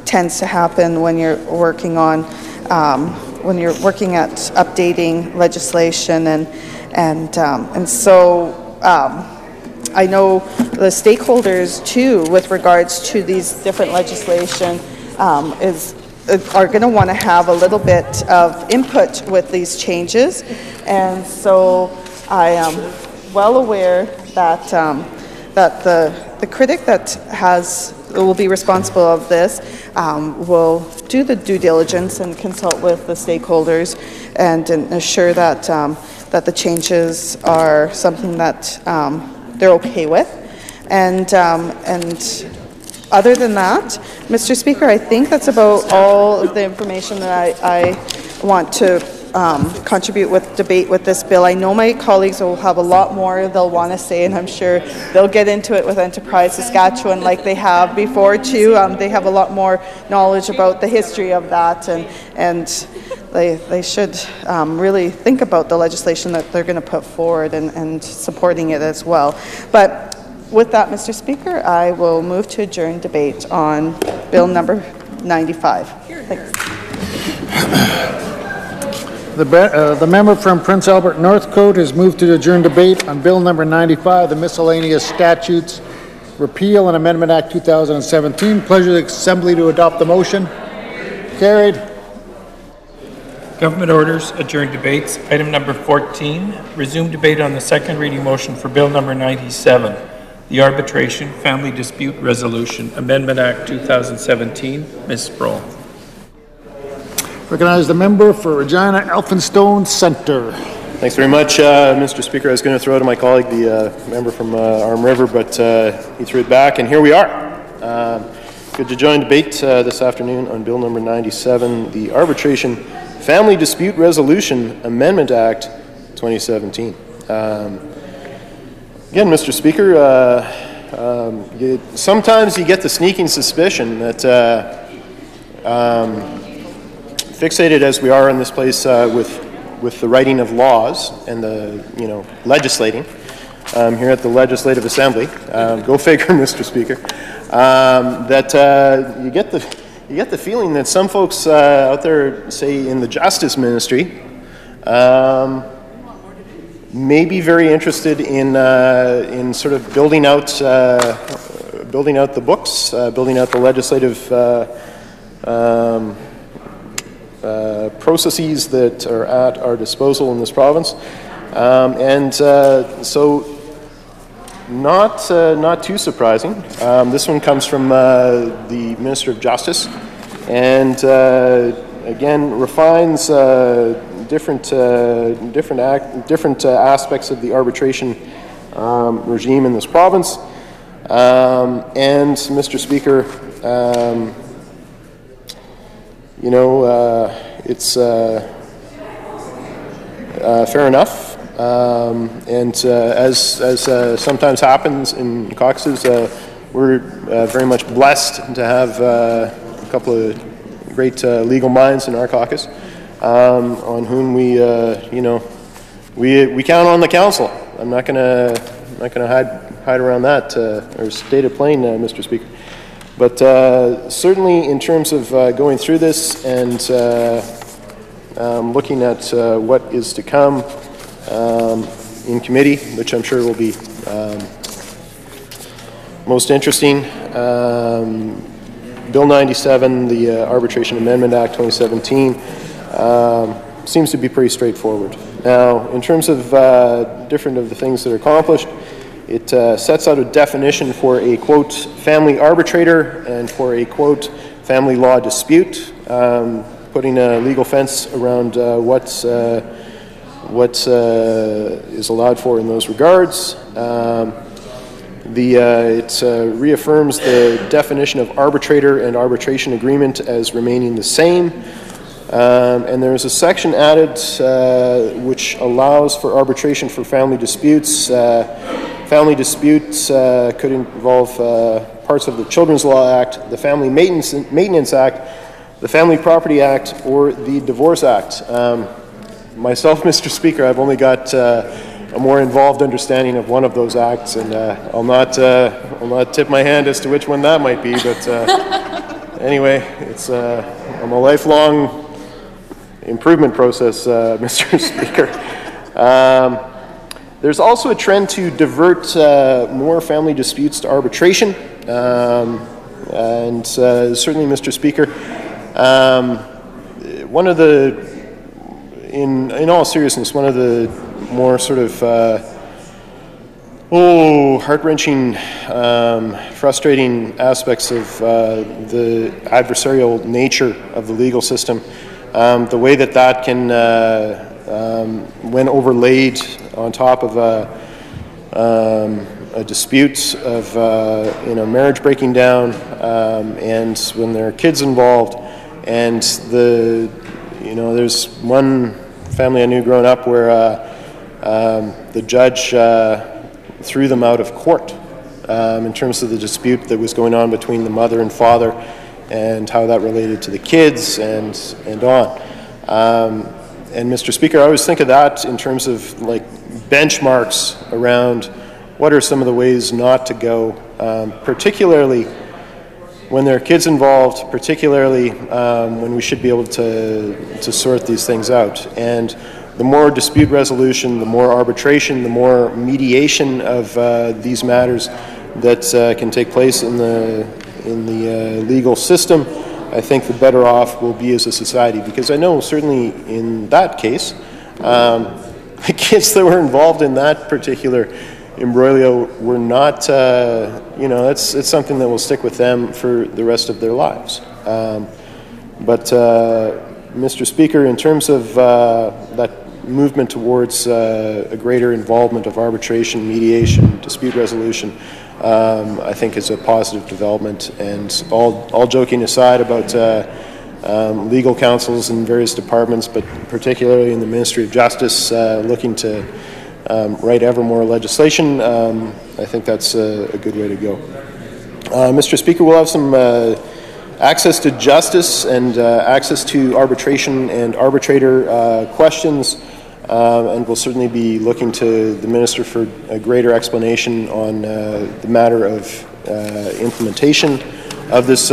tends to happen when you're working on at updating legislation. And so I know the stakeholders too, with regards to these different legislation, are going to want to have a little bit of input with these changes. And so I am well aware that that the critic that will be responsible of this will do the due diligence and consult with the stakeholders and assure that that the changes are something that they're okay with. And other than that, Mr. Speaker, I think that's about all of the information that I want to contribute with debate with this bill. I know my colleagues will have a lot more they'll want to say, and I'm sure they'll get into it with Enterprise Saskatchewan like they have before too. They have a lot more knowledge about the history of that, and they should really think about the legislation that they're going to put forward and supporting it as well. But with that, Mr. Speaker, I will move to adjourn debate on Bill number 95. Thanks. The member from Prince Albert Northcote has moved to adjourn debate on Bill number 95, the Miscellaneous Statutes Repeal and Amendment Act 2017. Pleasure of the Assembly to adopt the motion. Carried. Government orders, adjourned debates. Item number 14, resume debate on the second reading motion for Bill number 97, the Arbitration Family Dispute Resolution Amendment Act 2017. Ms. Sproul. Recognize the member for Regina Elphinstone Centre. Thanks very much, Mr. Speaker. I was going to throw it to my colleague, the member from Arm River, but he threw it back, and here we are. Good to join debate this afternoon on Bill number 97, the Arbitration Family Dispute Resolution Amendment Act 2017. Again, Mr. Speaker, Sometimes you get the sneaking suspicion that, fixated as we are in this place with the writing of laws and the, legislating here at the Legislative Assembly, go figure, Mr. Speaker, that you get the feeling that some folks out there, say in the Justice Ministry, may be very interested in sort of building out the books, building out the legislative processes that are at our disposal in this province, so not too surprising. This one comes from the Minister of Justice, and again refines different aspects of the arbitration regime in this province. And Mr. Speaker, it's fair enough. And as sometimes happens in caucuses, we're very much blessed to have a couple of great legal minds in our caucus, on whom we count on the council. I'm not gonna hide around that or state it plain, Mr. Speaker. But certainly, in terms of going through this and looking at what is to come in committee, which I'm sure will be most interesting. Bill 97, the Arbitration Amendment Act 2017, seems to be pretty straightforward. Now, in terms of different of the things that are accomplished, it sets out a definition for a, quote, family arbitrator and for a, quote, family law dispute, putting a legal fence around what is allowed for in those regards. It reaffirms the definition of arbitrator and arbitration agreement as remaining the same. And there's a section added which allows for arbitration for family disputes. Family disputes could involve parts of the Children's Law Act, the Family Maintenance Act, the Family Property Act, or the Divorce Act. Myself, Mr. Speaker, I've only got a more involved understanding of one of those acts, and I'll not tip my hand as to which one that might be. But anyway, it's I'm a lifelong improvement process, Mr. Speaker. There's also a trend to divert more family disputes to arbitration, and certainly, Mr. Speaker, one of the, in all seriousness, one of the more sort of heart-wrenching, frustrating aspects of the adversarial nature of the legal system, the way that can, when overlaid on top of a dispute of marriage breaking down, and when there are kids involved, and there's one family I knew growing up where the judge threw them out of court in terms of the dispute that was going on between the mother and father, and how that related to the kids and on. And Mr. Speaker, I always think of that in terms of like benchmarks around what are some of the ways not to go, particularly when there are kids involved, particularly when we should be able to sort these things out. And the more dispute resolution, the more arbitration, the more mediation of these matters that can take place in the legal system, I think the better off we'll be as a society. Because I know certainly in that case, the kids that were involved in that particular imbroglio were not, it's something that will stick with them for the rest of their lives. But Mr. Speaker, in terms of that movement towards a greater involvement of arbitration, mediation, dispute resolution, I think is a positive development. And all joking aside about legal counsels in various departments, but particularly in the Ministry of Justice, looking to write ever more legislation, I think that's a good way to go. Mr. Speaker, we'll have some access to justice and access to arbitration and arbitrator questions, and we'll certainly be looking to the Minister for a greater explanation on the matter of implementation of this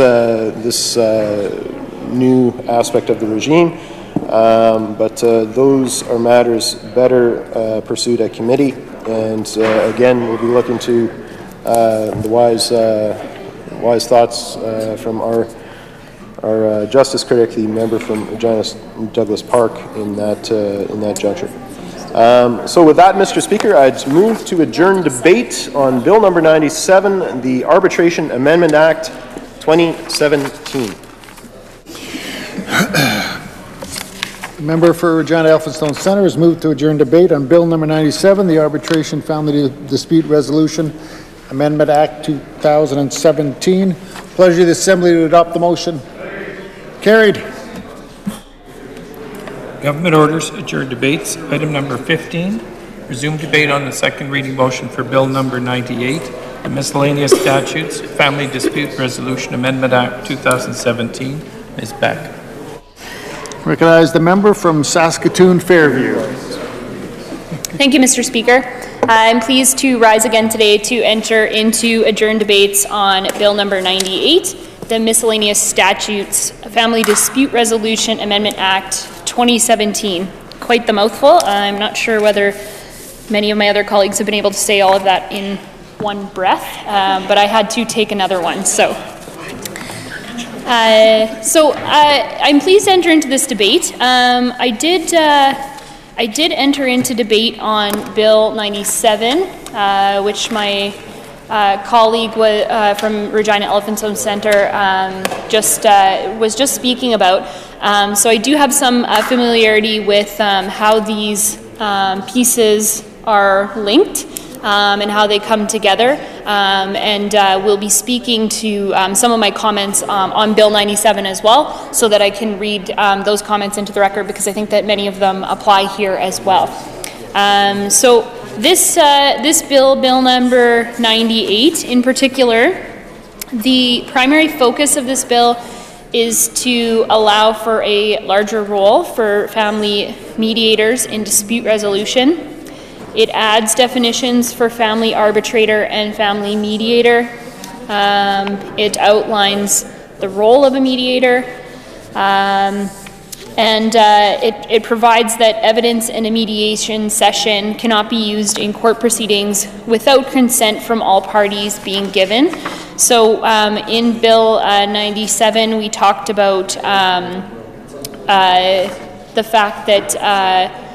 new aspect of the regime. But those are matters better pursued at committee, and again, we'll be looking to the wise thoughts from our justice critic, the member from Regina Douglas Park, in that juncture. So with that, Mr. Speaker, I'd move to adjourn debate on Bill number 97, the Arbitration Amendment Act 2017. The member for Regina Elphinstone Centre has moved to adjourn debate on Bill number 97, the Arbitration Family Dispute Resolution Amendment Act 2017. Pleasure of the Assembly to adopt the motion. Carried. Government orders adjourn debates. Item number 15, resume debate on the second reading motion for Bill number 98, the Miscellaneous Statutes Family Dispute Resolution Amendment Act 2017. Ms. Beck. Recognize the member from Saskatoon Fairview. Thank you, Mr. Speaker. I'm pleased to rise again today to enter into adjourned debates on Bill number 98, the Miscellaneous Statutes Family Dispute Resolution Amendment Act 2017. Quite the mouthful. I'm not sure whether many of my other colleagues have been able to say all of that in one breath, but I had to take another one. I'm pleased to enter into this debate. I did enter into debate on Bill 97, which my colleague from Regina Elphinstone Centre was just speaking about. So I do have some familiarity with how these pieces are linked. And how they come together, and we'll be speaking to some of my comments on Bill 97 as well, so that I can read those comments into the record, because I think that many of them apply here as well. So this bill number 98 in particular, the primary focus of this bill is to allow for a larger role for family mediators in dispute resolution. It adds definitions for family arbitrator and family mediator. It outlines the role of a mediator. It provides that evidence in a mediation session cannot be used in court proceedings without consent from all parties being given. So in Bill 97, we talked about the fact that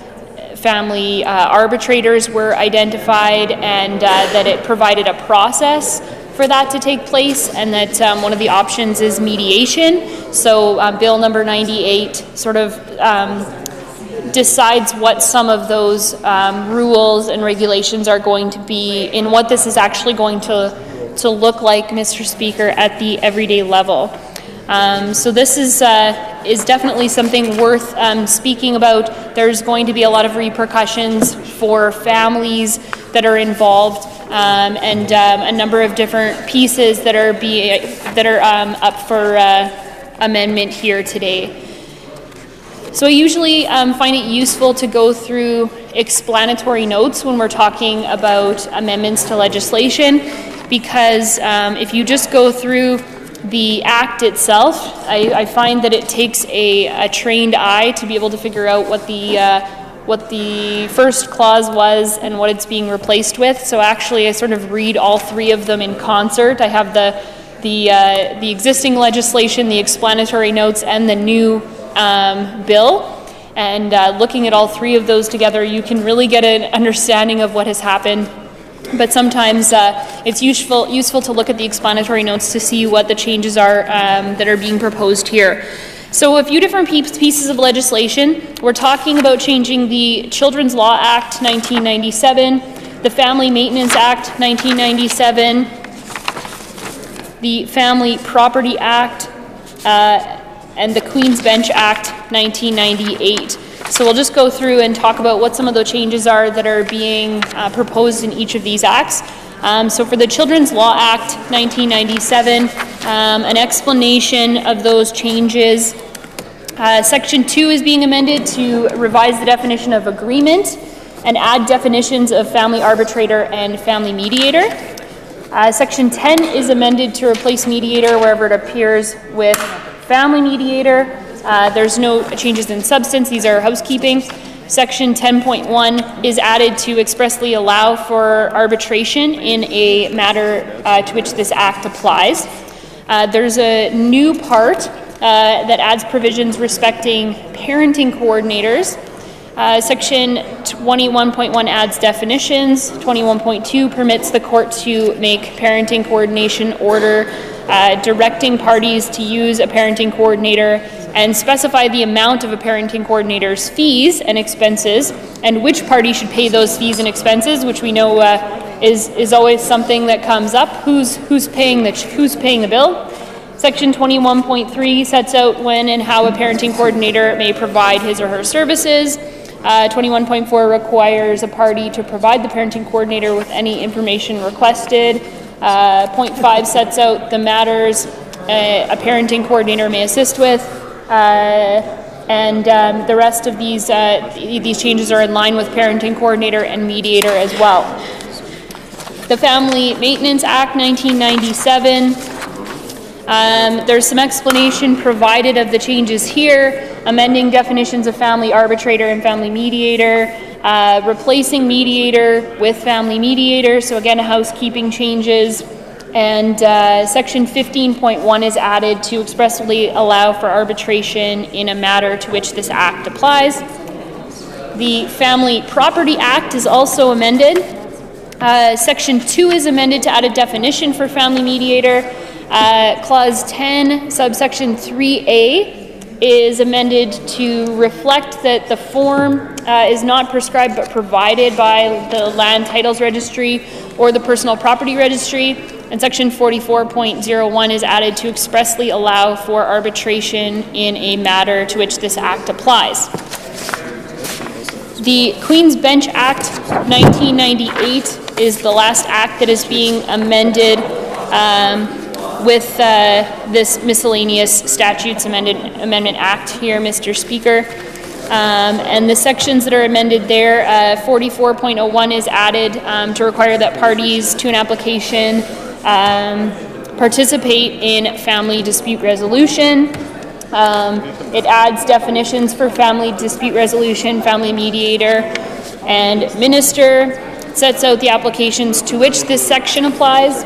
family arbitrators were identified, and that it provided a process for that to take place, and that one of the options is mediation. So Bill number 98 sort of decides what some of those rules and regulations are going to be, and what this is actually going to look like, Mr. Speaker, at the everyday level. So this is definitely something worth speaking about. There's going to be a lot of repercussions for families that are involved, and a number of different pieces that are up for amendment here today. So I usually find it useful to go through explanatory notes when we're talking about amendments to legislation, because if you just go through the Act itself, I find that it takes a trained eye to be able to figure out what the first clause was and what it's being replaced with. So actually I sort of read all three of them in concert. I have the existing legislation, the explanatory notes, and the new bill. And looking at all three of those together, you can really get an understanding of what has happened. But sometimes it's useful to look at the explanatory notes to see what the changes are that are being proposed here. So a few different pieces of legislation. We're talking about changing the Children's Law Act 1997, the Family Maintenance Act 1997, the Family Property Act, and the Queen's Bench Act 1998. So we'll just go through and talk about what some of the changes are that are being proposed in each of these acts. So for the Children's Law Act 1997, an explanation of those changes. Section 2 is being amended to revise the definition of agreement and add definitions of family arbitrator and family mediator. Section 10 is amended to replace mediator wherever it appears with family mediator. There's no changes in substance, these are housekeeping. Section 10.1 is added to expressly allow for arbitration in a matter to which this act applies. There's a new part that adds provisions respecting parenting coordinators. Section 21.1 adds definitions. 21.2 permits the court to make parenting coordination order, directing parties to use a parenting coordinator and specify the amount of a parenting coordinator's fees and expenses and which party should pay those fees and expenses, which we know is always something that comes up. Who's paying the bill? Section 21.3 sets out when and how a parenting coordinator may provide his or her services. 21.4 requires a party to provide the parenting coordinator with any information requested. 0.5 sets out the matters a parenting coordinator may assist with. The rest of these changes are in line with parenting coordinator and mediator as well. The Family Maintenance Act 1997. There's some explanation provided of the changes here, amending definitions of family arbitrator and family mediator, replacing mediator with family mediator, so again, housekeeping changes, and section 15.1 is added to expressly allow for arbitration in a matter to which this act applies. The Family Property Act is also amended. Section 2 is amended to add a definition for family mediator. Clause 10, subsection 3A is amended to reflect that the form is not prescribed but provided by the Land Titles Registry or the Personal Property Registry. And section 44.01 is added to expressly allow for arbitration in a matter to which this act applies. The Queen's Bench Act 1998 is the last act that is being amended with this miscellaneous statutes amendment act here, Mr. Speaker. And the sections that are amended there, 44.01 is added to require that parties to an application participate in family dispute resolution. It adds definitions for family dispute resolution, family mediator, and minister. It sets out the applications to which this section applies.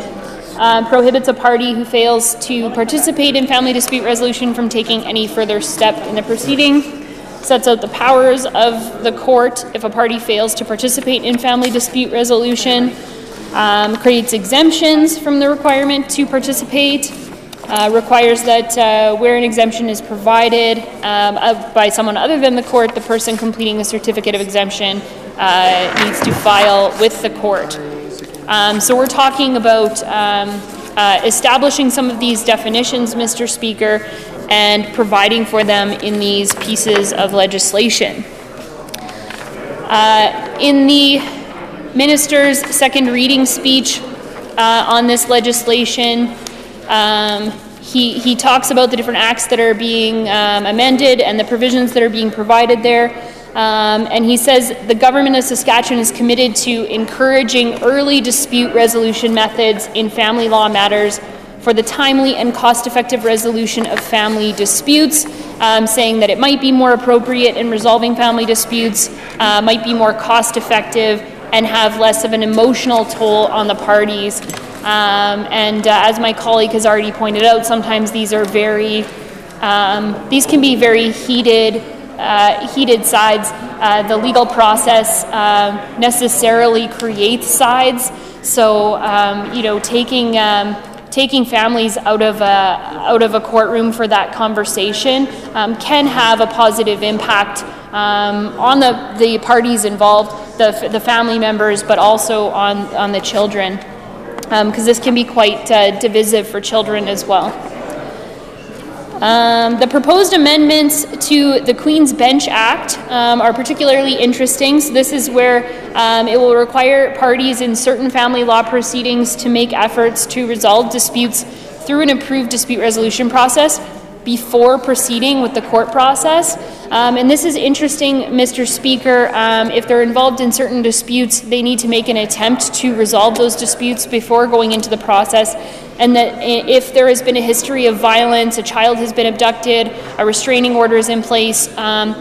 Prohibits a party who fails to participate in family dispute resolution from taking any further step in the proceeding. Sets out the powers of the court if a party fails to participate in family dispute resolution. Creates exemptions from the requirement to participate. Requires that where an exemption is provided by someone other than the court, the person completing the certificate of exemption needs to file with the court. So we're talking about establishing some of these definitions, Mr. Speaker, and providing for them in these pieces of legislation. In the Minister's second reading speech on this legislation, he talks about the different acts that are being amended and the provisions that are being provided there. And he says the government of Saskatchewan is committed to encouraging early dispute resolution methods in family law matters for the timely and cost-effective resolution of family disputes, saying that it might be more appropriate in resolving family disputes, might be more cost-effective, and have less of an emotional toll on the parties. As my colleague has already pointed out, sometimes these are these can be very heated sides. The legal process necessarily creates sides. So, taking families out of a courtroom for that conversation can have a positive impact on the parties involved, the family members, but also on the children, because this can be quite divisive for children as well. The proposed amendments to the Queen's Bench Act are particularly interesting. So this is where it will require parties in certain family law proceedings to make efforts to resolve disputes through an approved dispute resolution process before proceeding with the court process. And this is interesting, Mr. Speaker. If they're involved in certain disputes, they need to make an attempt to resolve those disputes before going into the process. And that if there has been a history of violence, a child has been abducted, a restraining order is in place, one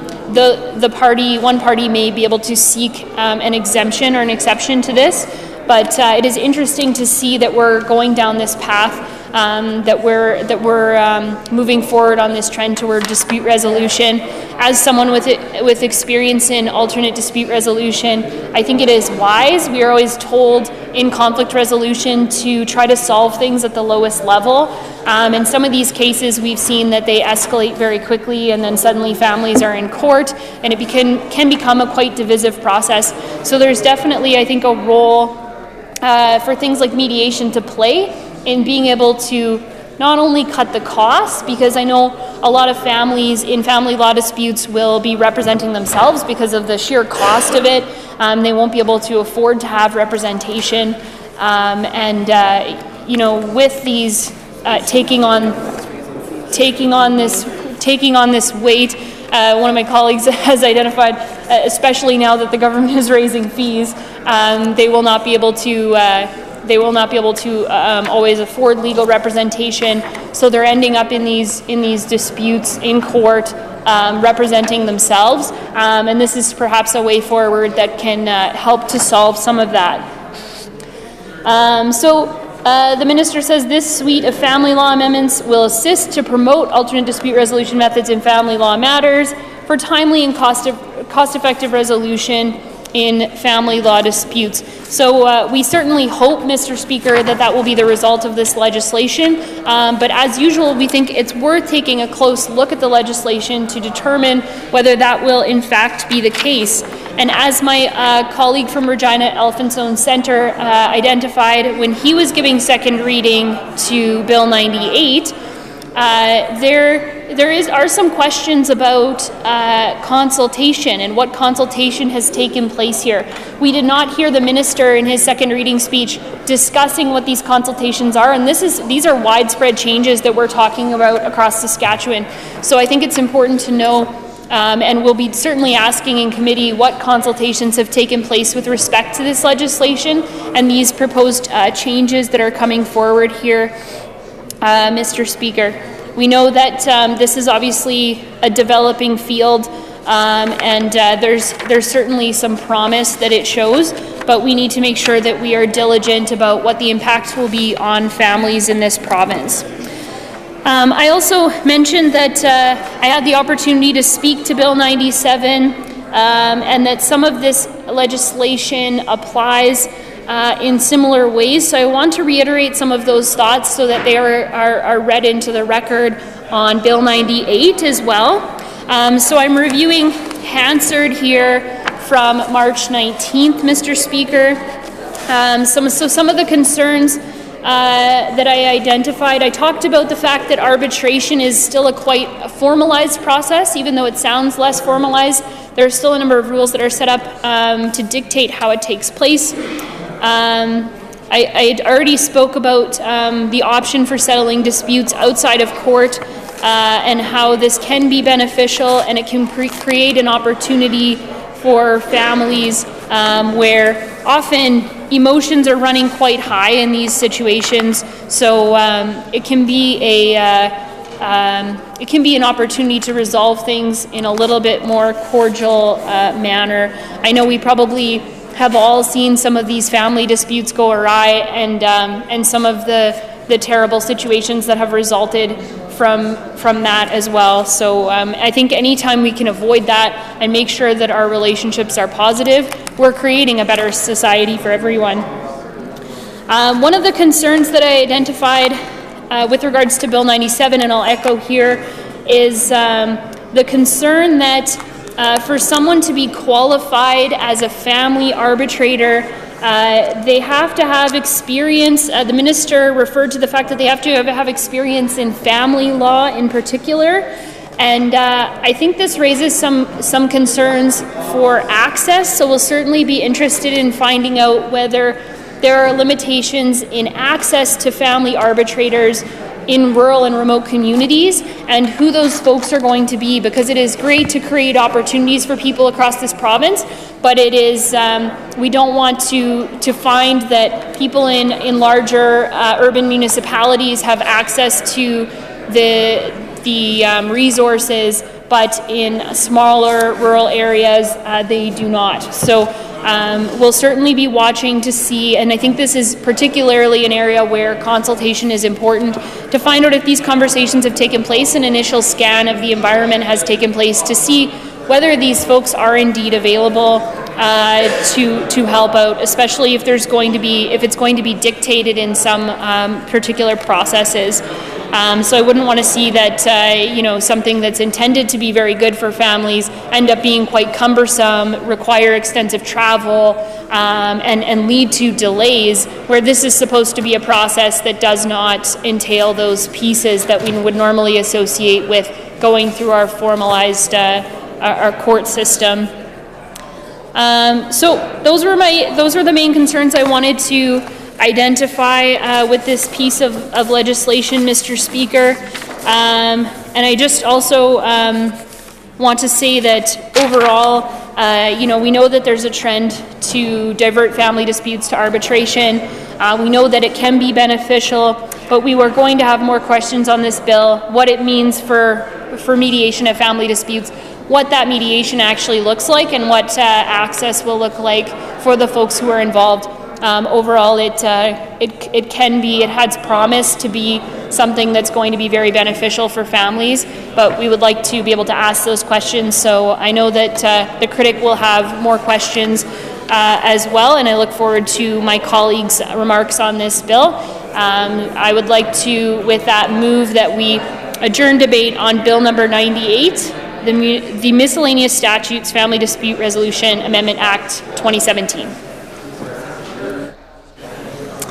party may be able to seek an exemption or an exception to this. But it is interesting to see that we're going down this path. That we're moving forward on this trend toward dispute resolution. As someone with experience in alternate dispute resolution, I think it is wise. We are always told in conflict resolution to try to solve things at the lowest level. In some of these cases, we've seen that they escalate very quickly, and then suddenly families are in court, and it can become a quite divisive process. So there's definitely, I think, a role for things like mediation to play in being able to not only cut the costs, because I know a lot of families in family law disputes will be representing themselves because of the sheer cost of it. They won't be able to afford to have representation. You know, with these taking on this weight, one of my colleagues has identified, especially now that the government is raising fees, they will not be able to always afford legal representation, so they're ending up in these disputes in court, representing themselves, and this is perhaps a way forward that can help to solve some of that. The Minister says this suite of family law amendments will assist to promote alternate dispute resolution methods in family law matters for timely and cost-effective resolution in family law disputes. So we certainly hope, Mr. Speaker, that will be the result of this legislation. But as usual, we think it's worth taking a close look at the legislation to determine whether that will in fact be the case. And as my colleague from Regina Elphinstone Centre identified when he was giving second reading to Bill 98, there are some questions about consultation and what consultation has taken place here. We did not hear the minister in his second reading speech discussing what these consultations are, and these are widespread changes that we're talking about across Saskatchewan. So I think it's important to know, and we'll be certainly asking in committee what consultations have taken place with respect to this legislation and these proposed changes that are coming forward here, Mr. Speaker. We know that this is obviously a developing field, and there's certainly some promise that it shows, but we need to make sure that we are diligent about what the impact will be on families in this province. I also mentioned that I had the opportunity to speak to Bill 97, and that some of this legislation applies in similar ways. So I want to reiterate some of those thoughts so that they are read into the record on Bill 98 as well. So I'm reviewing Hansard here from March 19th, Mr. Speaker. Some of the concerns that I identified, I talked about the fact that arbitration is still a quite formalized process, even though it sounds less formalized. There are still a number of rules that are set up to dictate how it takes place. I had already spoke about the option for settling disputes outside of court and how this can be beneficial, and it can create an opportunity for families where often emotions are running quite high in these situations. So it can be an opportunity to resolve things in a little bit more cordial manner. I know we probably have all seen some of these family disputes go awry, and some of the terrible situations that have resulted from that as well. So I think anytime we can avoid that and make sure that our relationships are positive, we're creating a better society for everyone. One of the concerns that I identified with regards to Bill 97, and I'll echo here, is the concern that for someone to be qualified as a family arbitrator They have to have experience. The minister referred to the fact that they have to have experience in family law in particular. And I think this raises some concerns for access, so we'll certainly be interested in finding out whether there are limitations in access to family arbitrators in rural and remote communities, and who those folks are going to be, because it is great to create opportunities for people across this province, but it is, we don't want to find that people in larger urban municipalities have access to the resources, but in smaller rural areas they do not. So we'll certainly be watching to see, and I think this is particularly an area where consultation is important, to find out if these conversations have taken place, an initial scan of the environment has taken place, to see whether these folks are indeed available to help out, especially if it's going to be dictated in some particular processes. So I wouldn't want to see that something that's intended to be very good for families end up being quite cumbersome, require extensive travel, and lead to delays, where this is supposed to be a process that does not entail those pieces that we would normally associate with going through our formalized our court system. So those were the main concerns I wanted to identify with this piece of legislation, Mr. Speaker. And I just also want to say that overall, we know that there's a trend to divert family disputes to arbitration. We know that it can be beneficial, but we were going to have more questions on this bill, what it means for mediation of family disputes, what that mediation actually looks like, and what access will look like for the folks who are involved. Overall, it has promised to be something that's going to be very beneficial for families, but we would like to be able to ask those questions. So I know that the critic will have more questions as well, and I look forward to my colleagues' remarks on this bill. I would like to, with that, move that we adjourn debate on Bill number 98, the Miscellaneous Statutes Family Dispute Resolution Amendment Act 2017.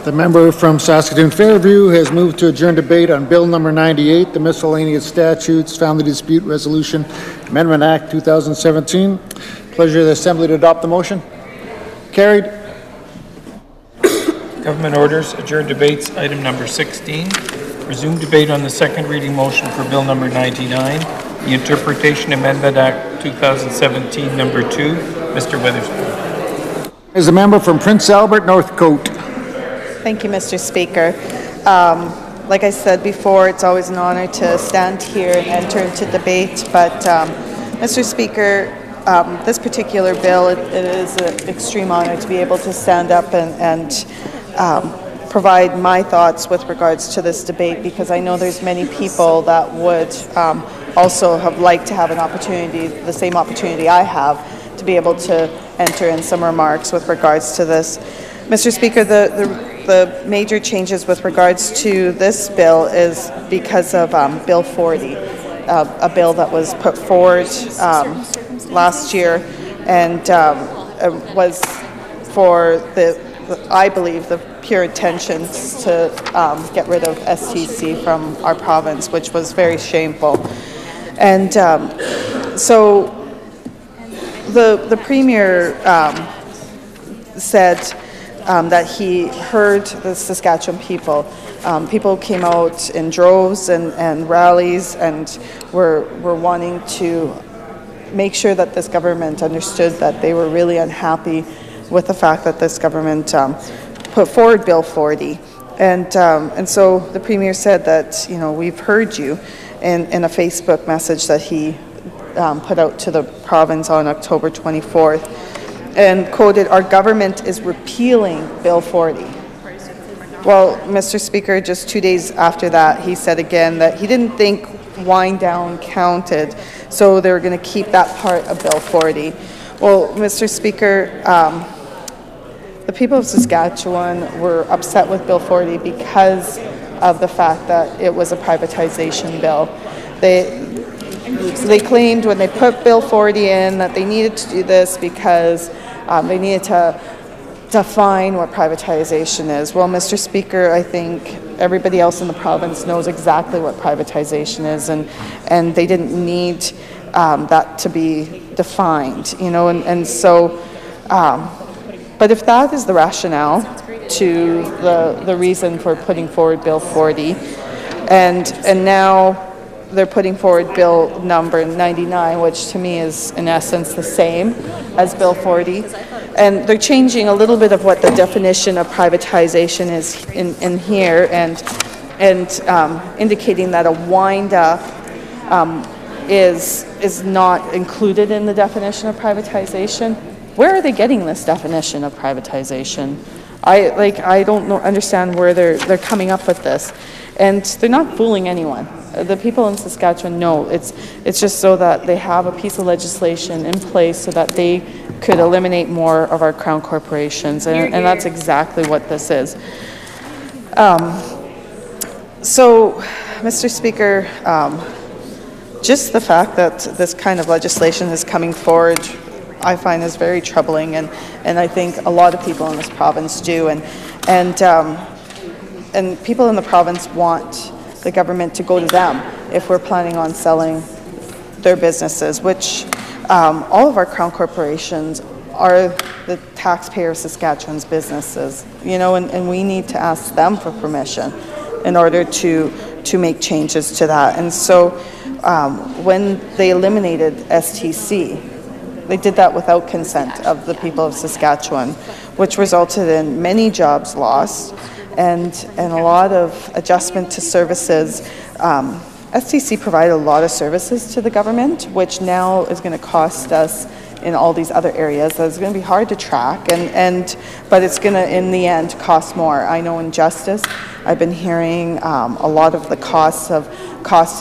The member from Saskatoon Fairview has moved to adjourn debate on Bill number 98, the Miscellaneous Statutes Family Dispute Resolution Amendment Act 2017. Pleasure of the Assembly to adopt the motion. Carried. Government orders, adjourn debates, item number 16. Resume debate on the second reading motion for Bill number 99, the Interpretation Amendment Act 2017, number 2. Mr. Witherspoon. Is a member from Prince Albert, Northcote. Thank you, Mr. Speaker. Like I said before, it's always an honor to stand here and enter into debate, but Mr. Speaker, this particular bill, it is an extreme honor to be able to stand up and provide my thoughts with regards to this debate, because I know there's many people that would also have liked to have an opportunity, the same opportunity I have, to be able to enter in some remarks with regards to this. Mr. Speaker, the major changes with regards to this bill is because of Bill 40, a bill that was put forward last year, and was for I believe, the pure intentions to get rid of STC from our province, which was very shameful. And so the Premier said that he heard the Saskatchewan people. People came out in droves and rallies and were wanting to make sure that this government understood that they were really unhappy with the fact that this government put forward Bill 40. And so the Premier said that, we've heard you, in a Facebook message that he put out to the province on October 24th, and quoted, "Our government is repealing Bill 40. Well, Mr. Speaker, just 2 days after that, he said again that he didn't think wind down counted, so they were going to keep that part of Bill 40. Well, Mr. Speaker, the people of Saskatchewan were upset with Bill 40 because of the fact that it was a privatization bill. They claimed when they put Bill 40 in that they needed to do this because they needed to define what privatization is. Well, Mr. Speaker, I think everybody else in the province knows exactly what privatization is, and they didn't need that to be defined, you know, and so, but if that is the rationale to the reason for putting forward Bill 40, and now they're putting forward Bill number 99, which to me is in essence the same as Bill 40, and they're changing a little bit of what the definition of privatization is in here, and indicating that a wind-up is not included in the definition of privatization. Where are they getting this definition of privatization? I don't understand where they're coming up with this, and they're not fooling anyone. The people in Saskatchewan know it's just so that they have a piece of legislation in place so that they could eliminate more of our crown corporations, and that's exactly what this is. So, Mr. Speaker, just the fact that this kind of legislation is coming forward, I find is very troubling, and I think a lot of people in this province do, and people in the province want the government to go to them if we're planning on selling their businesses, which all of our crown corporations are the taxpayer of Saskatchewan's businesses, you know, and we need to ask them for permission in order to make changes to that. And so when they eliminated STC, they did that without consent of the people of Saskatchewan, which resulted in many jobs lost and a lot of adjustment to services. STC provided a lot of services to the government, which now is going to cost us in all these other areas. That's going to be hard to track, but it's going to, in the end, cost more. I know in justice, I've been hearing a lot of the costs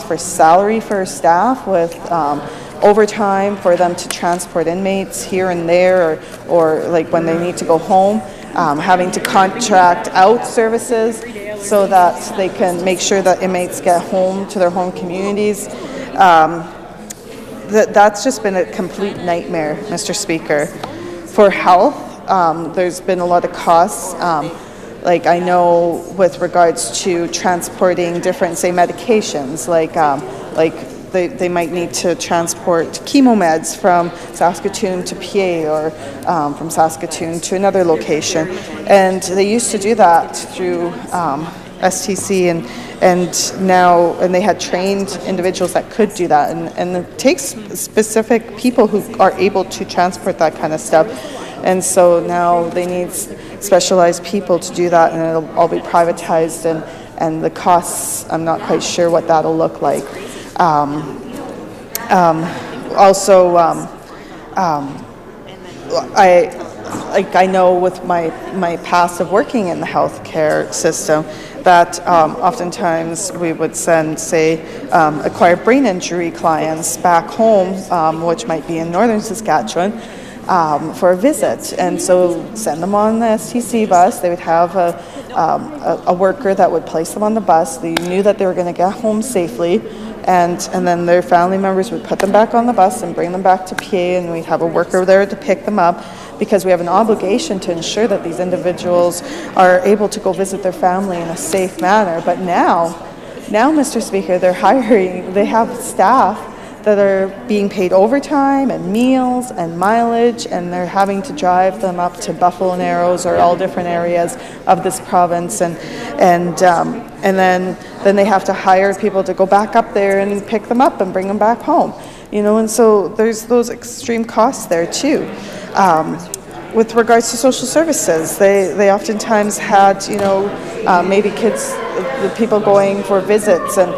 for salary for staff with overtime for them to transport inmates here and there, or like when they need to go home, having to contract out services so that they can make sure that inmates get home to their home communities. That's just been a complete nightmare, Mr. Speaker. For health, there's been a lot of costs. Like I know with regards to transporting different, say, medications, like they might need to transport chemo meds from Saskatoon to PA, or from Saskatoon to another location. And they used to do that through STC, and they had trained individuals that could do that. And it takes specific people who are able to transport that kind of stuff. And so now they need specialized people to do that, and it'll all be privatized, and the costs, I'm not quite sure what that'll look like. I know with my past of working in the healthcare system that oftentimes we would send, say, acquired brain injury clients back home, which might be in northern Saskatchewan, for a visit, and so send them on the STC bus. They would have a worker that would place them on the bus. They knew that they were going to get home safely, and then their family members would put them back on the bus and bring them back to PA, and we'd have a worker there to pick them up, because we have an obligation to ensure that these individuals are able to go visit their family in a safe manner. But now, Mr. Speaker, they have staff that are being paid overtime and meals and mileage, and they're having to drive them up to Buffalo Narrows or all different areas of this province, and then they have to hire people to go back up there and pick them up and bring them back home, you know. And so there's those extreme costs there too. With regards to social services, they oftentimes had, you know, maybe the people going for visits, and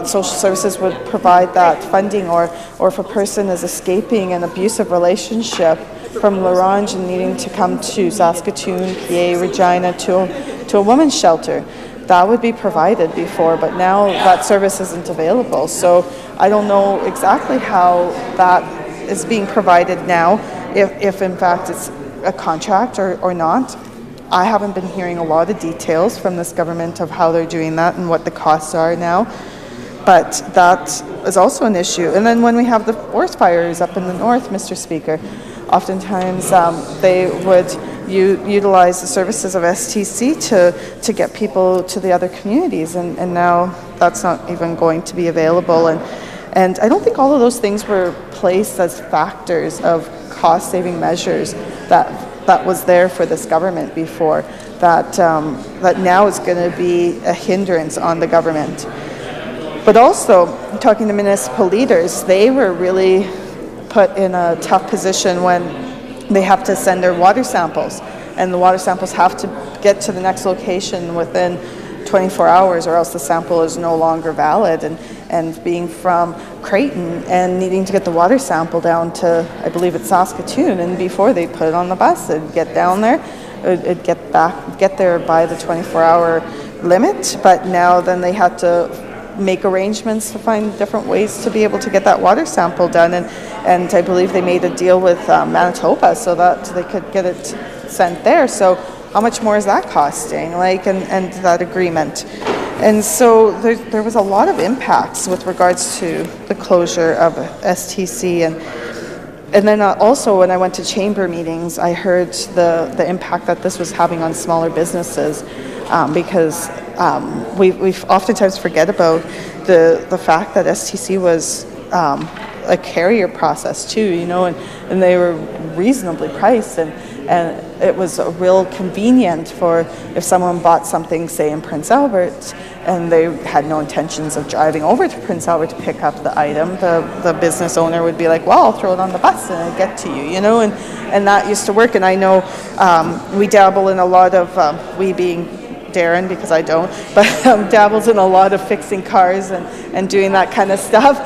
social services would provide that funding, or if a person is escaping an abusive relationship from La Ronge and needing to come to Saskatoon, PA, Regina, to a women's shelter, that would be provided before, but now that service isn't available. So I don't know exactly how that is being provided now, if in fact it's a contract or not. I haven't been hearing a lot of details from this government of how they're doing that and what the costs are now, but that is also an issue. And then when we have the forest fires up in the north, Mr. Speaker, oftentimes they would utilize the services of STC to get people to the other communities, and now that's not even going to be available. And I don't think all of those things were placed as factors of cost-saving measures that was there for this government before, that now is going to be a hindrance on the government. But also, talking to municipal leaders, they were really put in a tough position when they have to send their water samples, and the water samples have to get to the next location within 24 hours or else the sample is no longer valid. And being from Creighton and needing to get the water sample down to, I believe it's Saskatoon, and before they put it on the bus, it'd get down there, it'd get there by the 24-hour limit, but now then they had to make arrangements to find different ways to be able to get that water sample done, and I believe they made a deal with Manitoba so that they could get it sent there. So how much more is that costing, and that agreement? And so there was a lot of impacts with regards to the closure of STC, and then also when I went to chamber meetings, I heard the impact that this was having on smaller businesses, because we oftentimes forget about the fact that STC was a carrier process too, and they were reasonably priced, and it was a real convenient for if someone bought something, say in Prince Albert, and they had no intentions of driving over to Prince Albert to pick up the item, the business owner would be like, well, I'll throw it on the bus and it'll get to you, and that used to work. And I know we dabble in a lot of, we being Darren, because I don't, but dabbles in a lot of fixing cars and doing that kind of stuff.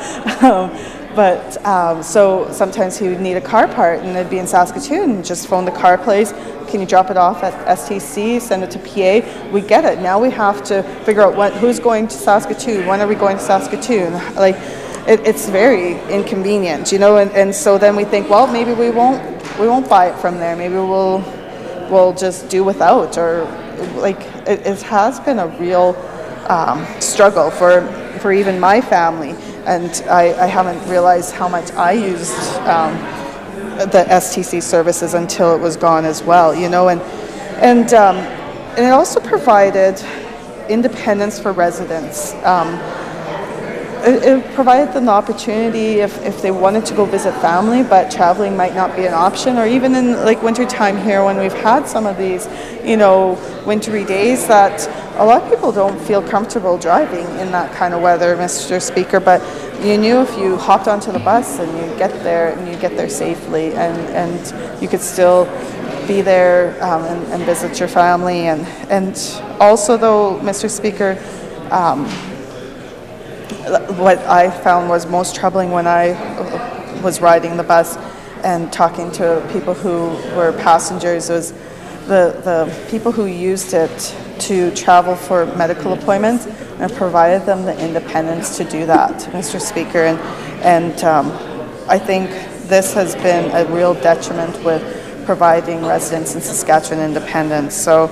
So sometimes he would need a car part and it'd be in Saskatoon, and just phone the car place, can you drop it off at STC, send it to PA, we get it. Now we have to figure out who's going to Saskatoon, when are we going to Saskatoon, it's very inconvenient, and so then we think, well, maybe we won't buy it from there, maybe we'll just do without, or it has been a real struggle for even my family, and I haven't realized how much I used the STC services until it was gone as well, and it also provided independence for residents. It provided them the opportunity if they wanted to go visit family, but traveling might not be an option, or even in winter time here when we've had some of these, wintry days, that a lot of people don't feel comfortable driving in that kind of weather, Mr. Speaker, but you knew if you hopped onto the bus and you get there safely, and you could still be there and visit your family. And also, though, Mr. Speaker, what I found was most troubling when I was riding the bus and talking to people who were passengers was the people who used it to travel for medical appointments, and provided them the independence to do that, Mr. Speaker. And I think this has been a real detriment with providing residents in Saskatchewan independence. So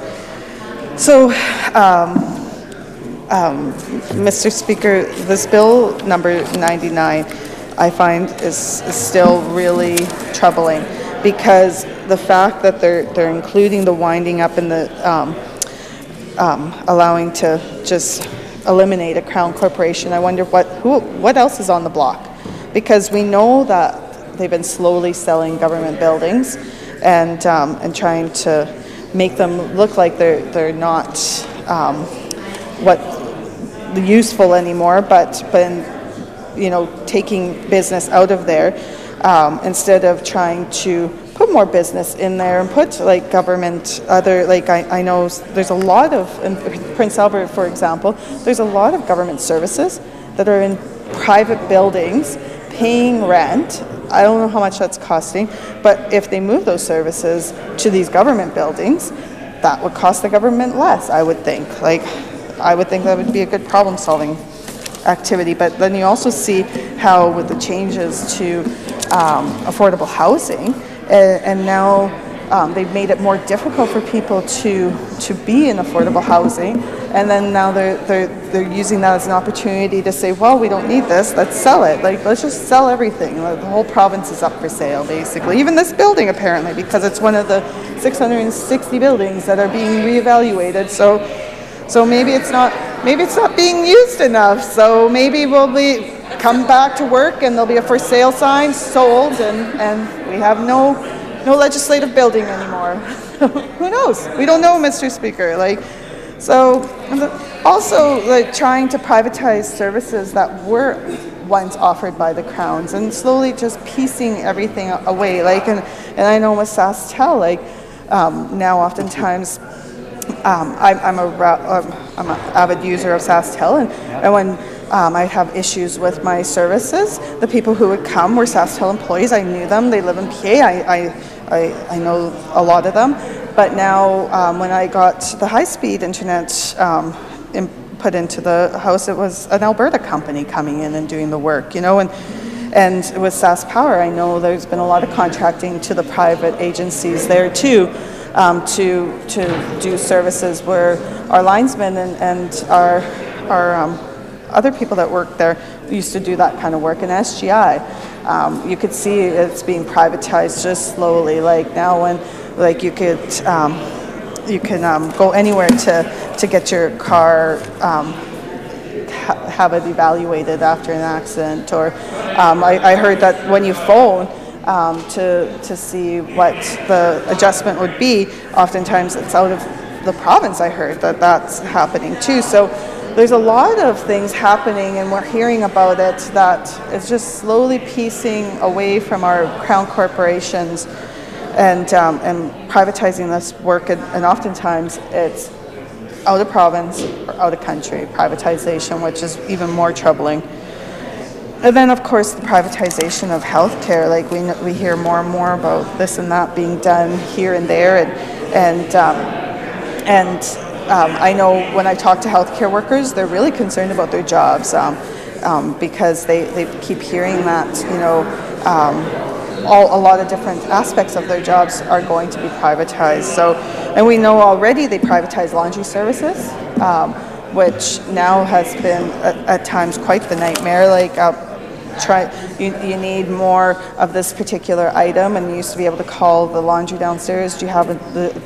Mr. Speaker, this bill number 99, I find is still really troubling, because the fact that they're including the winding up and the allowing to just eliminate a Crown corporation, I wonder what else is on the block, because we know that they've been slowly selling government buildings and trying to make them look like they're not useful anymore, but taking business out of there instead of trying to put more business in there and put government I know there's a lot of, in Prince Albert for example, there's a lot of government services that are in private buildings paying rent. I don't know how much that's costing, but if they move those services to these government buildings, that would cost the government less, I would think. I would think that would be a good problem-solving activity. But then you also see how with the changes to affordable housing, and now they've made it more difficult for people to be in affordable housing, and then now they're using that as an opportunity to say, well, we don't need this, let's sell it. Like, let's just sell everything. The whole province is up for sale, basically. Even this building, apparently, because it's one of the 660 buildings that are being reevaluated. So maybe it's not being used enough. So maybe we'll come back to work and there'll be a for sale sign, sold, and we have no legislative building anymore. Who knows? We don't know, Mr. Speaker. Also trying to privatize services that were once offered by the Crowns and slowly just piecing everything away. And I know with SaskTel, now oftentimes I'm an avid user of SaskTel, and when I have issues with my services, the people who would come were SaskTel employees. I knew them. They live in PA. I know a lot of them. But now when I got the high-speed internet put into the house, it was an Alberta company coming in and doing the work, and with SaskPower, I know there's been a lot of contracting to the private agencies there too, to do services where our linesmen and our other people that work there used to do that kind of work. In SGI, you could see it's being privatized just slowly. Like now, when you can go anywhere to get your car, have it evaluated after an accident, or I heard that when you phone to see what the adjustment would be, oftentimes it's out of the province. I heard that that's happening too. So there's a lot of things happening, and we're hearing about it, that is just slowly piecing away from our Crown corporations and privatizing this work, and oftentimes it's out of province or out of country privatization, which is even more troubling. And then, of course, the privatization of healthcare. Like we hear more and more about this and that being done here and there, and I know when I talk to healthcare workers, they're really concerned about their jobs because they keep hearing that a lot of different aspects of their jobs are going to be privatized. So, and we know already they privatize laundry services, which now has been at times quite the nightmare. You need more of this particular item, and you used to be able to call the laundry downstairs, do you have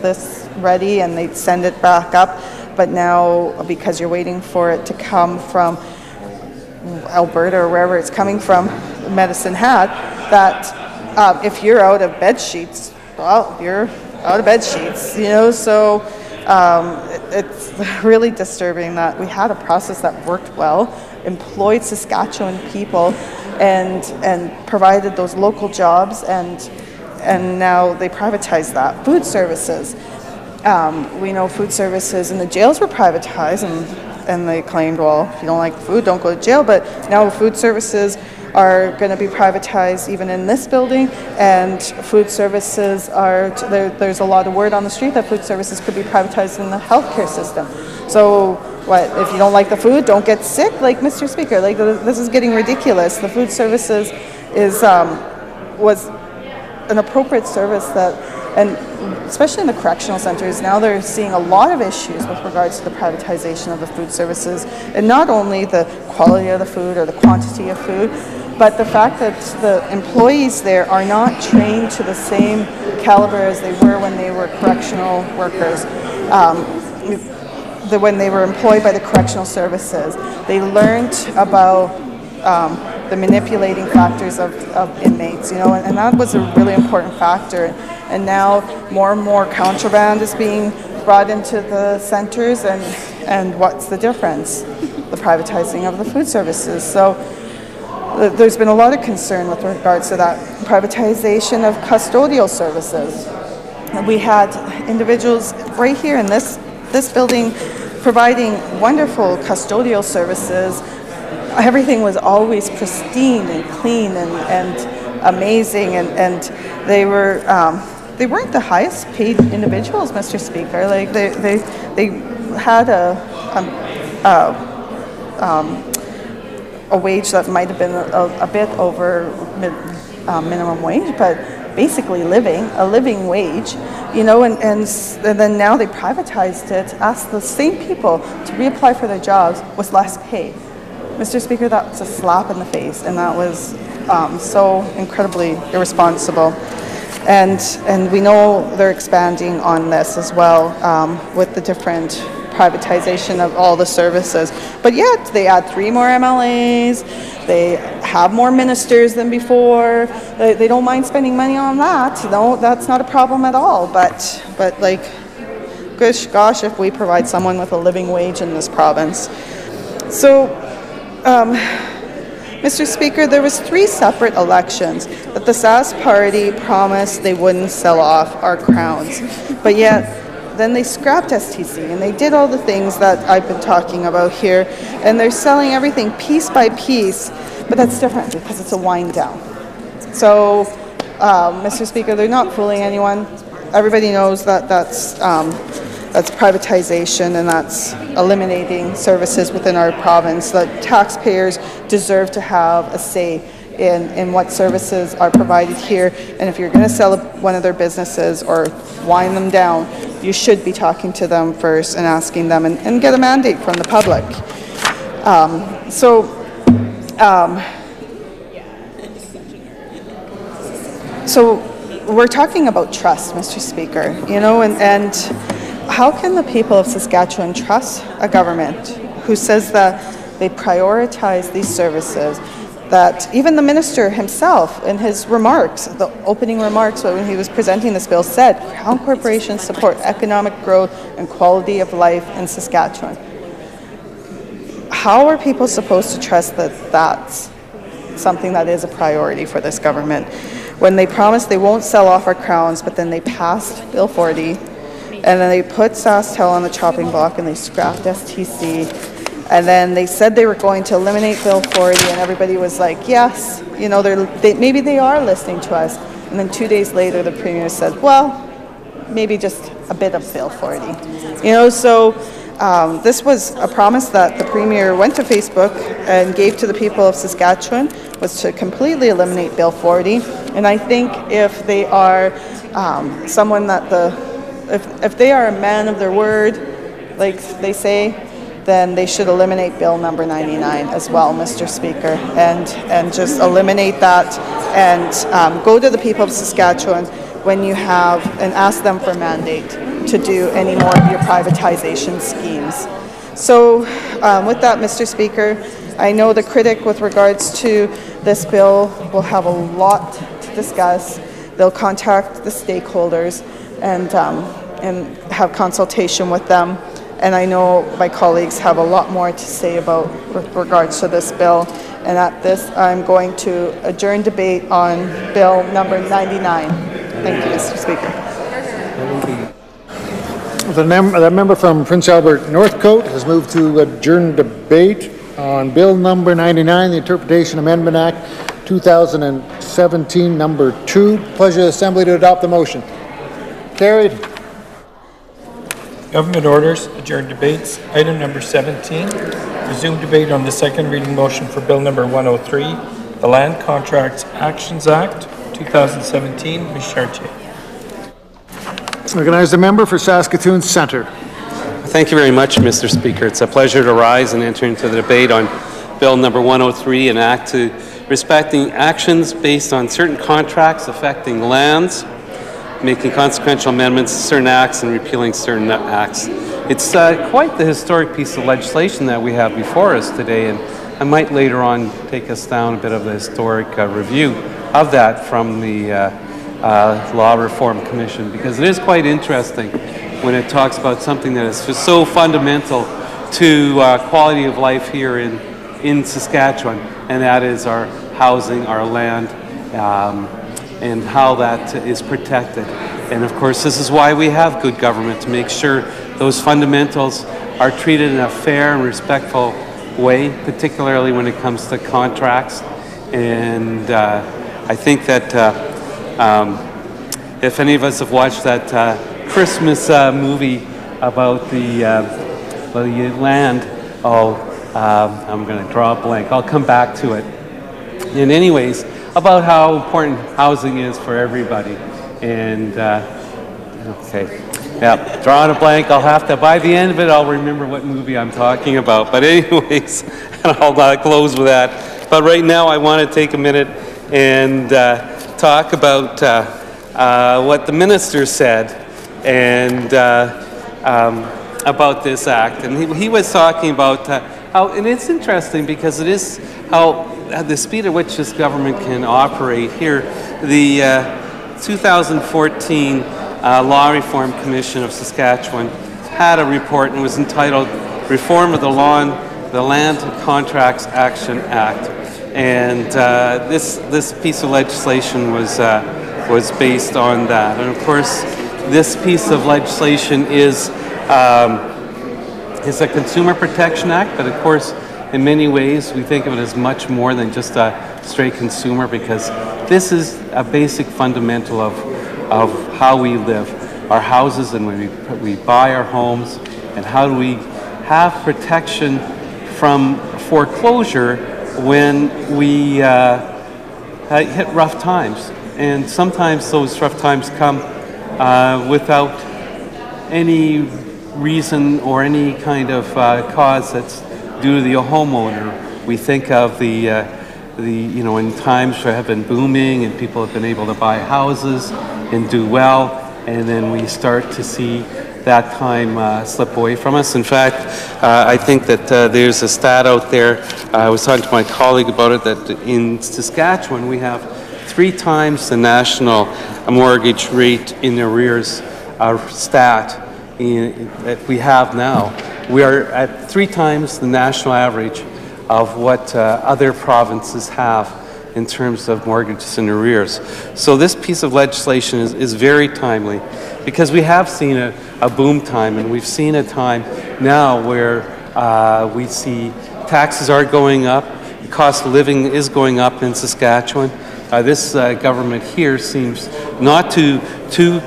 this ready, and they'd send it back up. But now, because you're waiting for it to come from Alberta or wherever it's coming from, Medicine Hat, that if you're out of bed sheets, well, you're out of bed sheets, so it's really disturbing that we had a process that worked well, employed Saskatchewan people, and provided those local jobs, and now they privatize that. Food services. We know food services in the jails were privatized, and they claimed, well, if you don't like food, don't go to jail. But now food services are going to be privatized even in this building, and food services are, there's a lot of word on the street that food services could be privatized in the healthcare system. So what, if you don't like the food, don't get sick? Like, Mr. Speaker, this is getting ridiculous. The food services was an appropriate service that, and especially in the correctional centers, now they're seeing a lot of issues with regards to the privatization of the food services, and not only the quality of the food or the quantity of food, but the fact that the employees there are not trained to the same caliber as they were when they were correctional workers. When they were employed by the correctional services, they learned about the manipulating factors of inmates, and that was a really important factor. And now more and more contraband is being brought into the centers, and what's the difference? The privatizing of the food services. So there's been a lot of concern with regards to that. Privatization of custodial services. And we had individuals right here in this building providing wonderful custodial services. Everything was always pristine and clean and amazing, and they weren't the highest paid individuals, Mr. Speaker. Like they had a wage that might have been a bit over minimum wage, but basically a living wage, you know, and then now they privatized it, asked the same people to reapply for their jobs with less pay. Mr. Speaker, that's a slap in the face, and that was so incredibly irresponsible. And we know they're expanding on this as well with the different privatization of all the services. But yet they add 3 more MLAs, they have more ministers than before, they don't mind spending money on that. No, that's not a problem at all. But like, gosh, if we provide someone with a living wage in this province. So, Mr. Speaker, there was 3 separate elections that the Sask party promised they wouldn't sell off our crowns, but yet then they scrapped STC and they did all the things that I've been talking about here, and they're selling everything piece by piece, but that's different because it's a wind down. So, Mr. Speaker, they're not fooling anyone. Everybody knows that that's privatization and that's eliminating services within our province. That taxpayers deserve to have a say in what services are provided here, and if you're going to sell one of their businesses or wind them down, you should be talking to them first and asking them and get a mandate from the public. So we're talking about trust, Mr. Speaker, you know, and how can the people of Saskatchewan trust a government who says that they prioritize these services, that even the minister himself in his remarks, the opening remarks when he was presenting this bill, said Crown corporations support economic growth and quality of life in Saskatchewan? How are people supposed to trust that that's something that is a priority for this government when they promise they won't sell off our crowns, but then they passed Bill 40, and then they put SaskTel on the chopping block and they scrapped STC, and then they said they were going to eliminate Bill 40, and everybody was like, yes, you know, maybe they are listening to us. And then 2 days later, the Premier said, well, maybe just a bit of Bill 40. You know, so this was a promise that the Premier went to Facebook and gave to the people of Saskatchewan, was to completely eliminate Bill 40. And I think if they are someone that if they are a man of their word, like they say, then they should eliminate Bill number 99 as well, Mr. Speaker, and just eliminate that and go to the people of Saskatchewan when you have and ask them for a mandate to do any more of your privatization schemes. So with that, Mr. Speaker, I know the critic with regards to this bill will have a lot to discuss. They'll contact the stakeholders and have consultation with them. And I know my colleagues have a lot more to say about with regards to this bill. And at this, I'm going to adjourn debate on Bill number 99. Thank you, Mr. Speaker. The member from Prince Albert Northcote has moved to adjourn debate on Bill number 99, the Interpretation Amendment Act 2017, number 2. Pleasure of the Assembly to adopt the motion. Carried. Government orders, adjourned debates. Item number 17, resume debate on the second reading motion for Bill number 103, the Land Contracts Actions Act 2017. Ms. Chartier. Recognize the member for Saskatoon Centre. Thank you very much, Mr. Speaker. It's a pleasure to rise and enter into the debate on Bill number 103, an act to respecting actions based on certain contracts affecting lands, making consequential amendments to certain acts and repealing certain acts. It's quite the historic piece of legislation that we have before us today, and I might later on take us down a bit of the historic review of that from the Law Reform Commission, because it is quite interesting when it talks about something that is just so fundamental to quality of life here in Saskatchewan, and that is our housing, our land, and how that is protected. And of course, this is why we have good government, to make sure those fundamentals are treated in a fair and respectful way, particularly when it comes to contracts. And I think that if any of us have watched that Christmas movie about the land, I'm going to draw a blank. I'll come back to it. And anyways, about how important housing is for everybody. And, okay, yeah, drawing a blank. I'll have to, by the end of it, I'll remember what movie I'm talking about. But anyways, and I'll close with that. But right now, I want to take a minute and talk about what the minister said and about this act. And he was talking about how, and it's interesting because it is how the speed at which this government can operate here. The 2014 Law Reform Commission of Saskatchewan had a report and it was entitled Reform of the Land Contracts Action Act. And this piece of legislation was based on that. And of course, this piece of legislation is a Consumer Protection Act, but of course, in many ways, we think of it as much more than just a straight consumer, because this is a basic fundamental of how we live, our houses, and when we buy our homes, and how do we have protection from foreclosure when we hit rough times. And sometimes those rough times come without any reason or any kind of cause that's due to the homeowner. We think of when times have been booming and people have been able to buy houses and do well, and then we start to see that time slip away from us. In fact, I think that there's a stat out there, I was talking to my colleague about it, that in Saskatchewan we have 3 times the national mortgage rate in arrears stat that we have now. We are at 3 times the national average of what other provinces have in terms of mortgages in arrears. So this piece of legislation is very timely, because we have seen a boom time, and we've seen a time now where we see taxes are going up, the cost of living is going up in Saskatchewan. This government here seems not too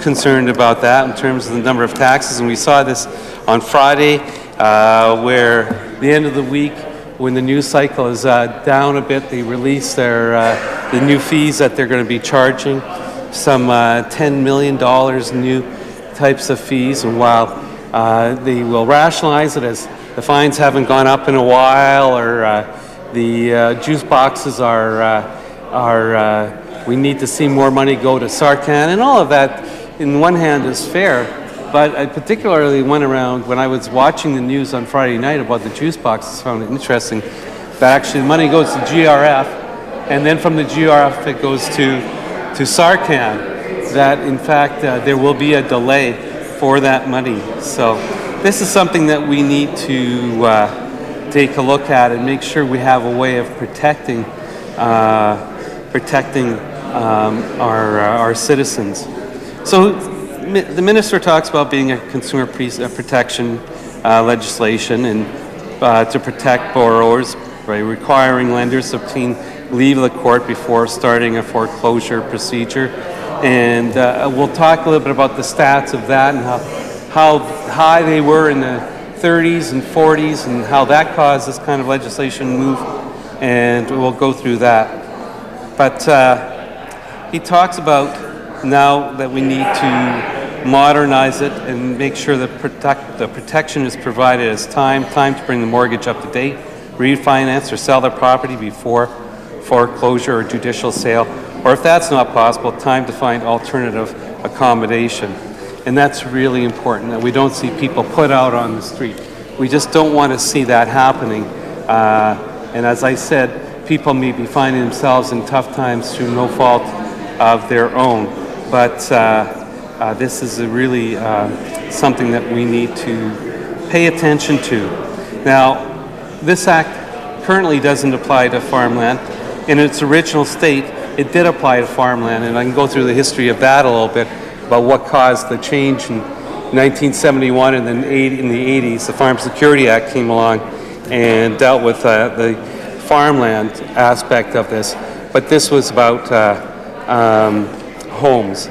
concerned about that in terms of the number of taxes, and we saw this on Friday, where the end of the week, when the news cycle is down a bit, they release the new fees that they're going to be charging, some $10 million new types of fees. And while they will rationalize it as the fines haven't gone up in a while, or the juice boxes we need to see more money go to Sarcan, and all of that, in one hand, is fair. But I particularly went around, when I was watching the news on Friday night about the juice boxes, found it interesting that actually the money goes to GRF, and then from the GRF it goes to Sarcan, that in fact there will be a delay for that money. So this is something that we need to take a look at and make sure we have a way of protecting our citizens. So the minister talks about being a consumer protection legislation, and to protect borrowers by requiring lenders to obtain leave of the court before starting a foreclosure procedure. And we'll talk a little bit about the stats of that and how high they were in the 30s and 40s, and how that caused this kind of legislation to move, and we'll go through that. But he talks about now that we need to modernize it and make sure that the protection is provided as time to bring the mortgage up to date, refinance or sell their property before foreclosure or judicial sale, or if that's not possible, time to find alternative accommodation. And that's really important, that we don't see people put out on the street. We just don't want to see that happening. And as I said, people may be finding themselves in tough times through no fault of their own. But this is really something that we need to pay attention to. Now, this act currently doesn't apply to farmland. In its original state, it did apply to farmland, and I can go through the history of that a little bit, about what caused the change in 1971, and then in the 80s, the Farm Security Act came along and dealt with the farmland aspect of this. But this was about homes.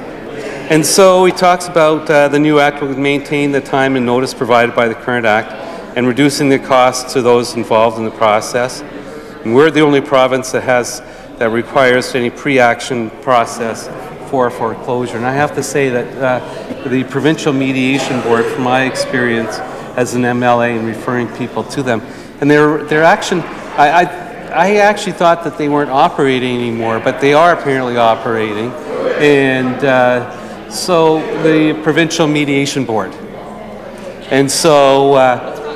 And so he talks about the new act will maintain the time and notice provided by the current act and reducing the costs to those involved in the process. And we're the only province that has that requires any pre-action process for foreclosure. And I have to say that the Provincial Mediation Board, from my experience as an MLA in referring people to them, and their action, I actually thought that they weren't operating anymore, but they are apparently operating. And so the Provincial Mediation Board. And so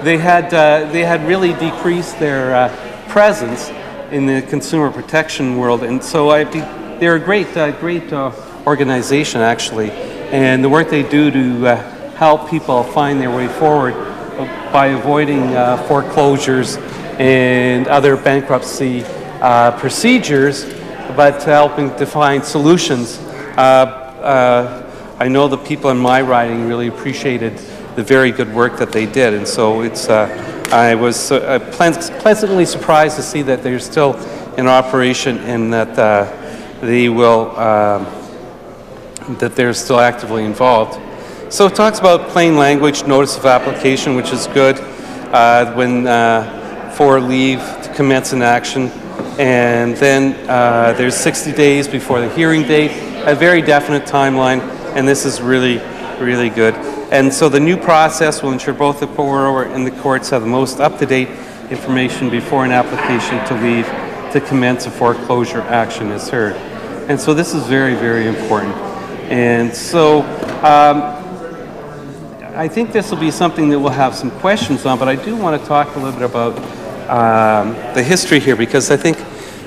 they had really decreased their presence in the consumer protection world, and so they're a great organization actually, and the work they do to help people find their way forward by avoiding foreclosures and other bankruptcy procedures, but helping to find solutions. I know the people in my riding really appreciated the very good work that they did, and so it's. I was pleasantly surprised to see that they're still in operation and that they will that they're still actively involved. So it talks about plain language notice of application, which is good when for leave to commence an action, and then there's 60 days before the hearing date, a very definite timeline, and this is really good. And so the new process will ensure both the borrower and the courts have the most up-to-date information before an application to leave to commence a foreclosure action is heard. And so this is very important. And so I think this will be something that we'll have some questions on, but I do want to talk a little bit about the history here, because I think,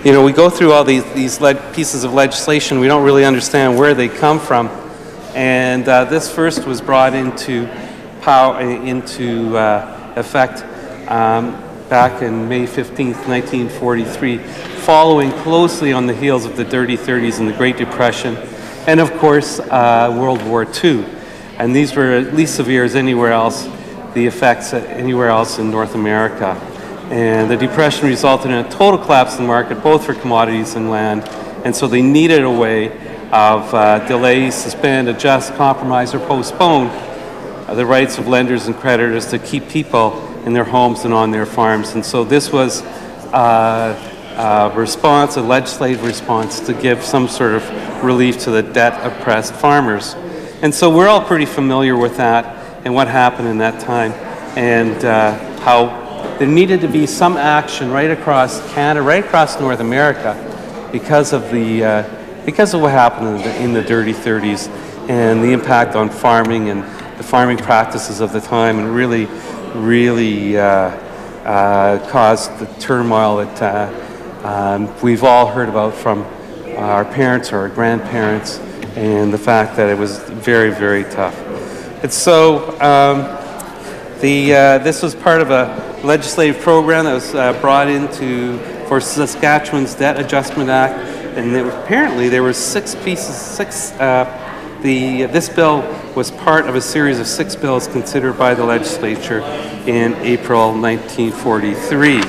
you know, we go through all these pieces of legislation, we don't really understand where they come from. And this first was brought into effect back in May 15th, 1943, following closely on the heels of the Dirty 30s and the Great Depression, and of course World War II. And these were at least severe as anywhere else, the effects anywhere else in North America. And the Depression resulted in a total collapse in the market, both for commodities and land, and so they needed a way of delay, suspend, adjust, compromise, or postpone the rights of lenders and creditors to keep people in their homes and on their farms. And so this was a legislative response to give some sort of relief to the debt-oppressed farmers. And so we're all pretty familiar with that and what happened in that time, and how there needed to be some action right across Canada, right across North America, because of what happened in the Dirty 30s and the impact on farming and the farming practices of the time, and really caused the turmoil that we've all heard about from our parents or our grandparents, and the fact that it was very tough. And so this was part of a legislative program that was brought into for Saskatchewan's Debt Adjustment Act. And apparently there were 6 pieces. This bill was part of a series of 6 bills considered by the legislature in April 1943.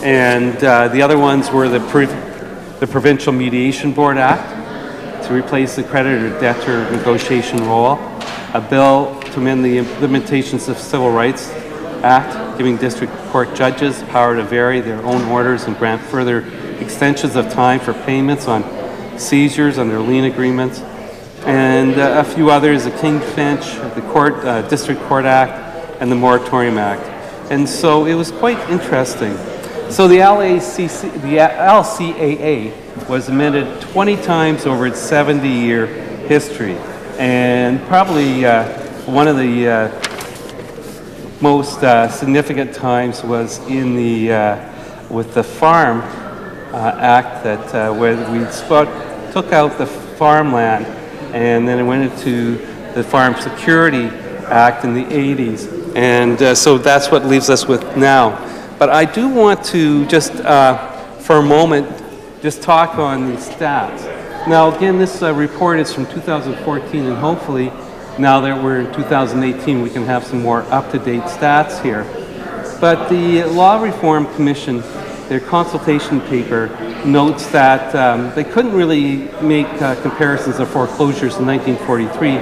And the other ones were the Provincial Mediation Board Act to replace the creditor-debtor negotiation role, a bill to amend the Limitations of Civil Rights Act, giving district court judges power to vary their own orders and grant further extensions of time for payments on seizures under lien agreements, and a few others, the King Finch, the District Court Act, and the Moratorium Act. And so it was quite interesting. So the LCAA was amended 20 times over its 70-year history, and probably one of the most significant times was in with the Farm Act, that when we took out the farmland, and then it went into the Farm Security Act in the 80s, and so that's what leaves us with now. But I do want to just, for a moment, just talk on the stats. Now, again, this report is from 2014, and hopefully, now that we're in 2018, we can have some more up-to-date stats here. But the Law Reform Commission, their consultation paper, notes that they couldn't really make comparisons of foreclosures in 1943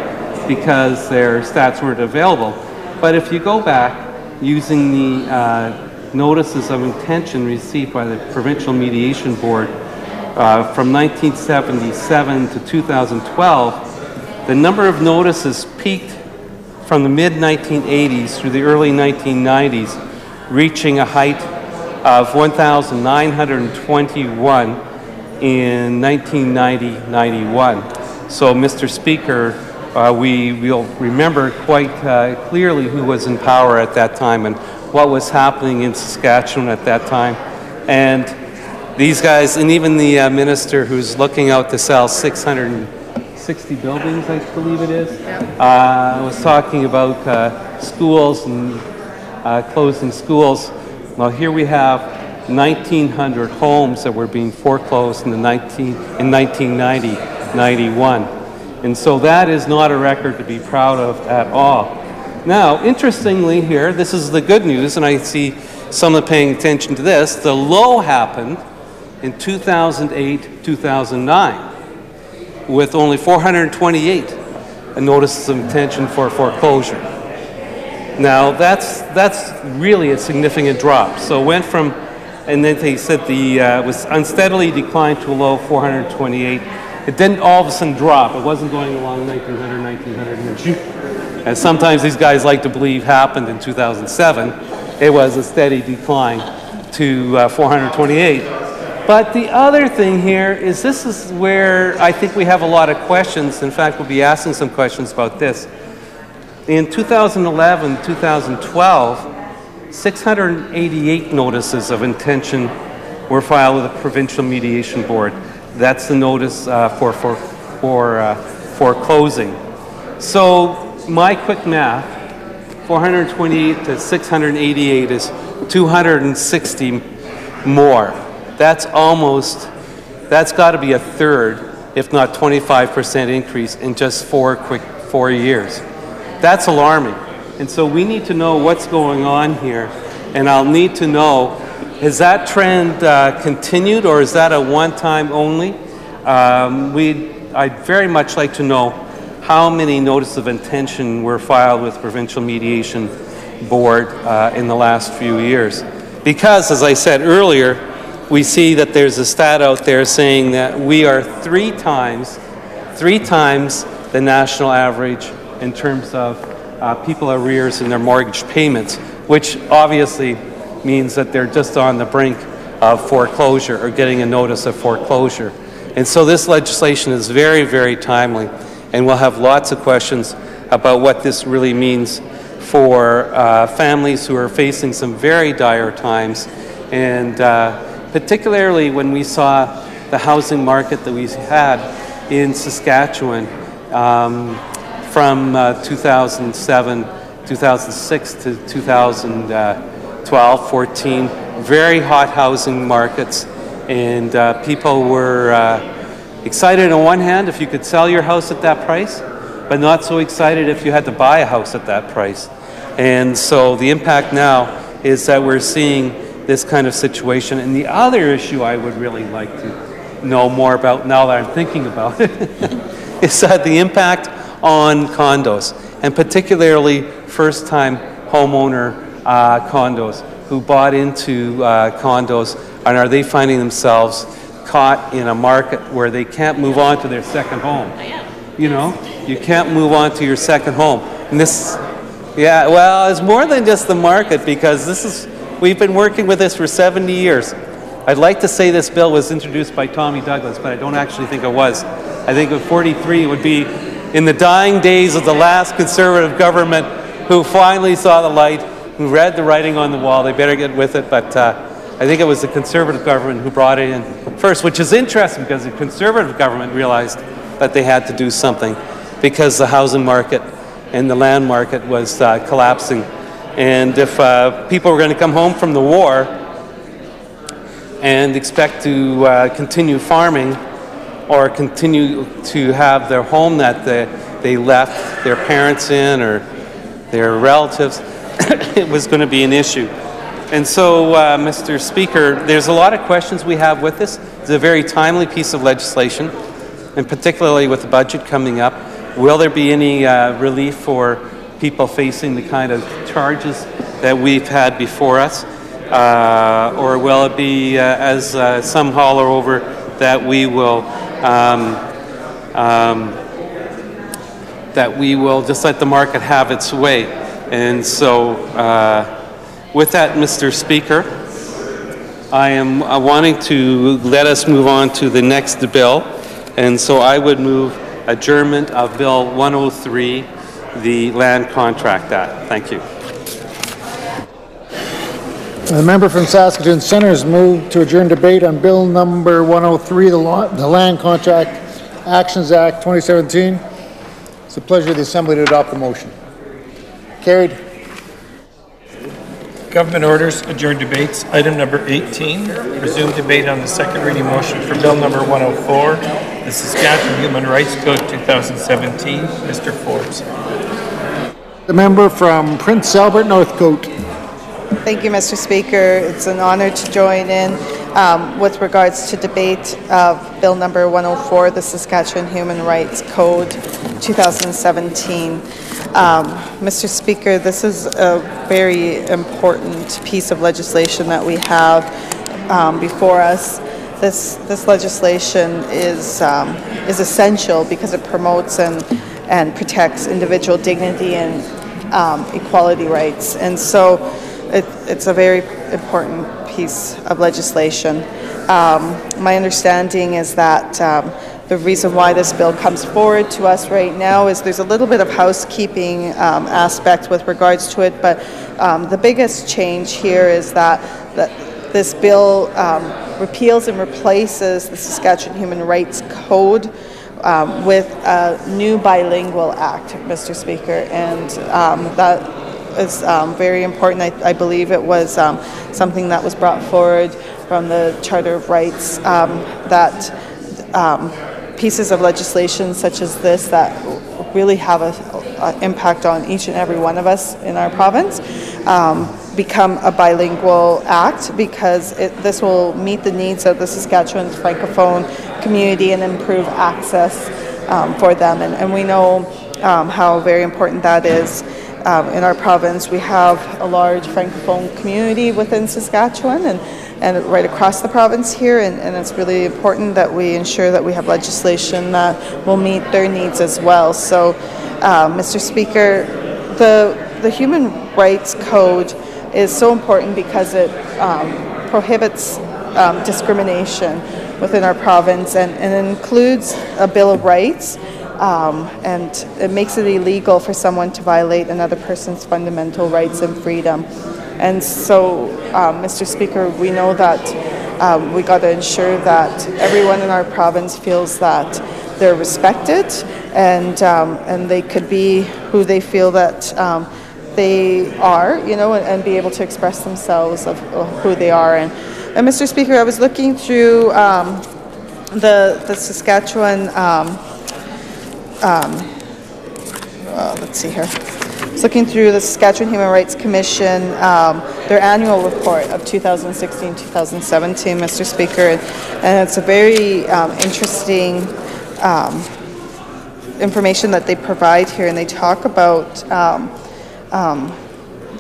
because their stats weren't available. But if you go back, using the notices of intention received by the Provincial Mediation Board from 1977 to 2012, the number of notices peaked from the mid-1980s through the early 1990s, reaching a height of 1,921 in 1990-91. So, Mr. Speaker, we will remember quite clearly who was in power at that time and what was happening in Saskatchewan at that time. And these guys, and even the minister who's looking out to sell 660 buildings, I believe it is, was talking about schools and closing schools. Well, here we have 1,900 homes that were being foreclosed in 1990-91. And so that is not a record to be proud of at all. Now, interestingly here, this is the good news, and I see someone paying attention to this. The low happened in 2008-2009 with only 428 notices of intention for foreclosure. Now, that's really a significant drop. So it went from, and then they said was unsteadily declined to a low of 428. It didn't all of a sudden drop. It wasn't going along 1900, 1900, as sometimes these guys like to believe happened in 2007. It was a steady decline to 428. But the other thing here is this is where I think we have a lot of questions. In fact, we'll be asking some questions about this. In 2011, 2012, 688 notices of intention were filed with the Provincial Mediation Board. That's the notice for foreclosing. So my quick math, 428 to 688 is 260 more. That's got to be a third, if not 25% increase in just 4 years. That's alarming. And so we need to know what's going on here. And I'll need to know, has that trend continued, or is that a one-time only? I'd very much like to know how many notices of intention were filed with Provincial Mediation Board in the last few years. Because, as I said earlier, we see that there's a stat out there saying that we are three times the national average in terms of people arrears in their mortgage payments, which obviously means that they're just on the brink of foreclosure or getting a notice of foreclosure. And so this legislation is very, very timely, and we'll have lots of questions about what this really means for families who are facing some very dire times, and particularly when we saw the housing market that we had in Saskatchewan from 2007, 2006 to 2012, 14, very hot housing markets, and people were excited on one hand if you could sell your house at that price, but not so excited if you had to buy a house at that price. And so the impact now is that we're seeing this kind of situation. And the other issue I would really like to know more about now that I'm thinking about it is the impact on condos, and particularly first-time homeowner condos who bought into condos, and are they finding themselves caught in a market where they can't move on to their second home? You know, you can't move on to your second home. And this, yeah, well, it's more than just the market, because we've been working with this for 70 years. I'd like to say this bill was introduced by Tommy Douglas, but I don't actually think it was. I think at 43 it would be in the dying days of the last Conservative government who finally saw the light, who read the writing on the wall. They better get with it, but I think it was the Conservative government who brought it in first, which is interesting because the Conservative government realized that they had to do something because the housing market and the land market was collapsing. And if people were going to come home from the war and expect to continue farming or continue to have their home that they left their parents in or their relatives, it was going to be an issue. And so, Mr. Speaker, there's a lot of questions we have with this. It's a very timely piece of legislation, and particularly with the budget coming up. Will there be any relief for people facing the kind of charges that we've had before us? Or will it be, as some holler over, that we will just let the market have its way. And so with that, Mr. Speaker, I am wanting to let us move on to the next bill. And so I would move adjournment of Bill 103, the Land Contract Act. Thank you. The member from Saskatoon Centre has moved to adjourn debate on Bill number 103, the Land Contract Actions Act 2017. It's a pleasure of the Assembly to adopt the motion. Carried. Government orders, adjourn debates. Item number 18, resume debate on the second reading motion for Bill number 104, the Saskatchewan Human Rights Code 2017. Mr. Forbes. The member from Prince Albert Northcote. Thank you, Mr. Speaker. It's an honor to join in with regards to debate of Bill number 104, the Saskatchewan Human Rights Code 2017. Mr. Speaker, this is a very important piece of legislation that we have before us. This legislation is essential because it promotes and protects individual dignity and equality rights. And so it's a very important piece of legislation. My understanding is that the reason why this bill comes forward to us right now is there's a little bit of housekeeping aspect with regards to it, but the biggest change here is that this bill repeals and replaces the Saskatchewan Human Rights Code with a new bilingual act, Mr. Speaker, and that is very important. I believe it was something that was brought forward from the Charter of Rights, that pieces of legislation such as this that really have an impact on each and every one of us in our province become a bilingual act, because this will meet the needs of the Saskatchewan Francophone community and improve access for them. And we know how very important that is. In our province, we have a large Francophone community within Saskatchewan and right across the province here, and it's really important that we ensure that we have legislation that will meet their needs as well. So, Mr. Speaker, the Human Rights Code is so important because it prohibits discrimination within our province, and it includes a Bill of Rights, and it makes it illegal for someone to violate another person's fundamental rights and freedom. And so, Mr. Speaker, we know that we got to ensure that everyone in our province feels that they're respected and they could be who they feel that they are, you know, and be able to express themselves of who they are. And Mr. Speaker, I was looking through the Saskatchewan. Let's see here. I was looking through the Saskatchewan Human Rights Commission, their annual report of 2016-2017, Mr. Speaker, and it's a very interesting information that they provide here, and they talk about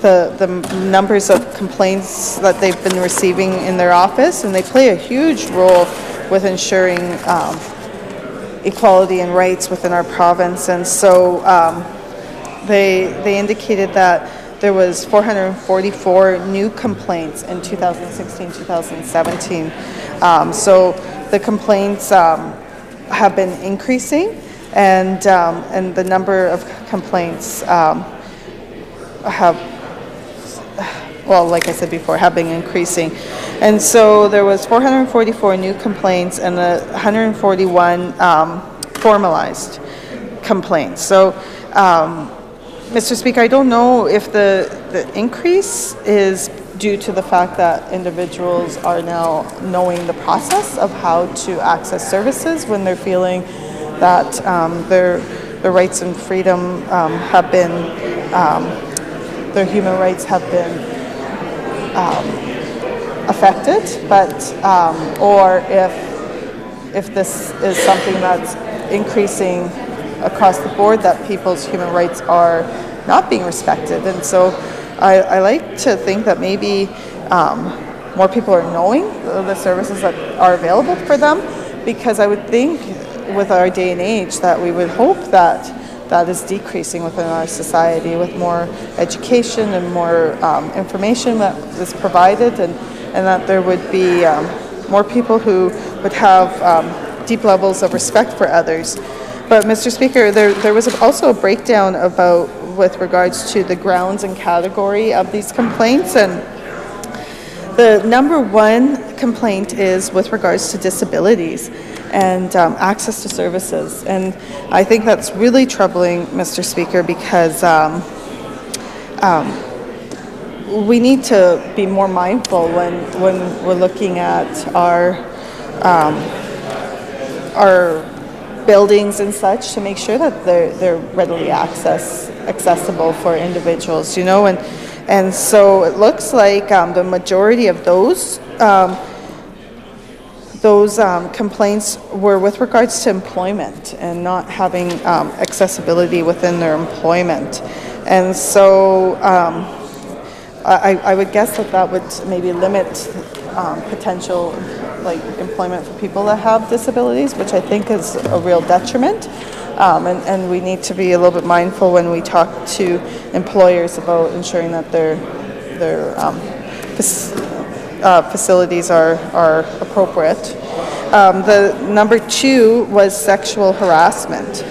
the numbers of complaints that they've been receiving in their office, and they play a huge role with ensuring equality and rights within our province. And so they indicated that there was 444 new complaints in 2016-2017. So the complaints have been increasing, and the number of complaints have, well, like I said before, have been increasing. And so there was 444 new complaints and 141 formalized complaints. So, Mr. Speaker, I don't know if the increase is due to the fact that individuals are now knowing the process of how to access services when they're feeling that their rights and freedom have been, their human rights have been affected, but or if this is something that's increasing across the board, that people's human rights are not being respected. And so I like to think that maybe more people are knowing the services that are available for them, because I would think with our day and age that we would hope that that is decreasing within our society with more education and more information that is provided, and that there would be more people who would have deep levels of respect for others. But Mr. Speaker, there was also a breakdown about with regards to the grounds and category of these complaints, and the number one complaint is with regards to disabilities and access to services. And I think that's really troubling, Mr. Speaker, because we need to be more mindful when we're looking at our buildings and such, to make sure that they're readily accessible for individuals, you know, and so it looks like the majority of those complaints were with regards to employment and not having accessibility within their employment. And so I would guess that would maybe limit potential employment for people that have disabilities, which I think is a real detriment. And we need to be a little bit mindful when we talk to employers about ensuring that their facilities are appropriate. The number two was sexual harassment.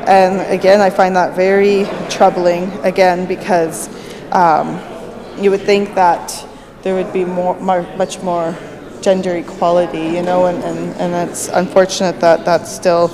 And again, I find that very troubling, again, because you would think that there would be much more gender equality, you know, and it's unfortunate that that's still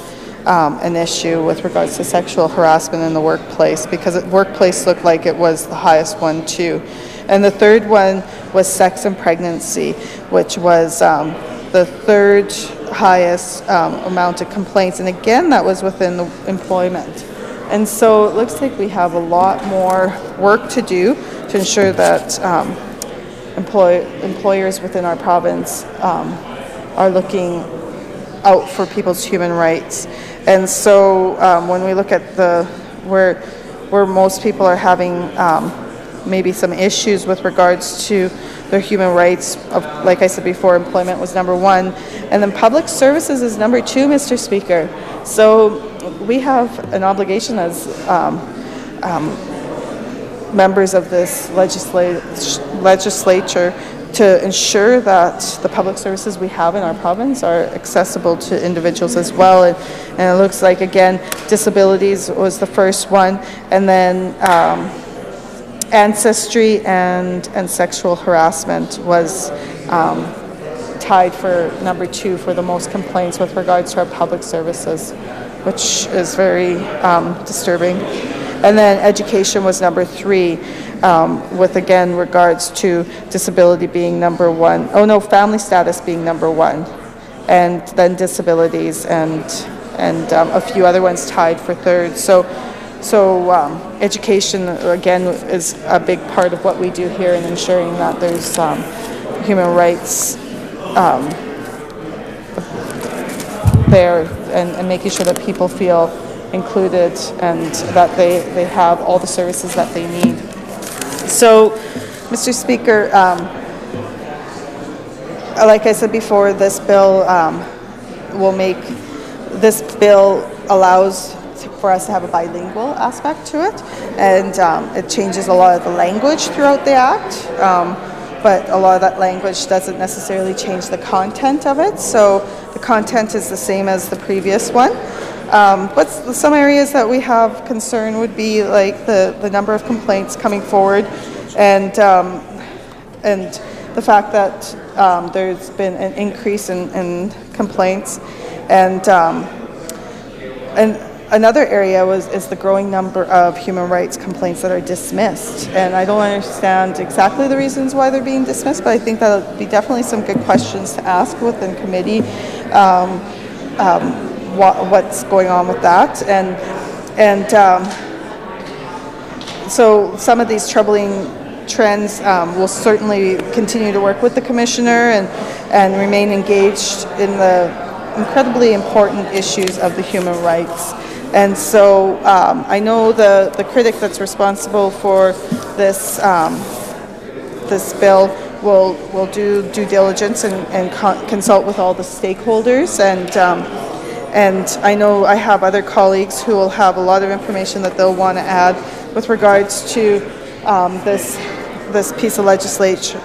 an issue with regards to sexual harassment in the workplace, because the workplace looked like it was the highest one too. And the third one was sex and pregnancy, which was the third highest amount of complaints. And again, that was within the employment. And so it looks like we have a lot more work to do to ensure that employers within our province are looking out for people's human rights. And so when we look at where most people are having maybe some issues with regards to their human rights, like I said before, employment was number one, and then public services is number two, Mr. Speaker. So we have an obligation as members of this legislature to ensure that the public services we have in our province are accessible to individuals as well. And it looks like, again, disabilities was the first one, and then ancestry and sexual harassment was tied for number two for the most complaints with regards to our public services, which is very disturbing. And then education was number three, with, again, regards to disability being number one. Oh no, family status being number one, and then disabilities and a few other ones tied for third. So education, again, is a big part of what we do here in ensuring that there's human rights there, and making sure that people feel included and that they have all the services that they need. So, Mr. Speaker, like I said before, this bill allows for us to have a bilingual aspect to it, and it changes a lot of the language throughout the Act, but a lot of that language doesn't necessarily change the content of it, so the content is the same as the previous one. But some areas that we have concern would be like the number of complaints coming forward, and the fact that there's been an increase in complaints, and another area is the growing number of human rights complaints that are dismissed. And I don't understand exactly the reasons why they're being dismissed, but I think that would be definitely some good questions to ask within committee. What's going on with that, and so some of these troubling trends will certainly continue to work with the Commissioner and remain engaged in the incredibly important issues of the human rights. And so I know the critic that's responsible for this bill we'll do due diligence and consult with all the stakeholders. And I know I have other colleagues who will have a lot of information that they'll want to add with regards to this piece of legislation.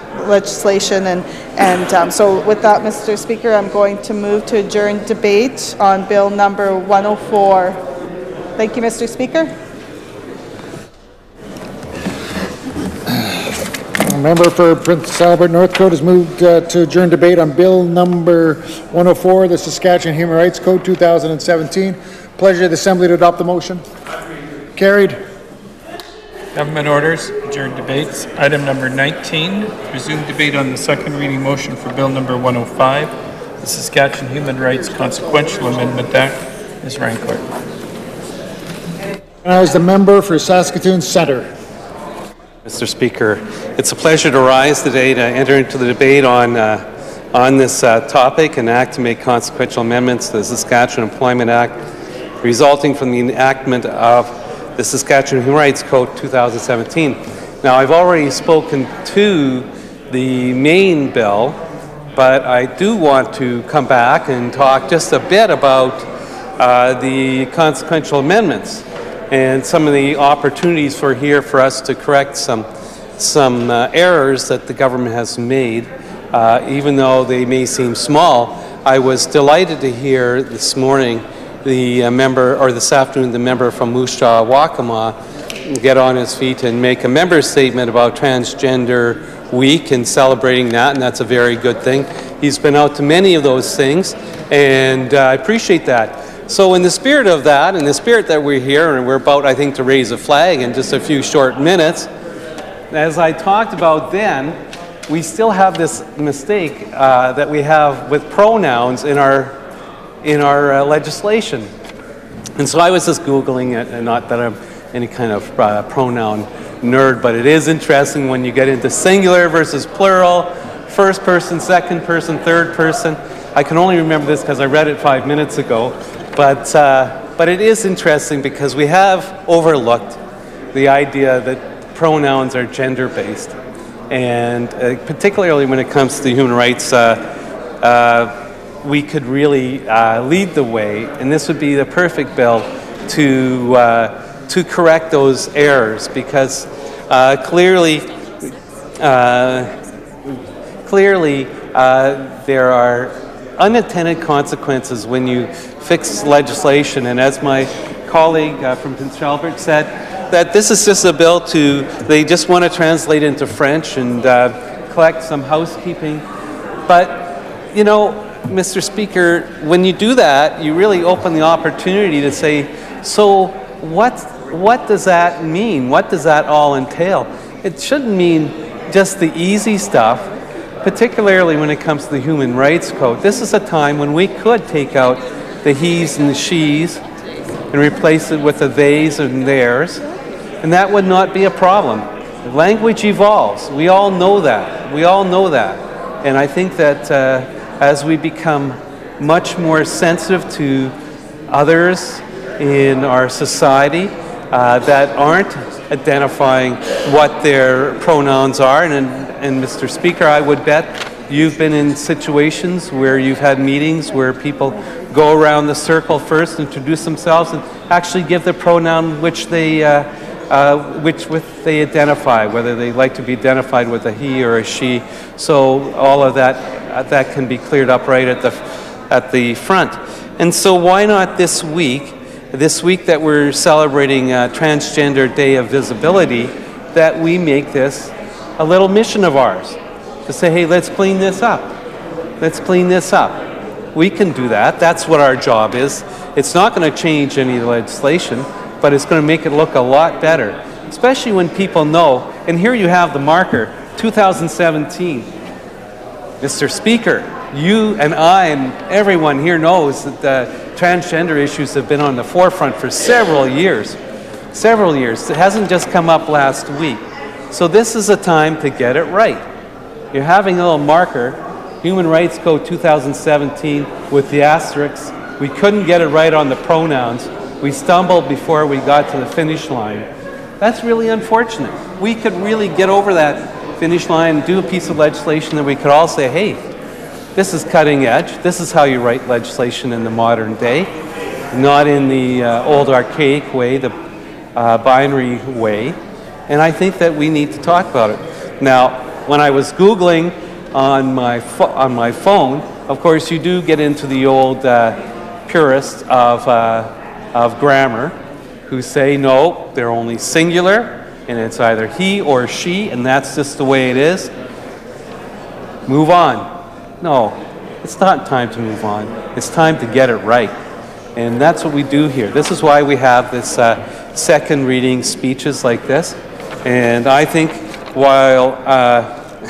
So with that, Mr. Speaker, I'm going to move to adjourn debate on Bill number 104. Thank you, Mr. Speaker. Member for Prince Albert North Coast has moved to adjourn debate on Bill number 104, the Saskatchewan Human Rights Code 2017. Pleasure of the Assembly to adopt the motion. Carried. Government orders, adjourn debates. Item number 19, resume debate on the second reading motion for Bill number 105, the Saskatchewan Human Rights Consequential Amendment Act. Ms. Rancourt. As the member for Saskatoon Centre. Mr. Speaker, it's a pleasure to rise today to enter into the debate on this topic, an act to make consequential amendments to the Saskatchewan Employment Act resulting from the enactment of the Saskatchewan Human Rights Code 2017. Now, I've already spoken to the main bill, but I do want to come back and talk just a bit about the consequential amendments and some of the opportunities for us to correct some errors that the government has made, even though they may seem small. I was delighted to hear this morning this afternoon, the member from Moose Jaw Waccamaw get on his feet and make a member statement about Transgender Week and celebrating that, and that's a very good thing. He's been out to many of those things, and I appreciate that. So in the spirit of that, in the spirit that we're here, and we're about, I think, to raise a flag in just a few short minutes, as I talked about then, we still have this mistake that we have with pronouns in our legislation. And so I was just Googling it, and not that I'm any kind of pronoun nerd, but it is interesting when you get into singular versus plural, first person, second person, third person. I can only remember this because I read it 5 minutes ago. But it is interesting because we have overlooked the idea that pronouns are gender-based. And particularly when it comes to human rights, we could really lead the way, and this would be the perfect bill to correct those errors, because clearly there are unintended consequences when you fix legislation. And as my colleague from Prince Albert said, that this is just a bill they just want to translate into French and collect some housekeeping. But, you know, Mr. Speaker, when you do that, you really open the opportunity to say, so what does that mean? What does that all entail? It shouldn't mean just the easy stuff, particularly when it comes to the Human Rights Code. This is a time when we could take out the he's and the she's and replace it with the they's and theirs, and that would not be a problem. Language evolves. We all know that. We all know that. And I think that as we become much more sensitive to others in our society that aren't identifying what their pronouns are, and Mr. Speaker, I would bet you've been in situations where you've had meetings where people go around the circle first, introduce themselves, and actually give the pronoun which they identify, whether they like to be identified with a he or a she. So all of that can be cleared up right at the front. And so why not this week that we're celebrating Transgender Day of Visibility, that we make this a little mission of ours to say, hey, let's clean this up. Let's clean this up. We can do that. That's what our job is. It's not going to change any legislation, but it's going to make it look a lot better, especially when people know. And here you have the marker, 2017. Mr. Speaker, you and I and everyone here knows that the transgender issues have been on the forefront for several years. Several years. It hasn't just come up last week. So this is a time to get it right. You're having a little marker, Human Rights Code 2017 with the asterisks. We couldn't get it right on the pronouns. We stumbled before we got to the finish line. That's really unfortunate. We could really get over that finish line and do a piece of legislation that we could all say, hey, this is cutting edge. This is how you write legislation in the modern day, not in the old archaic way, the binary way. And I think that we need to talk about it. Now, when I was Googling on my phone, of course, you do get into the old purists of grammar who say, no, they're only singular, and it's either he or she, and that's just the way it is. Move on. No, it's not time to move on. It's time to get it right. And that's what we do here. This is why we have this second reading speeches like this. And I think while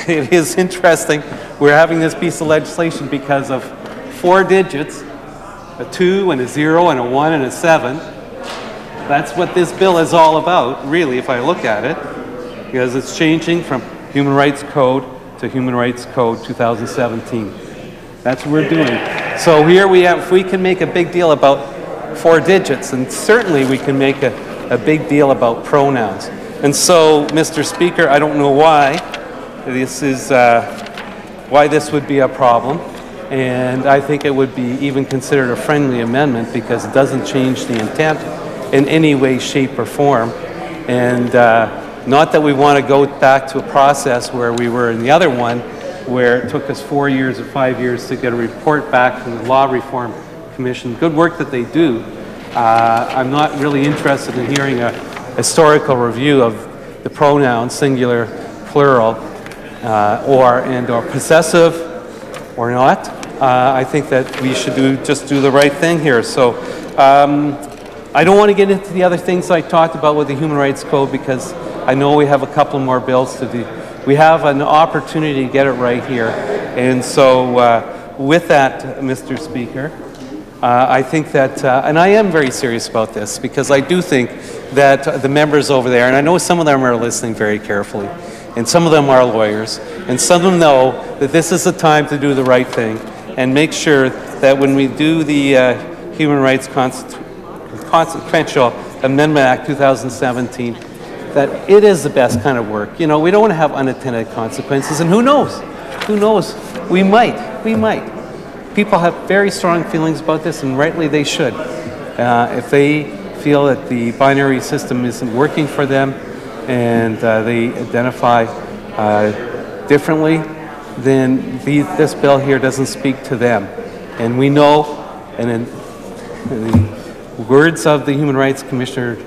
it is interesting, we're having this piece of legislation because of 4 digits, a 2 and a 0 and a 1 and a 7. That's what this bill is all about, really, if I look at it, because it's changing from Human Rights Code to Human Rights Code 2017. That's what we're doing. So here we have, if we can make a big deal about 4 digits, and certainly we can make a big deal about pronouns. And so, Mr. Speaker, I don't know why this is why this would be a problem, and I think it would be even considered a friendly amendment because it doesn't change the intent in any way, shape, or form. And not that we want to go back to a process where we were in the other one, where it took us 4 years or 5 years to get a report back from the Law Reform Commission. Good work that they do. I'm not really interested in hearing a historical review of the pronouns, singular, plural, or possessive, or not. I think that we should just do the right thing here. So I don't want to get into the other things I talked about with the Human Rights Code because I know we have a couple more bills to do. We have an opportunity to get it right here. And so with that, Mr. Speaker, I think that, and I am very serious about this because I do think that the members over there, and I know some of them are listening very carefully, and some of them are lawyers, and some of them know that this is the time to do the right thing and make sure that when we do the Human Rights Consequential Amendment Act 2017, that it is the best kind of work. You know, we don't want to have unintended consequences, and who knows? Who knows? We might. People have very strong feelings about this, and rightly they should. If they feel that the binary system isn't working for them, and they identify differently, then this bill here doesn't speak to them. And we know, and in the words of the Human Rights Commissioner,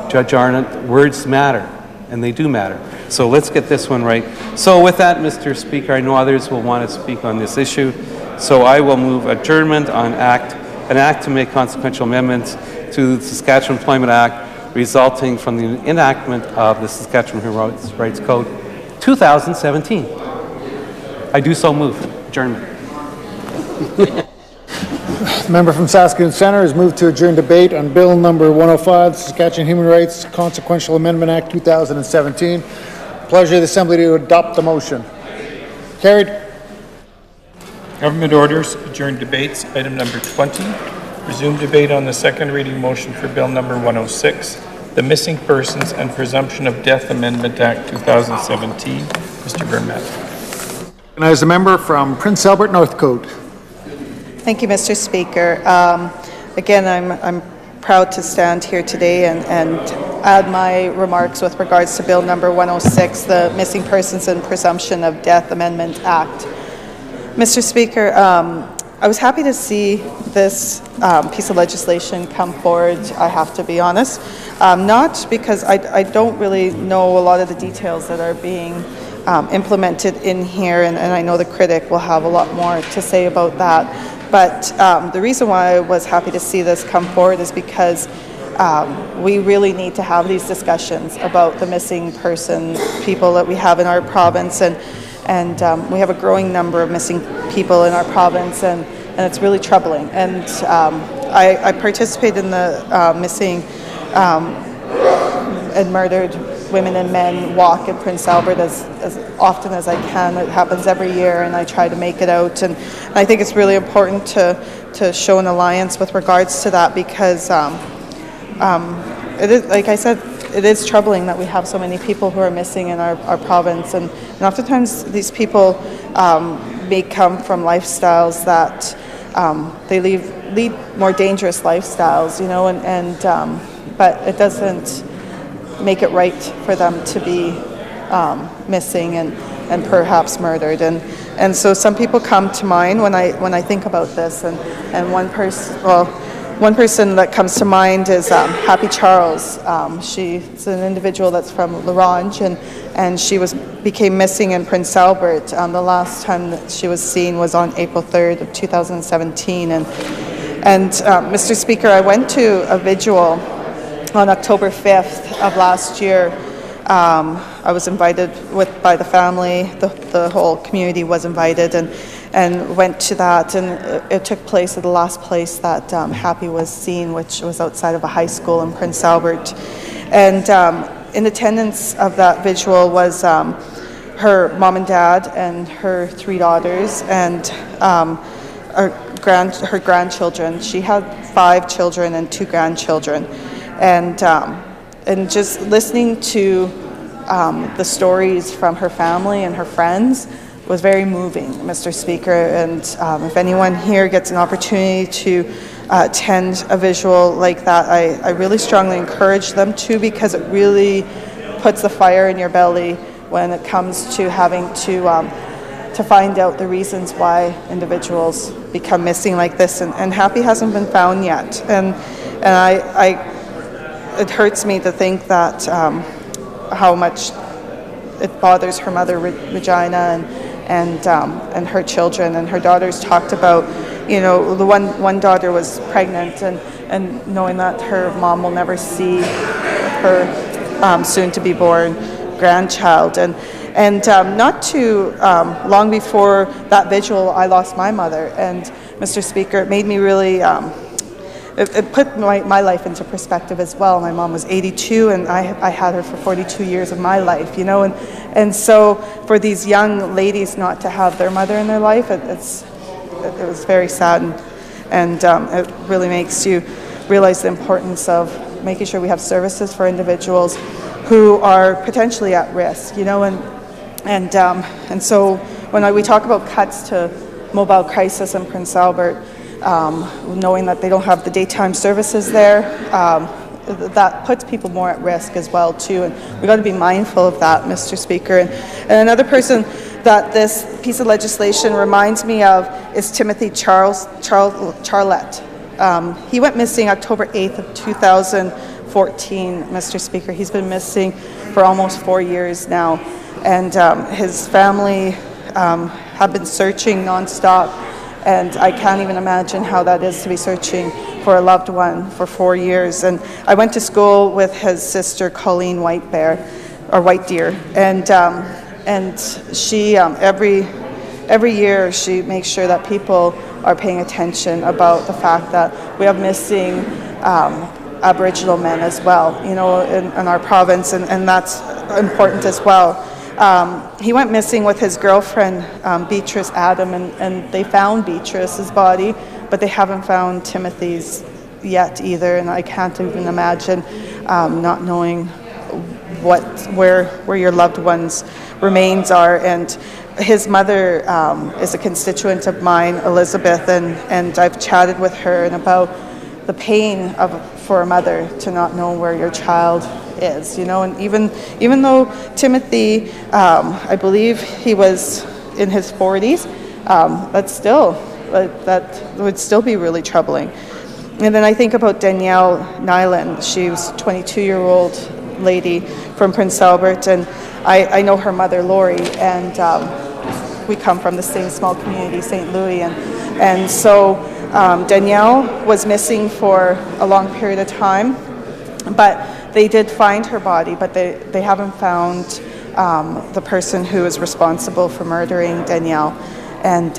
Judge Arnott, words matter, and they do matter. So let's get this one right. So with that, Mr. Speaker, I know others will want to speak on this issue, so I will move adjournment on an act to make consequential amendments to the Saskatchewan Employment Act resulting from the enactment of the Saskatchewan Human Rights Code 2017. I do so move. Adjournment. The member from Saskatoon Centre has moved to adjourn debate on Bill number 105, Saskatchewan Human Rights Consequential Amendment Act 2017. Pleasure of the Assembly to adopt the motion. Carried. Government orders, adjourned debates, item number 20. Resume debate on the second reading motion for Bill number 106, the Missing Persons and Presumption of Death Amendment Act 2017. Mr. Vermette. Recognize the member from Prince Albert, Northcote. Thank you, Mr. Speaker. Again, I'm proud to stand here today and add my remarks with regards to Bill number 106, the Missing Persons and Presumption of Death Amendment Act. Mr. Speaker, I was happy to see this piece of legislation come forward, I have to be honest. Not because I don't really know a lot of the details that are being implemented in here, and I know the critic will have a lot more to say about that. But the reason why I was happy to see this come forward is because we really need to have these discussions about the missing person people that we have in our province, and we have a growing number of missing people in our province, and it's really troubling. And I participate in the missing and murdered women and men walk in Prince Albert as often as I can. It happens every year, and I try to make it out. And I think it's really important to show an alliance with regards to that, because it is, like I said, it is troubling that we have so many people who are missing in our province, and oftentimes these people may come from lifestyles that they lead more dangerous lifestyles, you know, but it doesn't make it right for them to be missing and perhaps murdered. And so some people come to mind when I think about this, and one person that comes to mind is Happy Charles. She's an individual that's from La Ronge, and she became missing in Prince Albert. The last time that she was seen was on April 3rd of 2017. And Mr. Speaker, I went to a vigil on October 5th of last year. I was invited by the family. The whole community was invited, and went to that, and it took place at the last place that Happy was seen, which was outside of a high school in Prince Albert. And in attendance of that vigil was her mom and dad and her 3 daughters and her grandchildren. She had 5 children and 2 grandchildren. And just listening to the stories from her family and her friends was very moving, Mr. Speaker. And if anyone here gets an opportunity to attend a visual like that, I really strongly encourage them to, because it really puts the fire in your belly when it comes to having to find out the reasons why individuals become missing like this. And Happy hasn't been found yet. And it hurts me to think that how much it bothers her mother, Regina, and her children. And her daughters talked about, you know, the one daughter was pregnant, and knowing that her mom will never see her soon-to-be-born grandchild. And not too long before that vigil, I lost my mother. And Mr. Speaker, it made me really, it put my life into perspective as well. My mom was 82, and I had her for 42 years of my life, you know. And so for these young ladies not to have their mother in their life, it was very sad, and it really makes you realize the importance of making sure we have services for individuals who are potentially at risk, you know. And so when we talk about cuts to mobile crisis in Prince Albert, knowing that they don't have the daytime services there, that puts people more at risk as well too, and we've got to be mindful of that, Mr. Speaker. And another person that this piece of legislation reminds me of is Timothy Charlette. He went missing October 8th of 2014, Mr. Speaker. He's been missing for almost 4 years now, and his family have been searching nonstop. And I can't even imagine how that is to be searching for a loved one for 4 years. And I went to school with his sister, Colleen Whitedeer, and she every year she makes sure that people are paying attention about the fact that we have missing Aboriginal men as well, you know, in our province, and that's important as well. He went missing with his girlfriend, Beatrice Adam, and they found Beatrice's body, but they haven't found Timothy's yet either, and I can't even imagine not knowing where your loved one's remains are. And his mother is a constituent of mine, Elizabeth, and I've chatted with her and about the pain for a mother to not know where your child is, you know. And even though Timothy, I believe he was in his 40s, that would still be really troubling. And then I think about Danielle Nyland. She was a 22-year-old lady from Prince Albert, and I know her mother, Lori, and we come from the same small community, St. Louis, and so Danielle was missing for a long period of time, but they did find her body, but they haven't found the person who is responsible for murdering Danielle. And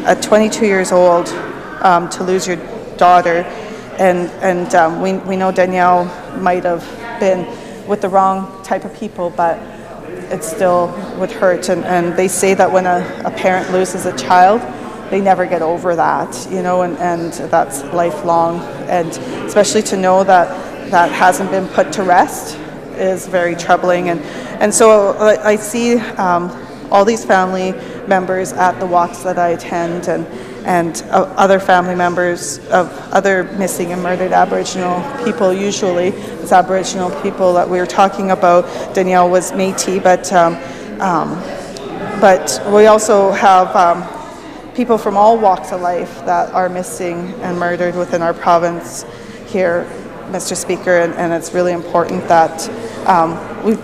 at 22 years old, to lose your daughter, and we know Danielle might have been with the wrong type of people, but it still would hurt. And they say that when a parent loses a child, they never get over that, you know, and that's lifelong. And especially to know that that hasn't been put to rest is very troubling. And so I see all these family members at the walks that I attend, and other family members of other missing and murdered Aboriginal people. Usually it's Aboriginal people that we were talking about. Danielle was Métis, but we also have people from all walks of life that are missing and murdered within our province here, Mr. Speaker, and it's really important that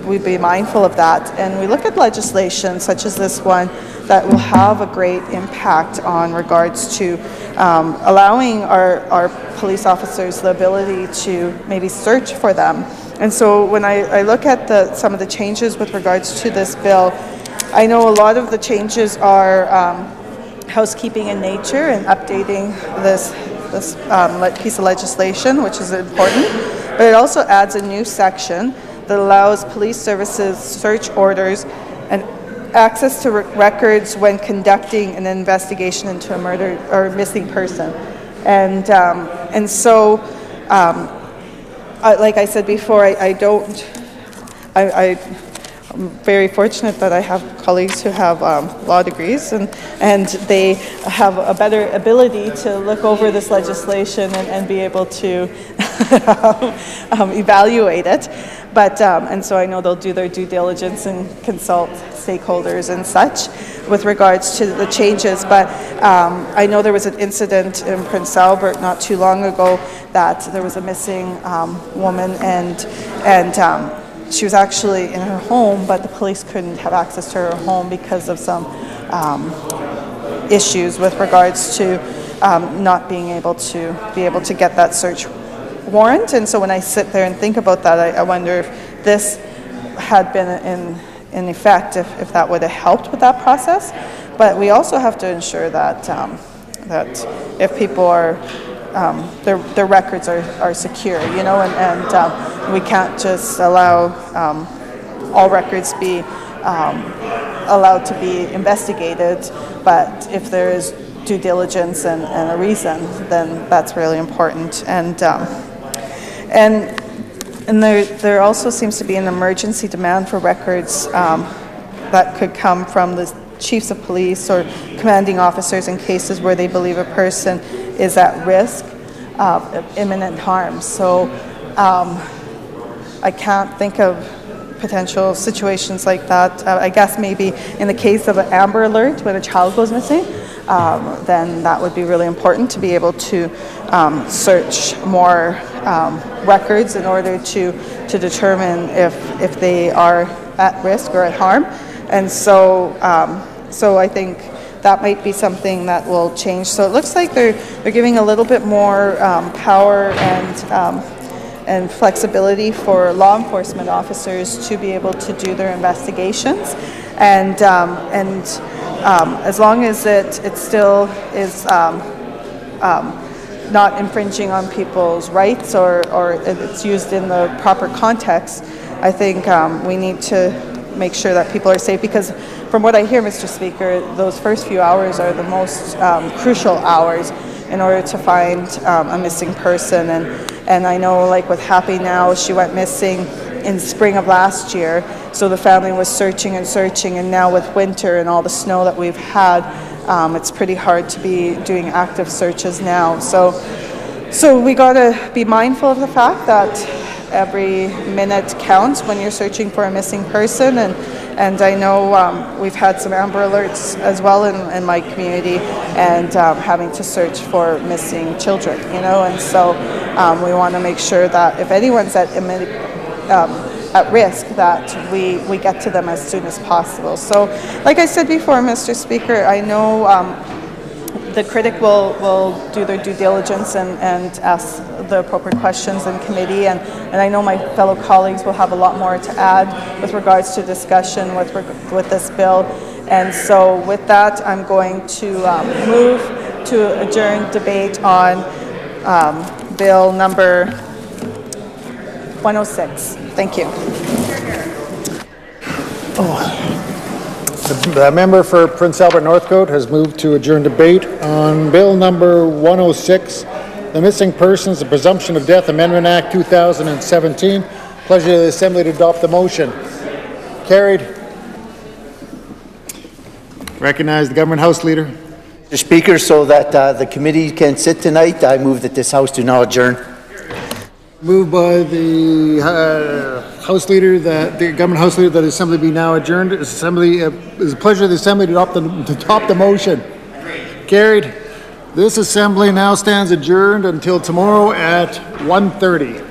we be mindful of that. And we look at legislation such as this one that will have a great impact on regards to allowing our police officers the ability to maybe search for them. And so when I look at some of the changes with regards to this bill, I know a lot of the changes are housekeeping in nature and updating this piece of legislation, which is important, but it also adds a new section that allows police services search orders and access to records when conducting an investigation into a murder or missing person. And so, like I said before, I'm very fortunate that I have colleagues who have law degrees, and they have a better ability to look over this legislation and be able to evaluate it. But and so I know they'll do their due diligence and consult stakeholders and such with regards to the changes. But I know there was an incident in Prince Albert not too long ago that there was a missing woman, and she was actually in her home, but the police couldn't have access to her home because of some issues with regards to not being able to get that search warrant. And so when I sit there and think about that, I wonder if this had been in effect, if that would have helped with that process. But we also have to ensure that that if people are their records are secure, you know, and we can't just allow all records be allowed to be investigated, but if there is due diligence and a reason, then that's really important. And there also seems to be an emergency demand for records that could come from the chiefs of police or commanding officers in cases where they believe a person is at risk of imminent harm. So I can't think of potential situations like that. I guess maybe in the case of an Amber Alert when a child goes missing, then that would be really important to be able to search more records in order to determine if they are at risk or at harm. And so so I think that might be something that will change. So it looks like they're giving a little bit more power and flexibility for law enforcement officers to be able to do their investigations, and as long as it still is not infringing on people's rights or it's used in the proper context, I think we need to make sure that people are safe, because from what I hear, Mr. Speaker, those first few hours are the most crucial hours in order to find a missing person. And I know, like with Happy Now, she went missing in spring of last year, so the family was searching and searching, and now with winter and all the snow that we've had, it's pretty hard to be doing active searches now. So we got to be mindful of the fact that every minute counts when you're searching for a missing person, and I know we've had some Amber Alerts as well in my community, and having to search for missing children, you know, and so we want to make sure that if anyone's at risk, that we get to them as soon as possible. So, like I said before, Mr. Speaker, I know the critic will do their due diligence and ask the appropriate questions in committee, and I know my fellow colleagues will have a lot more to add with regards to discussion with this bill. And so with that, I'm going to move to adjourn debate on bill number 106. Thank you. The member for Prince Albert Northcote has moved to adjourn debate on bill number 106. the Missing Persons and Presumption of Death Amendment Act 2017. Pleasure of the Assembly to adopt the motion. Carried. Recognize the Government House Leader. Mr. Speaker, so that the committee can sit tonight, I move that this House do now adjourn. Moved by the House Leader, that the Government House Leader, that the Assembly be now adjourned. Assembly, it's a pleasure of the Assembly to adopt the motion. Carried. This Assembly now stands adjourned until tomorrow at 1:30.